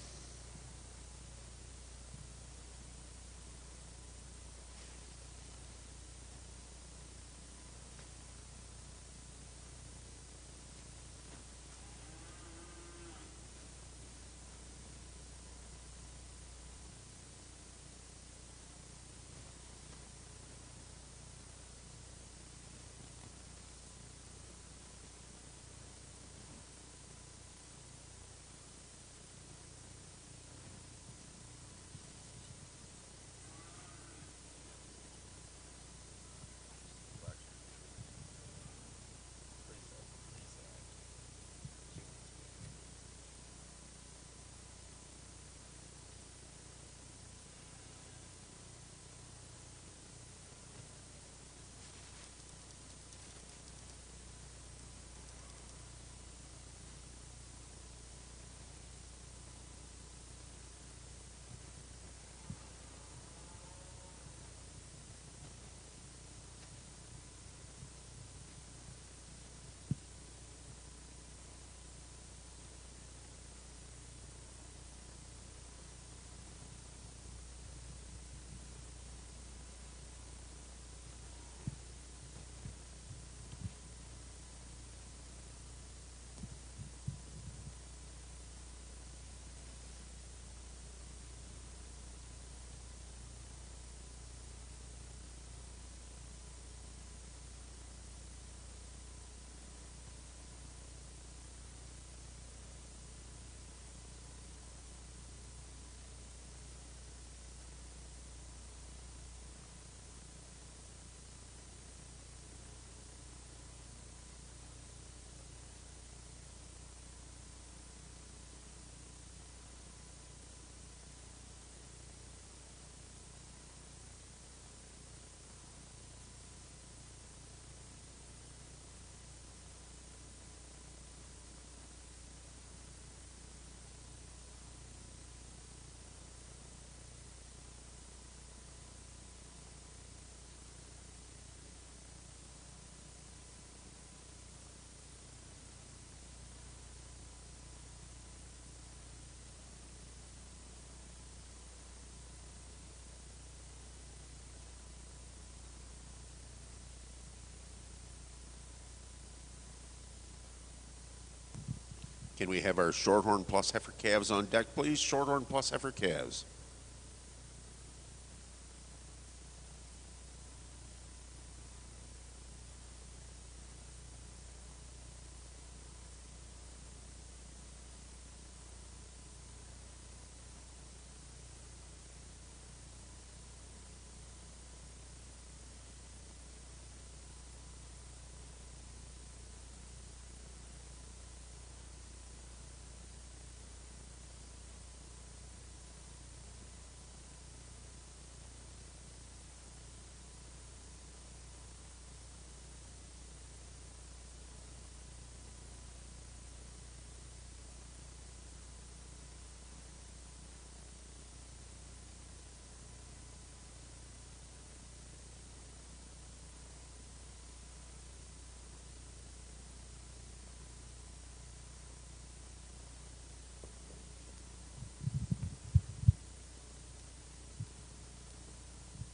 Can we have our Shorthorn plus Heifer Calves on deck, please? Shorthorn plus Heifer Calves.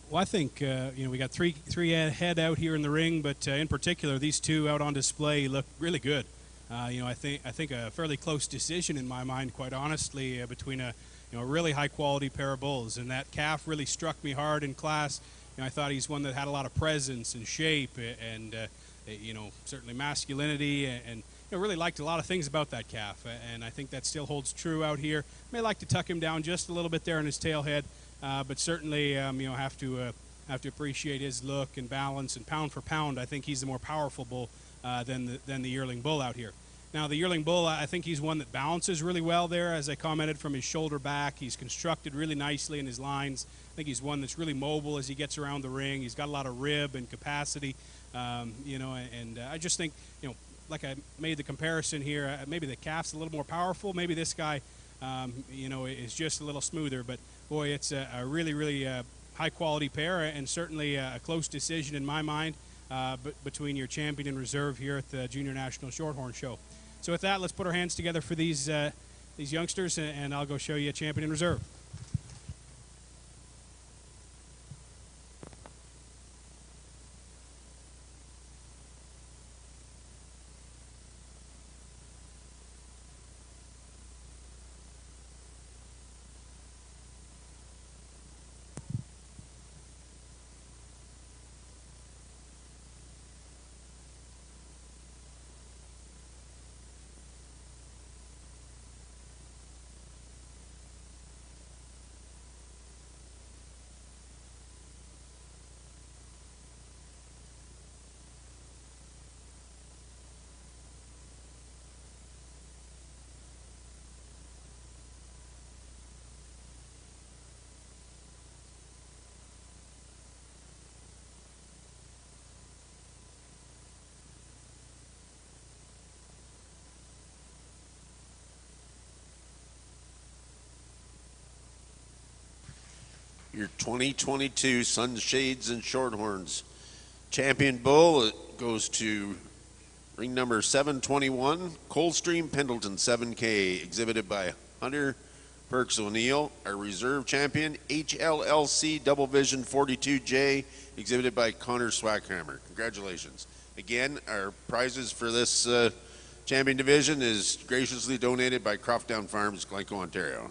Well, I think we got three head out here in the ring, but in particular, these two out on display look really good. I think a fairly close decision in my mind, quite honestly, between a really high quality pair of bulls, and that calf really struck me hard in class. I thought he's one that had a lot of presence and shape, and certainly masculinity, and really liked a lot of things about that calf, and I think that still holds true out here. May like to tuck him down just a little bit there in his tail head. But certainly, have to appreciate his look and balance, and pound for pound, I think he's the more powerful bull than the yearling bull out here. Now, the yearling bull, I think he's one that balances really well there, as I commented, from his shoulder back. He's constructed really nicely in his lines. I think he's one that's really mobile as he gets around the ring. He's got a lot of rib and capacity, and I just think, like I made the comparison here, maybe the calf's a little more powerful. Maybe this guy, is just a little smoother. But boy, it's a really, really high quality pair, and certainly a close decision in my mind. between your champion and reserve here at the Junior National Shorthorn Show. So with that, let's put our hands together for these youngsters, and I'll go show you a champion in reserve. Your 2022 Sunshades and Shorthorns champion bull, it goes to ring number 721, Coldstream Pendleton 7K, exhibited by Hunter Perks O'Neill. Our reserve champion, HLLC Double Vision 42J, exhibited by Connor Swackhammer. Congratulations. Again, our prizes for this champion division is graciously donated by Croftdown Farms, Glencoe, Ontario.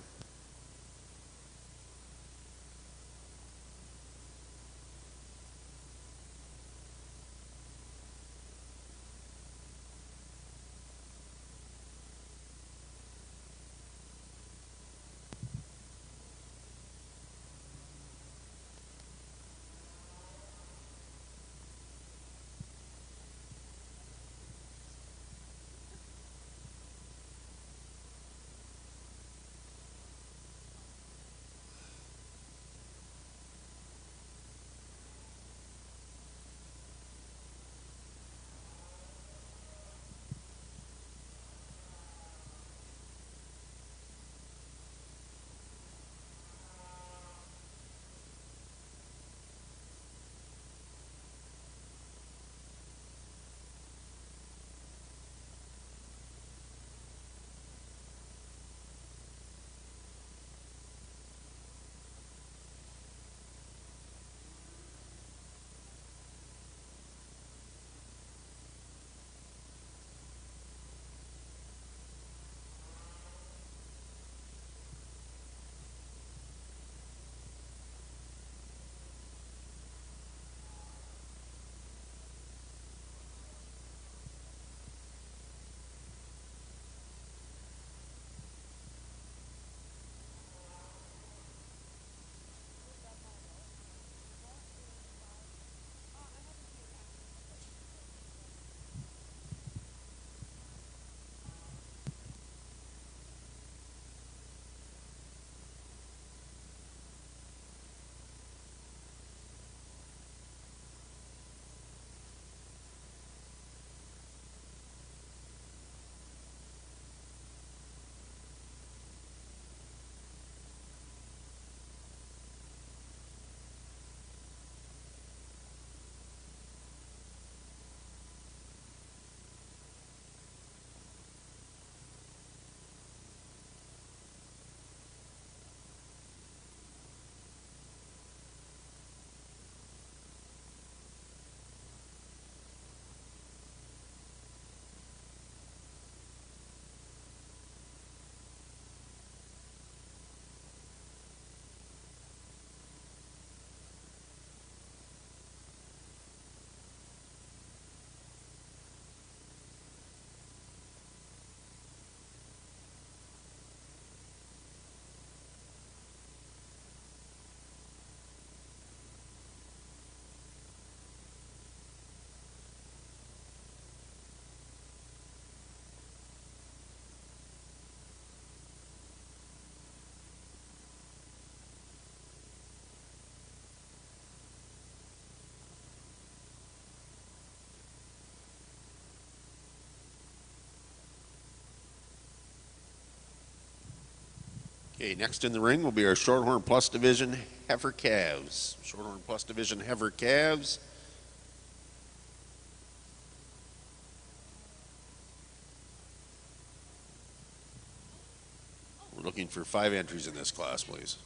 Okay, next in the ring will be our Shorthorn Plus Division Heifer Calves. Shorthorn Plus Division Heifer Calves looking for 5 entries in this class, please.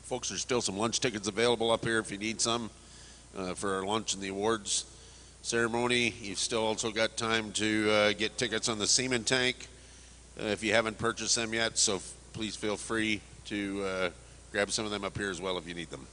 Folks, there's still some lunch tickets available up here if you need some for our lunch and the awards ceremony. You've still also got time to get tickets on the semen tank if you haven't purchased them yet, so please feel free to grab some of them up here as well if you need them.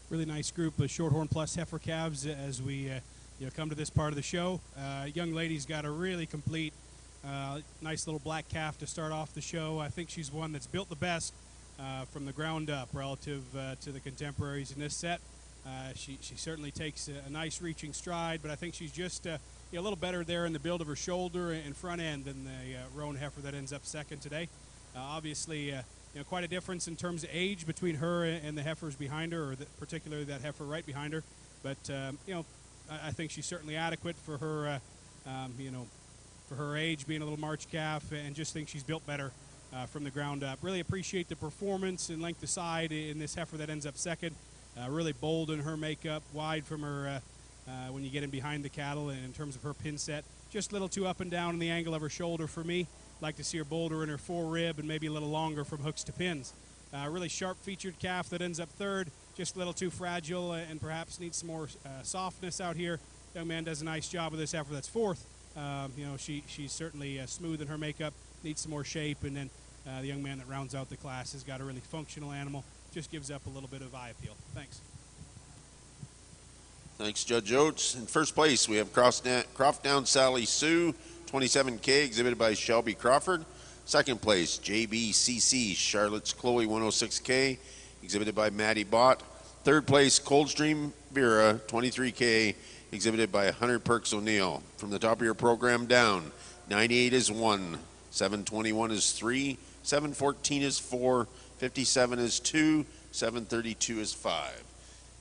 really nice group of Shorthorn Plus Heifer Calves as we come to this part of the show. Young lady's got a really complete, nice little black calf to start off the show. I think she's one that's built the best from the ground up relative to the contemporaries in this set. She certainly takes a nice reaching stride, but I think she's just a little better there in the build of her shoulder and front end than the roan heifer that ends up second today. Obviously, quite a difference in terms of age between her and the heifers behind her, or particularly that heifer right behind her. But I think she's certainly adequate for her, for her age, being a little March calf, and just think she's built better from the ground up. Really appreciate the performance and length of side in this heifer that ends up second. Really bold in her makeup, wide from her when you get in behind the cattle, and in terms of her pin set, just a little too up and down in the angle of her shoulder for me. Like to see her bolder in her forerib and maybe a little longer from hooks to pins. Really sharp-featured calf that ends up third, just a little too fragile and perhaps needs some more softness out here. Young man does a nice job with this heifer that's fourth. She's certainly smooth in her makeup, needs some more shape, and then the young man that rounds out the class has got a really functional animal, just gives up a little bit of eye appeal. Thanks. Thanks, Judge Oates. In first place, we have Croftdown Sally Sue, 27K, exhibited by Shelby Crawford. Second place, JBCC Charlotte's Chloe, 106K, exhibited by Maddie Bott. Third place, Coldstream Vera, 23K, exhibited by Hunter Perks O'Neill. From the top of your program down, 98 is 1, 721 is 3, 714 is 4, 57 is 2, 732 is 5.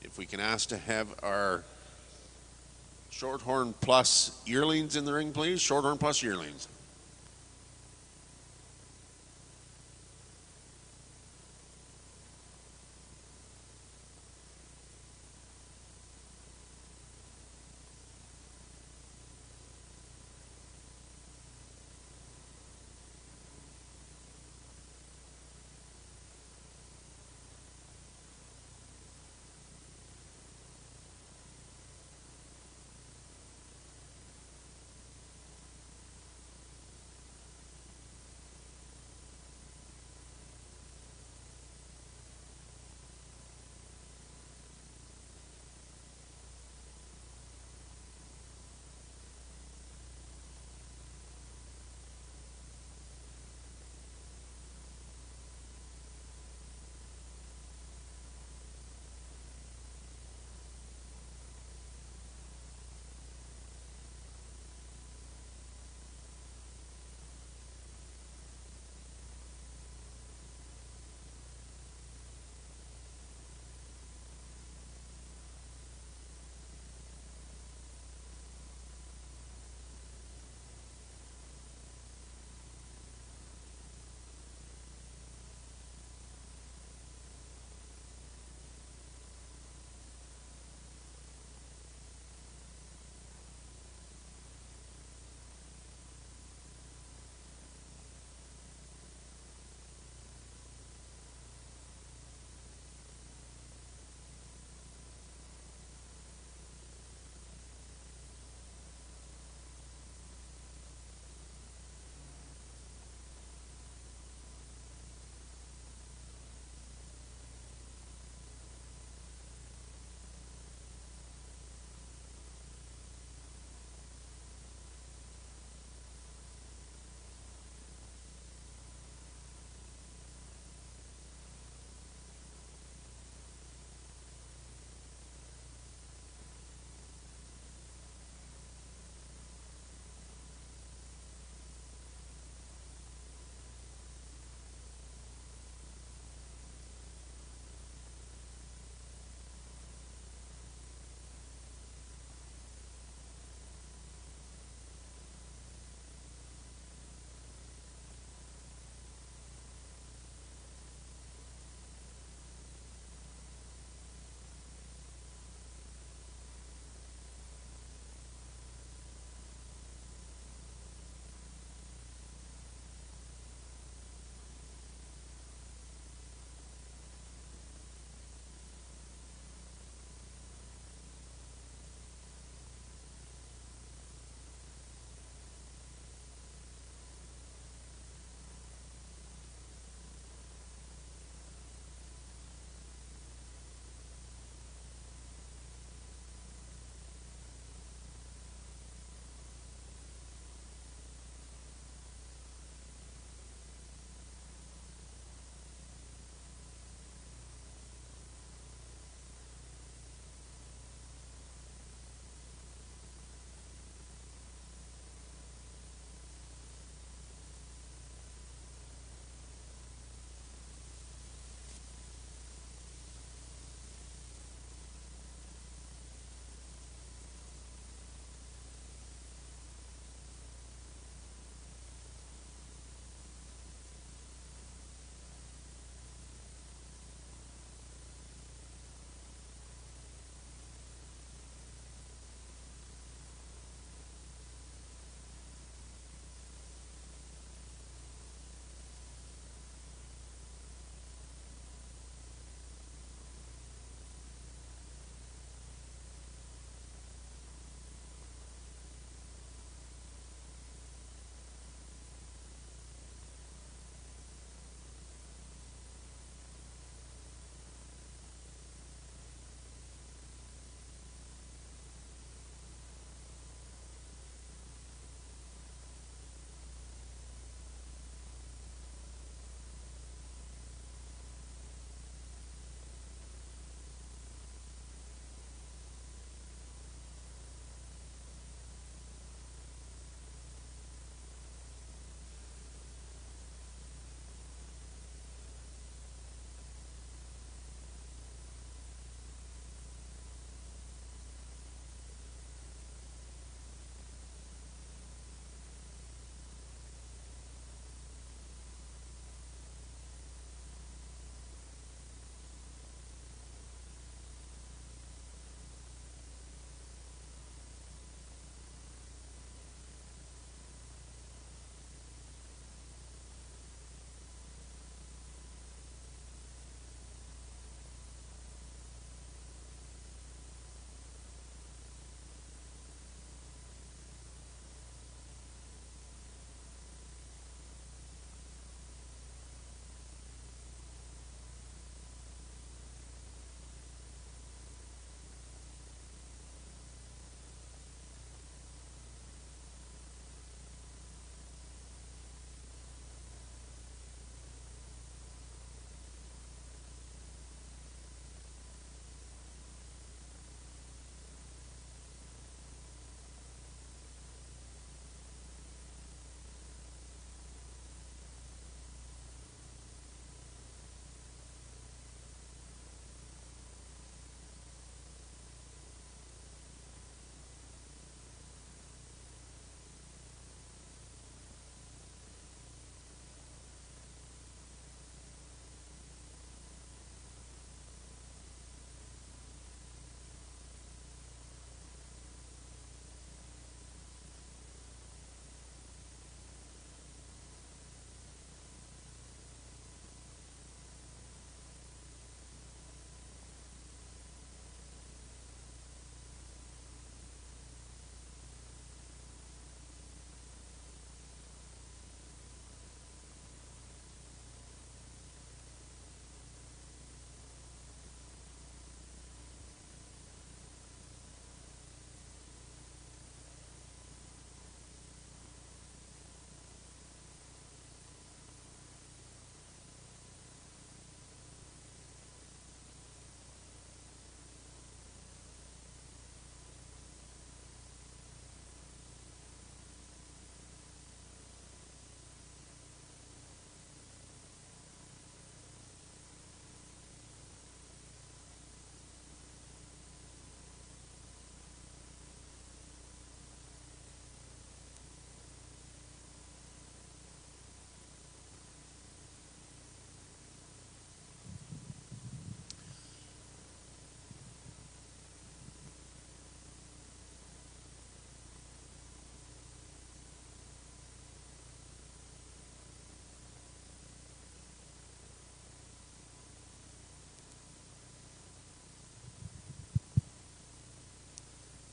If we can ask to have our Shorthorn Plus yearlings in the ring, please. Shorthorn Plus yearlings.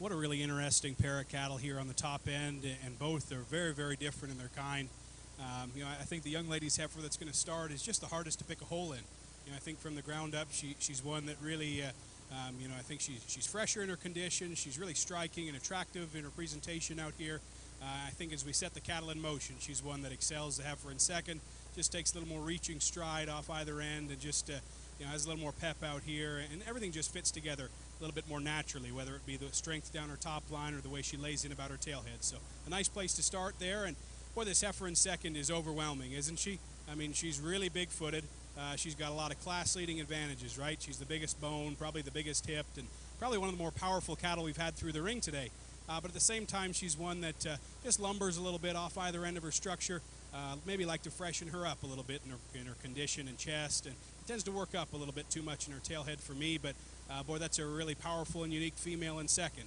what a really interesting pair of cattle here on the top end, and both are very, very different in their kind. I think the young lady's heifer that's going to start is just the hardest to pick a hole in. I think from the ground up, she's one that really, I think she's fresher in her condition. She's really striking and attractive in her presentation out here. I think as we set the cattle in motion, she's one that excels the heifer in second. Just takes a little more reaching stride off either end, and just has a little more pep out here, and everything just fits together a little bit more naturally, whether it be the strength down her top line or the way she lays in about her tailhead. So a nice place to start there, and boy, this heifer in second is overwhelming, isn't she? I mean, she's really big-footed. She's got a lot of class-leading advantages, right? She's the biggest bone, probably the biggest hipped, and probably one of the more powerful cattle we've had through the ring today. But at the same time, she's one that just lumbers a little bit off either end of her structure. Maybe like to freshen her up a little bit in her condition and chest, and it tends to work up a little bit too much in her tailhead for me, but boy, that's a really powerful and unique female in second.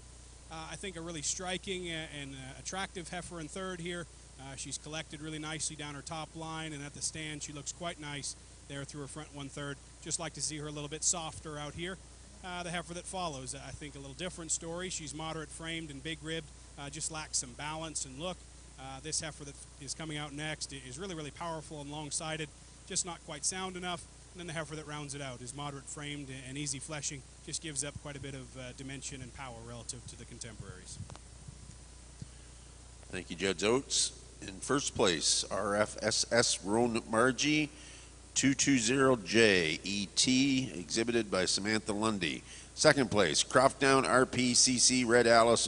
I think a really striking and attractive heifer in third here. She's collected really nicely down her top line, and at the stand she looks quite nice there through her front 1/3. Just like to see her a little bit softer out here. The heifer that follows, I think a little different story. She's moderate framed and big ribbed, just lacks some balance and look. This heifer that is coming out next is really, really powerful and long-sided, just not quite sound enough. And then the heifer that rounds it out is moderate framed and easy fleshing, just gives up quite a bit of dimension and power relative to the contemporaries. Thank you, Judge Oates. In first place, RFSS Roan Margie, 220J ET, exhibited by Samantha Lundy. Second place, Croftdown RPCC Red Alice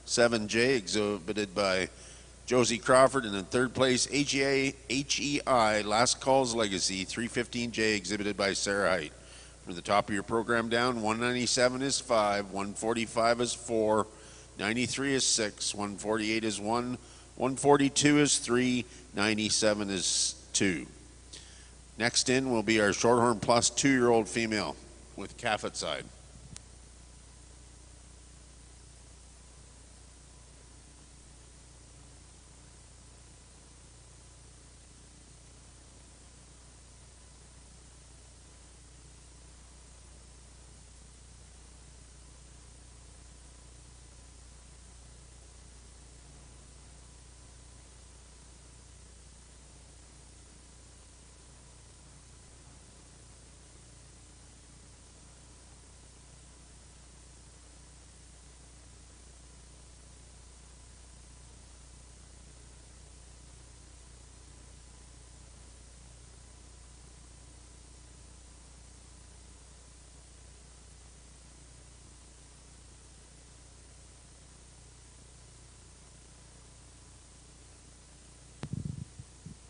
7J, exhibited by Josie Crawford. And in third place, HEI Last Calls Legacy 315J, exhibited by Sarah Height. From the top of your program down, 197 is 5, 145 is 4, 93 is 6, 148 is 1, 142 is 3, 97 is 2. Next in will be our Shorthorn Plus 2-year-old female with calf at side.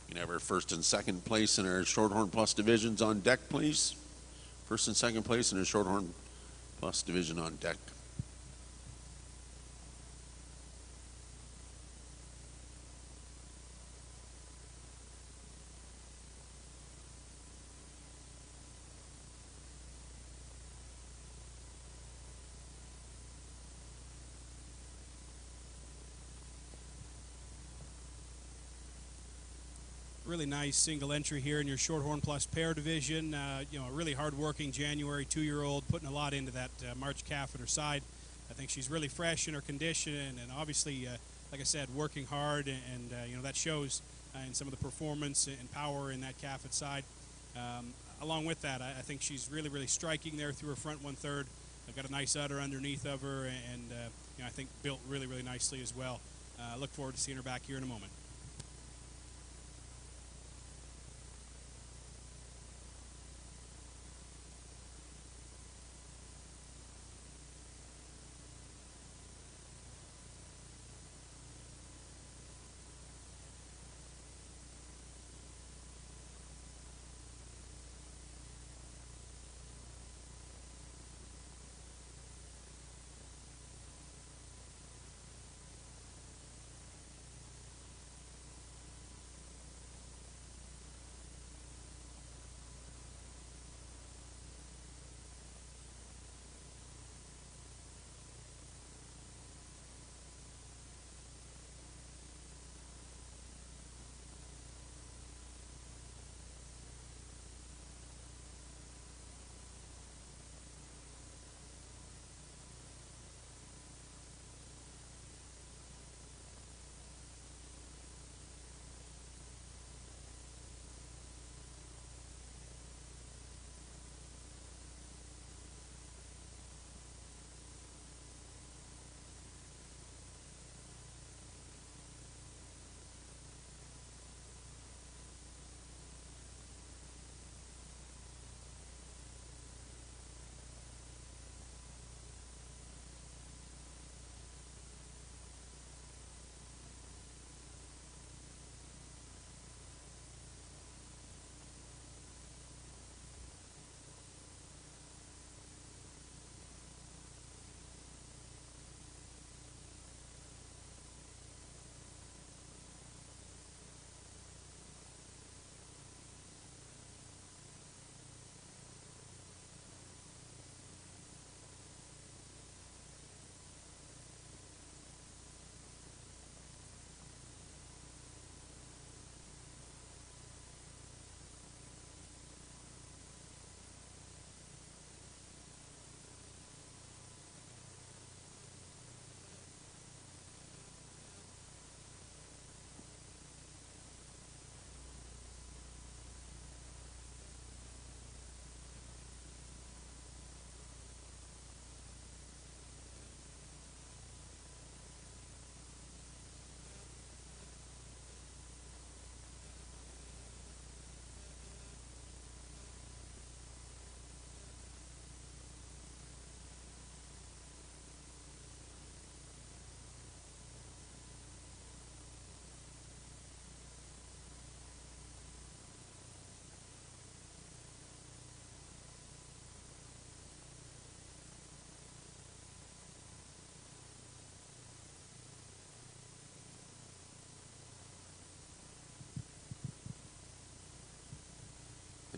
We can have our first and second place in our Shorthorn Plus divisions on deck, please. First and second place in our Shorthorn Plus division on deck. Really nice single entry here in your Shorthorn Plus pair division. A really hard-working January 2-year-old, putting a lot into that March calf at her side. I think she's really fresh in her condition, and obviously, like I said, working hard, and that shows in some of the performance and power in that calf at side. Along with that, I think she's really, really striking there through her front 1/3. I've got a nice udder underneath of her, and I think built really, really nicely as well. Look forward to seeing her back here in a moment.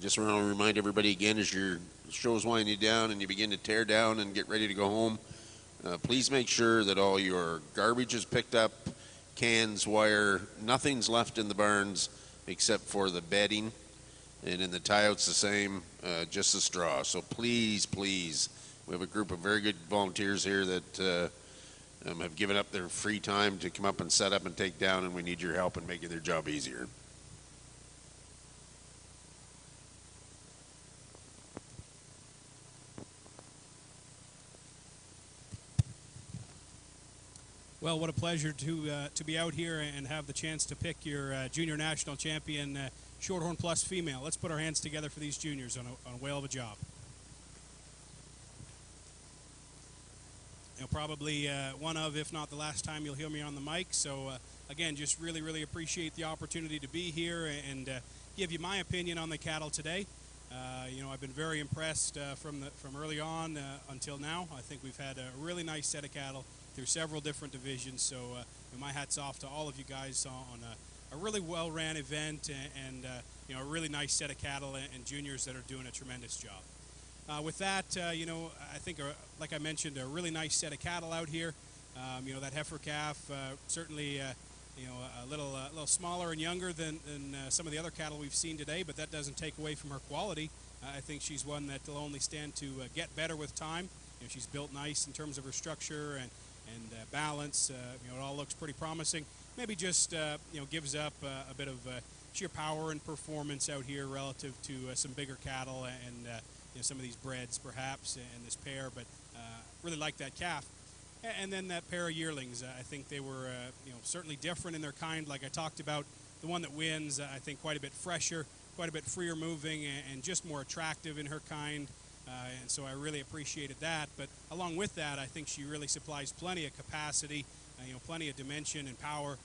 just want to remind everybody again, as your show's winding down and you begin to tear down and get ready to go home, please make sure that all your garbage is picked up, cans, wire, nothing's left in the barns except for the bedding. And in the tie-outs the same, just the straw. So please, please, we have a group of very good volunteers here that have given up their free time to come up and set up and take down, and we need your help in making their job easier. Well, what a pleasure to be out here and have the chance to pick your junior national champion Shorthorn Plus female. Let's put our hands together for these juniors on a whale of a job. You know, probably one of, if not the last time you'll hear me on the mic. So again, just really, really appreciate the opportunity to be here and give you my opinion on the cattle today. You know, I've been very impressed from early on until now. I think we've had a really nice set of cattle through several different divisions. So my hat's off to all of you guys on a really well-ran event and you know, a really nice set of cattle and juniors that are doing a tremendous job. With that, you know, I think, like I mentioned, a really nice set of cattle out here. You know, that heifer calf certainly, you know, a little smaller and younger than some of the other cattle we've seen today, but that doesn't take away from her quality. I think she's one that will only stand to get better with time. You know, she's built nice in terms of her structure and balance. You know, it all looks pretty promising. Maybe just you know, gives up a bit of sheer power and performance out here relative to some bigger cattle and you know, some of these breds perhaps and this pair, but really like that calf. And then that pair of yearlings, I think they were you know, certainly different in their kind. Like I talked about, the one that wins, I think quite a bit fresher, quite a bit freer moving, and just more attractive in her kind. And so I really appreciated that. But along with that, I think she really supplies plenty of capacity, you know, plenty of dimension and power.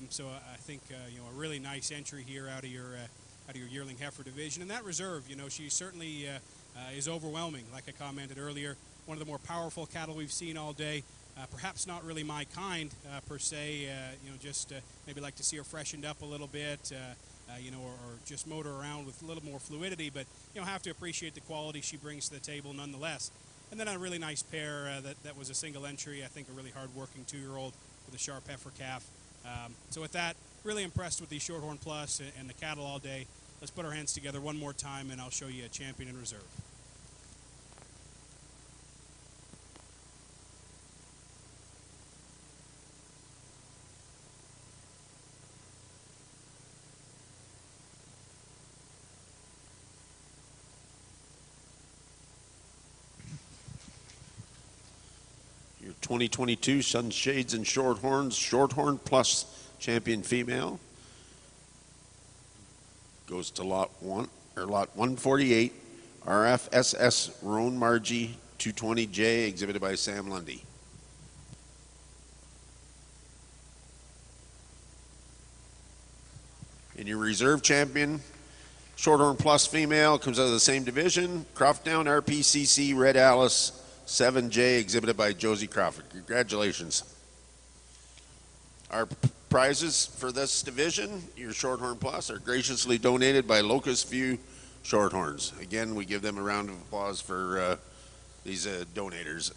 So I think you know, a really nice entry here out of your yearling heifer division. And that reserve, you know, she certainly is overwhelming. Like I commented earlier, one of the more powerful cattle we've seen all day. Perhaps not really my kind per se. You know, just maybe like to see her freshened up a little bit. You know, or just motor around with a little more fluidity, but you know, have to appreciate the quality she brings to the table nonetheless. And then a really nice pair that was a single entry. I think a really hard-working 2-year-old with a sharp heifer calf. So with that, really impressed with the Shorthorn Plus and the cattle all day. Let's put our hands together one more time, and I'll show you a champion in reserve. Your 2022 Sunshades and Shorthorns Shorthorn Plus champion female goes to lot 148, RFSS Roan Margie 220J, exhibited by Sam Lundy. And your reserve champion, Shorthorn Plus female, comes out of the same division, Croftdown RPCC Red Alice 7J, exhibited by Josie Crawford. Congratulations. Our prizes for this division, your Shorthorn Plus, are graciously donated by Locust View Shorthorns. Again, we give them a round of applause for these donators.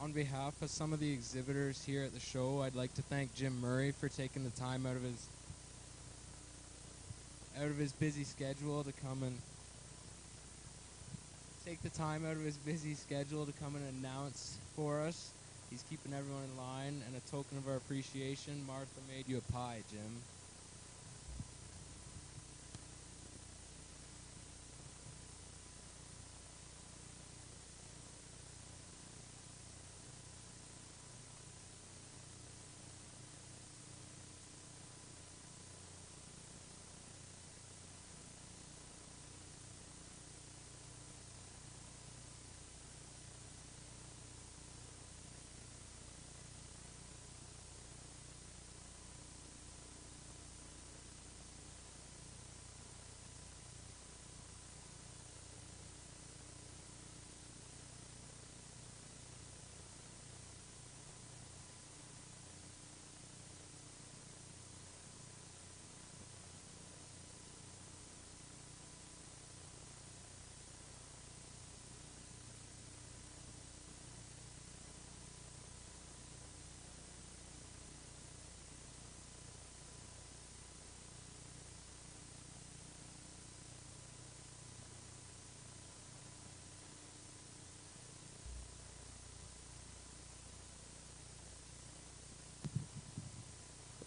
On behalf of some of the exhibitors here at the show, I'd like to thank Jim Murray for taking the time out of his busy schedule to come and announce for us. He's keeping everyone in line, and a token of our appreciation, Martha made you a pie, Jim.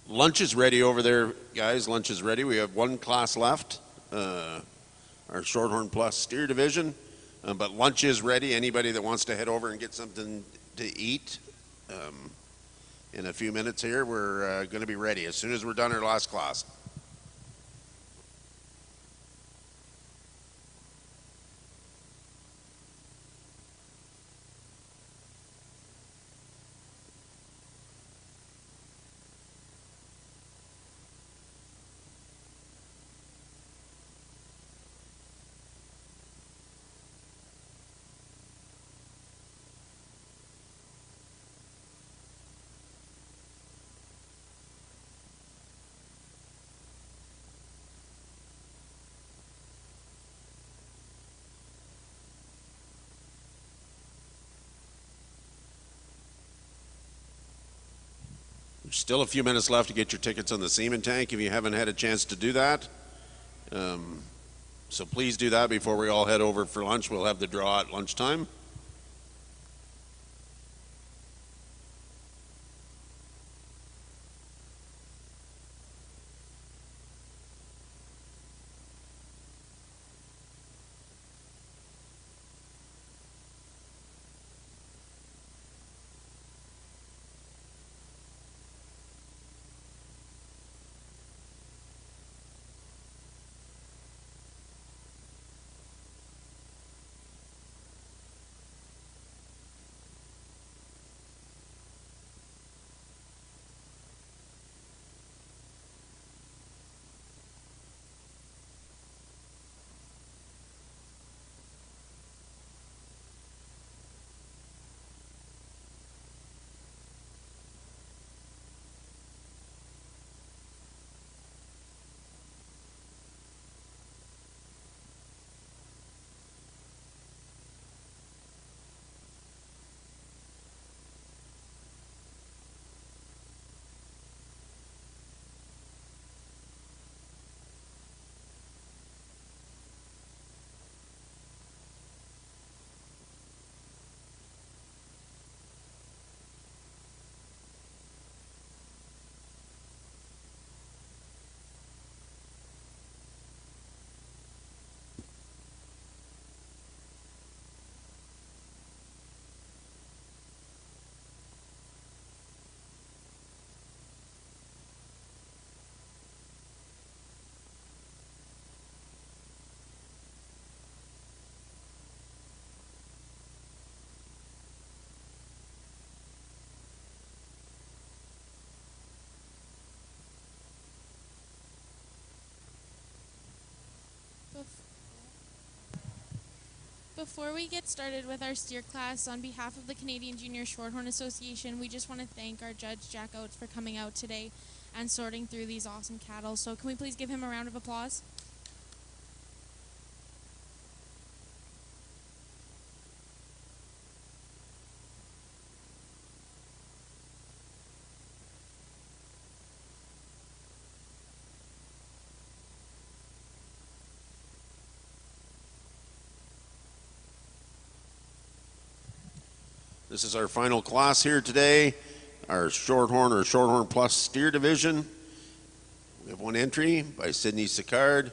Lunch is ready over there, guys. Lunch is ready. We have one class left, our Shorthorn Plus steer division. But lunch is ready. Anybody that wants to head over and get something to eat, in a few minutes here, we're going to be ready as soon as we're done our last class. There's still a few minutes left to get your tickets on the semen tank if you haven't had a chance to do that. So please do that before we all head over for lunch. We'll have the draw at lunchtime. Before we get started with our steer class, on behalf of the Canadian Junior Shorthorn Association, we just want to thank our judge, Jack Oates, for coming out today and sorting through these awesome cattle. So can we please give him a round of applause? This is our final class here today, our Shorthorn or Shorthorn Plus steer division. We have one entry by Sydney Sicard.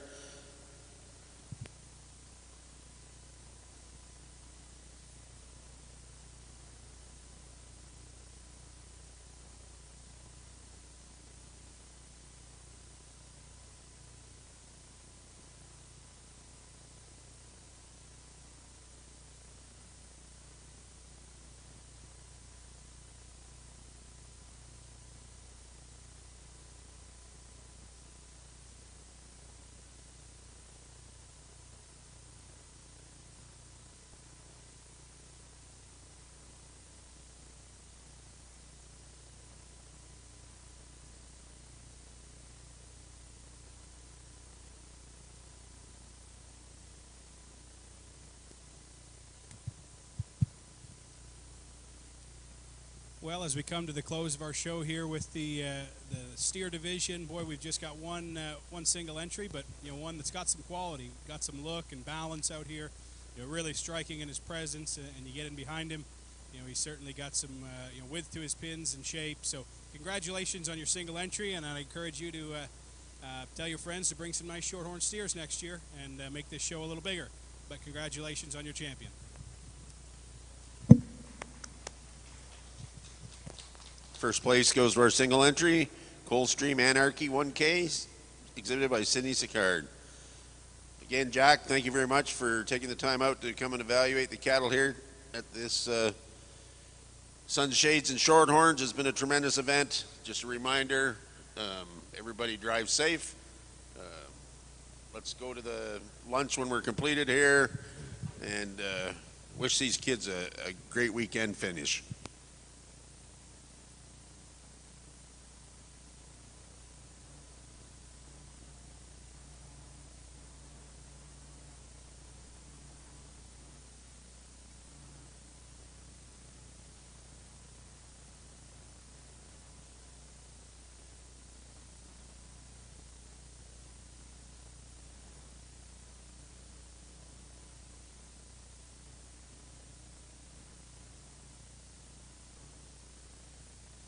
Well, as we come to the close of our show here with the steer division, boy, we've just got one single entry, but one that's got some quality, got some look and balance out here. Really striking in his presence, and you get in behind him. He's certainly got some width to his pins and shape. So congratulations on your single entry, and I encourage you to tell your friends to bring some nice Shorthorn steers next year and make this show a little bigger. But congratulations on your champion. First place goes to our single entry, Coldstream Anarchy 1K, exhibited by Sydney Sicard. Again, Jack, thank you very much for taking the time out to come and evaluate the cattle here at this Sunshades and Shorthorns. It's been a tremendous event. Just a reminder, everybody drive safe. Let's go to the lunch when we're completed here, and wish these kids a great weekend finish.